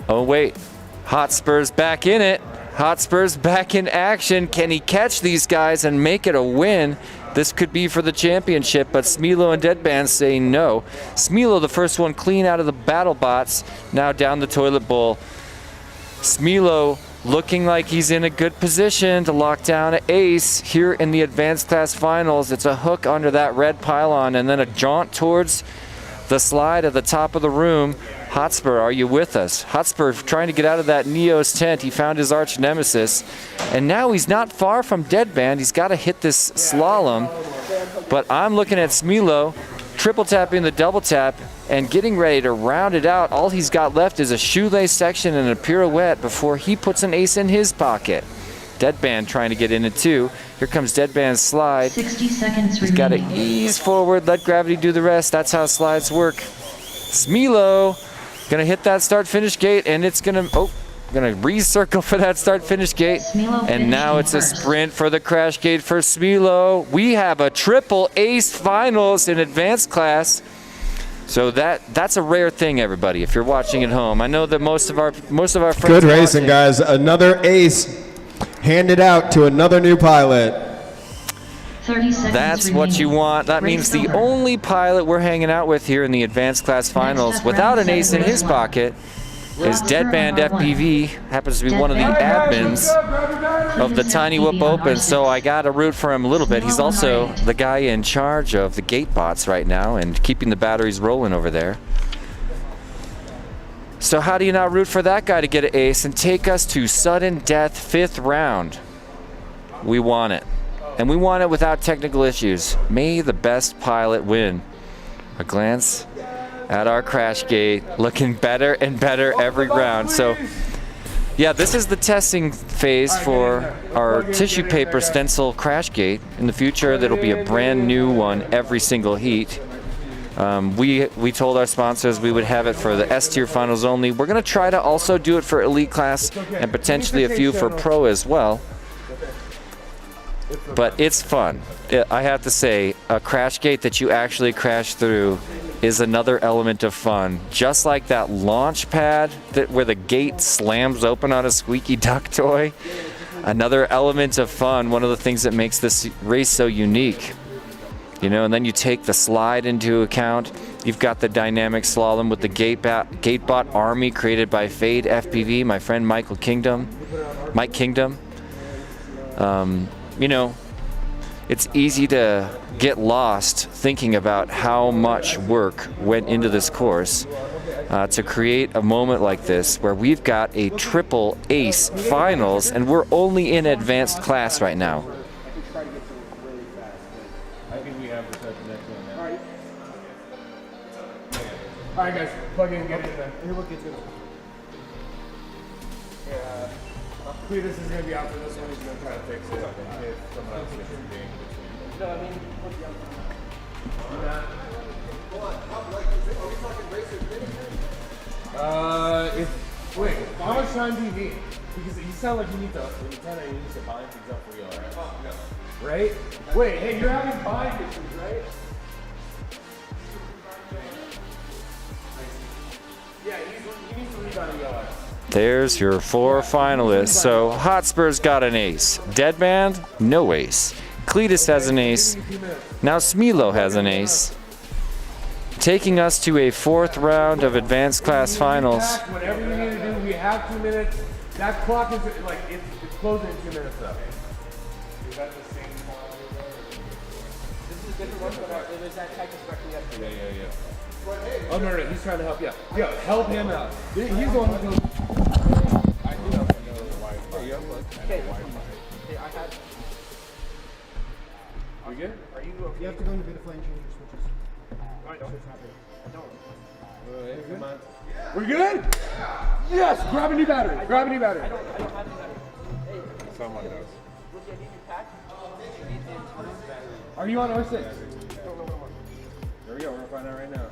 Oh wait, Hotspur's back in it. Hotspur's back in action. Can he catch these guys and make it a win? This could be for the championship, but Smilo and Deadband say no. Smilo, the first one clean out of the battle bots, now down the toilet bowl. Smilo looking like he's in a good position to lock down an ace here in the advanced class finals. It's a hook under that red pylon and then a jaunt towards the slide at the top of the room. Hotspur, are you with us? Hotspur trying to get out of that Neos tent. He found his arch nemesis. And now he's not far from Deadband. He's got to hit this slalom. But I'm looking at Smilo triple tapping the double tap and getting ready to round it out. All he's got left is a shoelace section and a pirouette before he puts an ace in his pocket. Deadband trying to get in it too. Here comes Deadband's slide. 60 seconds He's got to remaining. ease forward, let gravity do the rest. That's how slides work. Smilo gonna hit that start-finish gate, and it's gonna recircle for that start-finish gate. Smilo And now it's finishing a first. sprint for the crash gate for Smilo. We have a triple ace finals in advanced class. So that's a rare thing, everybody. If you're watching at home, I know that most of our friends. Good racing, watching- guys. Another ace handed out to another new pilot. 30 seconds That's what you remaining. want. That Race means the over. only pilot we're hanging out with here in the advanced class finals up, without round an ace in seven, his race one. pocket is Oscar on Deadband R1. FPV. Happens to be one of the Deadband. admins of the Cletus Tiny FPV Whoop on Open, R6. so I got to root for him a little bit. He's Smilo on also R8. the guy in charge of the gate bots right now and keeping the batteries rolling over there. So how do you not root for that guy to get an ace and take us to sudden death 5th round? We want it. And we want it without technical issues. May the best pilot win. A glance at our crash gate, looking better and better every round. So yeah, this is the testing phase for our tissue paper stencil crash gate. In the future, that'll be a brand new one every single heat. We told our sponsors we would have it for the S tier finals only. We're gonna try to also do it for elite class and potentially a few for pro as well. But it's fun. I have to say, a crash gate that you actually crash through is another element of fun. Just like that launch pad where the gate slams open on a squeaky duck toy. Another element of fun, one of the things that makes this race so unique. You know, and then you take the slide into account. You've got the dynamic slalom with the GateBot army created by Fade FPV, my friend Mike Kingdom. You know, it's easy to get lost thinking about how much work went into this course to create a moment like this where we've got a triple ace finals and we're only in advanced class right now. I think we have the next one now. All right, guys, plug in and get it then. Here, look, it's good. Yeah. Cletus is gonna be out for this one. He's gonna try to fix it. If someone else gets in between. No, I mean, look, wait, how much time do you need? Because you sound like you need to bind things up for real, right? Right? Wait, hey, you're having bind issues, right? Yeah, he needs to leave on ELS. There's your 4 finalists. So Hotspur's got an ace. Deadband, no ace. Cletus has an ace. Now Smilo has an ace. Taking us to a 4th round of advanced class finals. Whatever you need to do, we have 2 minutes. That clock is like it's closing in 2 minutes though. Is that the same one? This is a different one, but it was that type of structure yesterday. Yeah. Oh no, he's trying to help you out. Yeah, help him out. He's the one who's going. I do know Wi-Fi. Yeah, Okay, I had. We good? Are you okay? You have to go into Betaflight and change your switches. I don't. come on. We're good? Yes! Grab a new battery. Grab a new battery. I don't have the battery. Hey, Someone does. look, I need your pack. Are you on R6? There we go. We're gonna find out right now.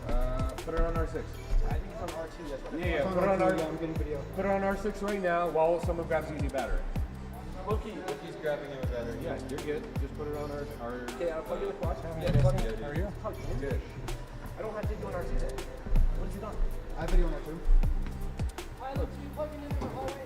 Put it on R6. I think it's on R2. That's what Yeah, put it on Put it on R6 right now while someone grabs you a new battery. He's grabbing you a battery. Yeah, you're good. Just put it on our Okay, I'll plug in the quad. Yeah, Plug in. How are you? Good. I don't have video on R2. What have you done? I have video on that too. I looked you plugging into the hallway.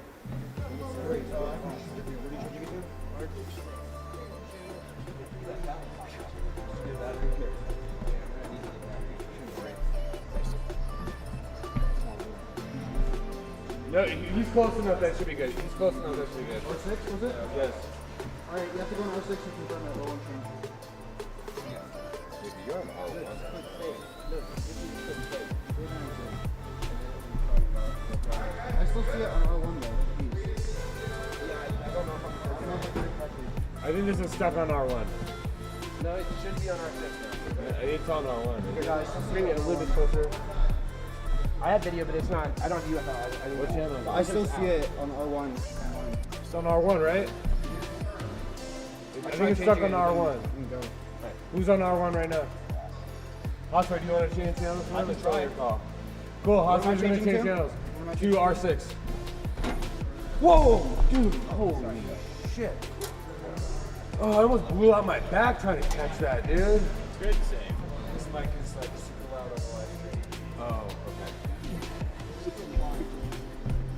No, he's close enough. That should be good. He's close enough. That should be good. R6 was it? Yes. Alright, you have to go on R6 and confirm that roll and change. You're on the R1. I still see it on R1 though. I think this is stuck on R1. No, it should be on R6 It's on R1. now. Here, guys, bring it a little bit closer. I have video, but it's not. I don't do UFL. What channel is it? I still see it on R1. It's on R1, right? I think it's stuck on R1. Who's on R1 right now? Hotspur, do you want to change channels? I can try your call. Cool, Hotspur's going to change channels. To R6. Whoa, dude, holy shit. Oh, I almost blew out my back trying to catch that, dude. It's great to say. This mic is like super loud on the live stream. Oh, okay.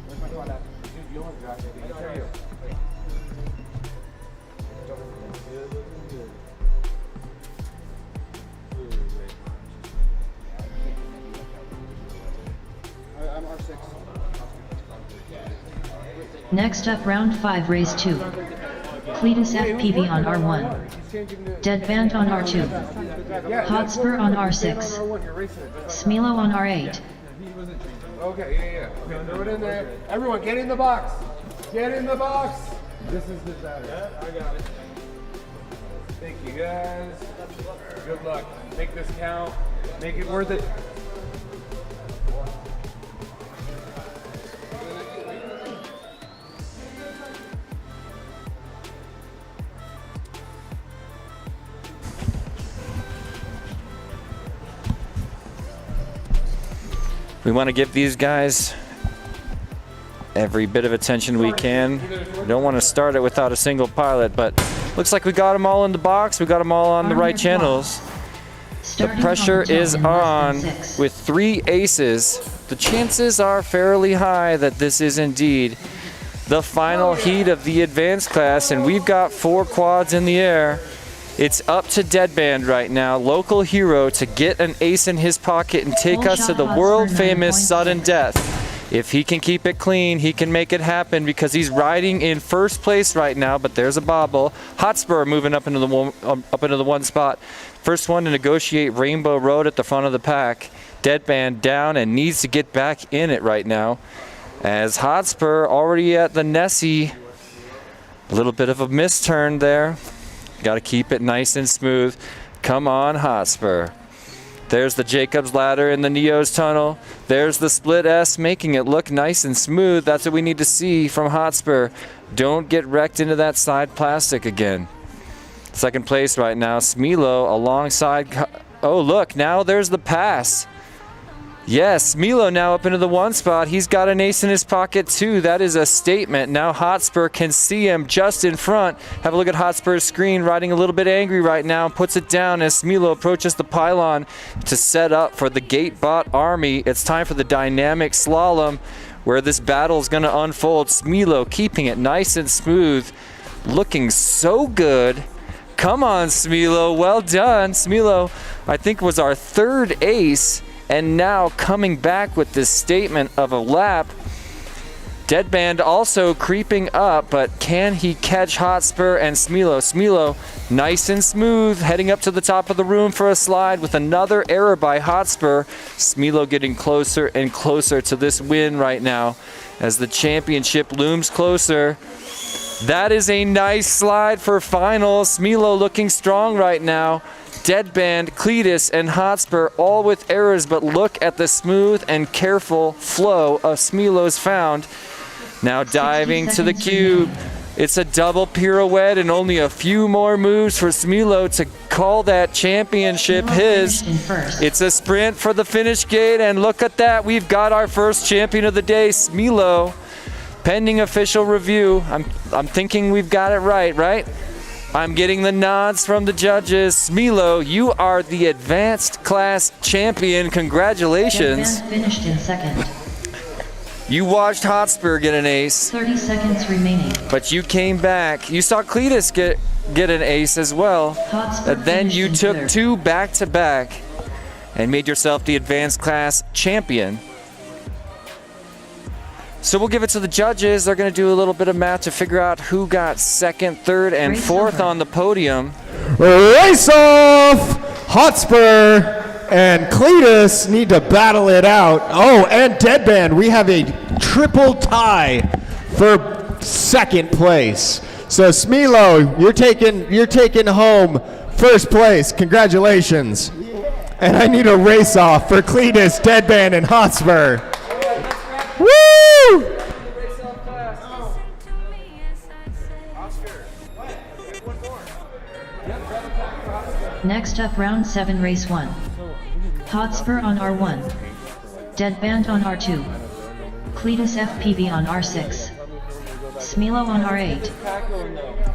Where's my phone at? Dude, you don't have to drive it. I can hear you. I'm R6. Next up, round 5, race 2. Cletus FPV on R1. Deadband on R2. Hotspur on R6. Smilo on R8. Okay, yeah. Okay, throw it in there. Everyone, get in the box. Get in the box. This is the battery. Yeah, I got it. Thank you, guys. Good luck. Make this count. Make it worth it. We want to give these guys every bit of attention we can. We don't want to start it without a single pilot, but looks like we got them all in the box. We got them all on the right channels. The pressure is on with 3 aces. The chances are fairly high that this is indeed the final heat of the advanced class, and we've got 4 quads in the air. It's up to Deadband right now, local hero, to get an ace in his pocket and take us to the world famous sudden death. If he can keep it clean, he can make it happen because he's riding in first place right now, but there's a bobble. Hotspur moving up into the one spot. First one to negotiate Rainbow Road at the front of the pack. Deadband down and needs to get back in it right now. As Hotspur already at the Nessie. A little bit of a misturn there. Got to keep it nice and smooth. Come on, Hotspur. There's the Jacob's Ladder in the Neo's tunnel. There's the Split S, making it look nice and smooth. That's what we need to see from Hotspur. Don't get wrecked into that side plastic again. Second place right now, Smilo alongside. Oh, look, now there's the pass. Yes, Smilo now up into the one spot. He's got an ace in his pocket too. That is a statement. Now Hotspur can see him just in front. Have a look at Hotspur's screen, riding a little bit angry right now. Puts it down as Smilo approaches the pylon to set up for the Gatebot army. It's time for the dynamic slalom where this battle is going to unfold. Smilo keeping it nice and smooth. Looking so good. Come on, Smilo. Well done. Smilo, I think, was our 3rd ace. And now coming back with this statement of a lap. Deadband also creeping up, but can he catch Hotspur and Smilo? Smilo nice and smooth, heading up to the top of the room for a slide with another error by Hotspur. Smilo getting closer and closer to this win right now as the championship looms closer. That is a nice slide for finals. Smilo looking strong right now. Deadband, Cletus, and Hotspur all with errors, but look at the smooth and careful flow of Smilo's found. Now diving to the cube. It's a double pirouette and only a few more moves for Smilo to call that championship his. It's a sprint for the finish gate, and look at that. We've got our first champion of the day, Smilo. Pending official review. I'm thinking we've got it right? I'm getting the nods from the judges. Smilo, you are the advanced class champion. Congratulations. Deadband finished in 2nd. You watched Hotspur get an ace. 30 seconds remaining. But you came back. You saw Cletus get an ace as well. Hotspur And then you finished in took 3rd. 2 back-to-back and made yourself the advanced class champion. So we'll give it to the judges. They're going to do a little bit of math to figure out who got 2nd, 3rd, and Race 4th over. on the podium. Race off! Hotspur and Cletus need to battle it out. Oh, and Deadband, we have a triple tie for 2nd place. So Smilo, you're taking home first place. Congratulations. And I need a race off for Cletus, Deadband, and Hotspur. Woo! Next up, round 7, race 1. Hotspur on R1. Deadband on R2. Cletus FPV on R6. Smilo on R8.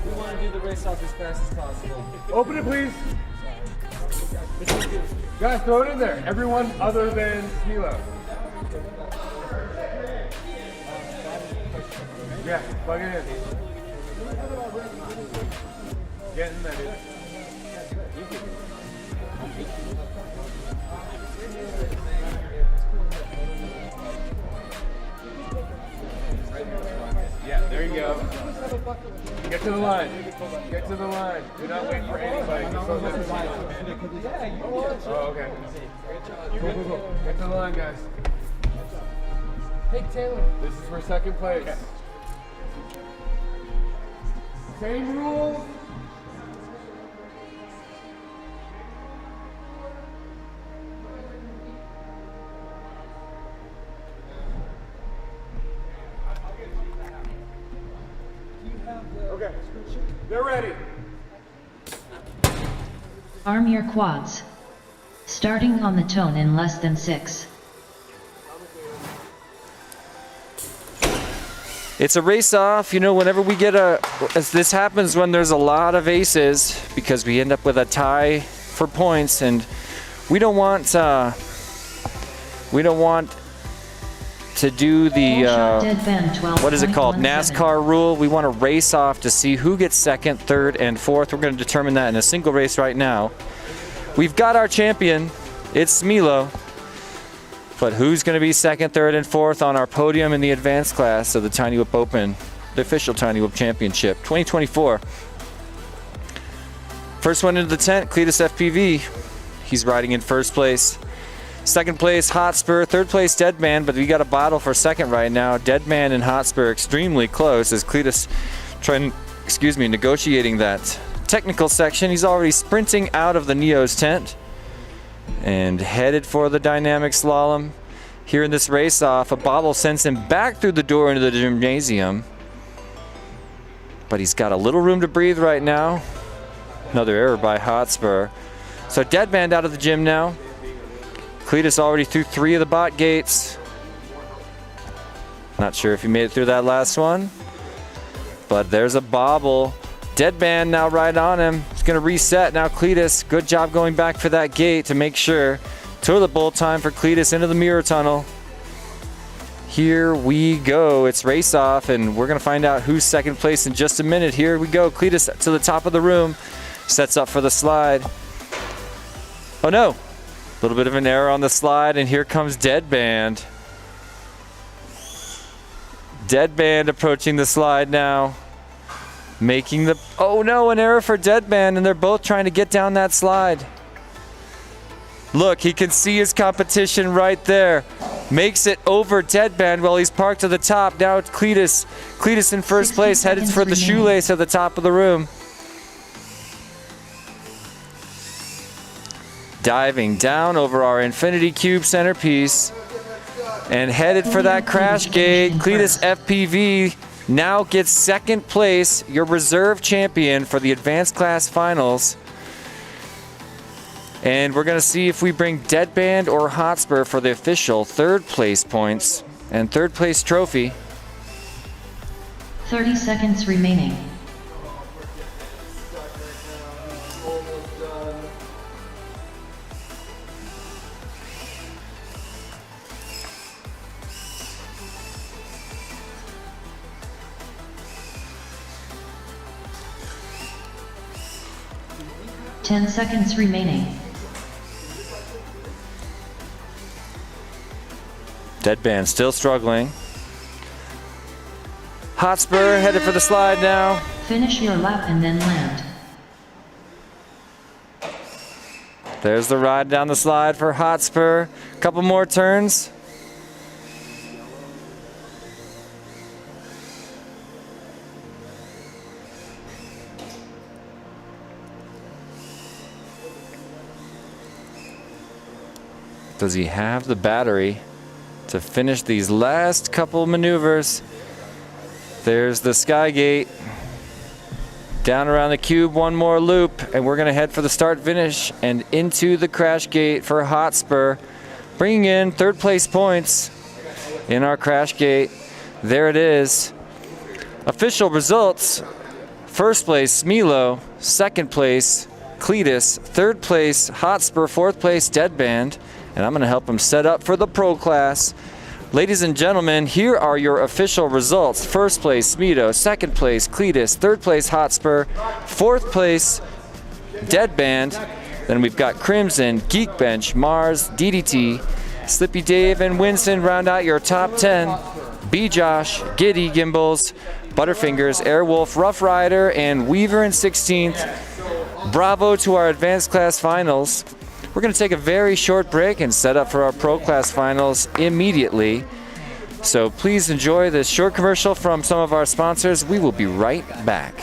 We want to do the race off as fast as possible. Open it, please. Guys, throw it in there. Everyone other than Smilo. Yeah, plug it in. Get in there, dude. Yeah, there you go. Get to the line. Get to the line. Do not wait for anybody. Oh, okay. Cool, cool, cool. Get to the line, guys. Hey, Taylor. This is for second place. Okay. Same rules. Okay, they're ready. Arm your quads. Starting on the tone in less than 6. It's a race off, you know, whenever we get this happens when there's a lot of aces, because we end up with a tie for points, and we don't want to do the, what is it called, NASCAR rule. We want to race off to see who gets second, third, and fourth. We're going to determine that in a single race right now. We've got our champion, it's Smilo. But who's going to be second, third, and fourth on our podium in the advanced class of the Tiny Whip Open, the official Tiny Whip Championship 2024? First one into the tent, Cletus FPV. He's riding in first place. Second place, Hotspur. Third place, Deadman, but we got a bottle for second right now. Deadman and Hotspur extremely close as Cletus negotiating that technical section. He's already sprinting out of the Neo's tent and headed for the dynamic slalom. Here in this race off, a bobble sends him back through the door into the gymnasium. But he's got a little room to breathe right now. Another error by Hotspur. So Deadman out of the gym now. Cletus already through 3 of the bot gates. Not sure if he made it through that last one. But there's a bobble. Deadman now right on him. He's going to reset now. Cletus, good job going back for that gate to make sure. Toilet bowl time for Cletus into the mirror tunnel. Here we go. It's race off, and we're going to find out who's second place in just a minute. Here we go. Cletus to the top of the room. Sets up for the slide. Oh no. A little bit of an error on the slide, and here comes Deadband. Deadband approaching the slide now. Making the, oh no, an error for Deadband, and they're both trying to get down that slide. Look, he can see his competition right there. Makes it over Deadband while he's parked to the top. Now it's Cletus. Cletus in first place, headed for the shoelace at the top of the room. Diving down over our Infinity Cube centerpiece and headed for that crash gate. Cletus FPV now gets second place, your reserve champion for the advanced class finals. And we're going to see if we bring Deadband or Hotspur for the official third place points and third place trophy. 30 seconds remaining. Ten seconds remaining. Deadband still struggling. Hotspur headed for the slide now. Finish your lap and then land. There's the ride down the slide for Hotspur. Couple more turns. Does he have the battery to finish these last couple maneuvers? There's the Skygate. Down around the cube, one more loop, and we're gonna head for the start finish and into the crash gate for Hotspur, bringing in 3rd place points in our crash gate. There it is. Official results: 1st place Milo, 2nd place Cletus, 3rd place Hotspur, 4th place Deadband, and I'm gonna help him set up for the pro class. Ladies and gentlemen, here are your official results. 1st place Smeedo, 2nd place Cletus, 3rd place Hotspur, 4th place Deadband. Then we've got Crimson, Geekbench, Mars, DDT, Slippy Dave, and Winston round out your top 10. B Josh, Giddy, Gimbals, Butterfingers, Airwolf, Rough Rider, and Weaver in 16th. Bravo to our advanced class finals. We're going to take a very short break and set up for our pro class finals immediately. So please enjoy this short commercial from some of our sponsors. We will be right back.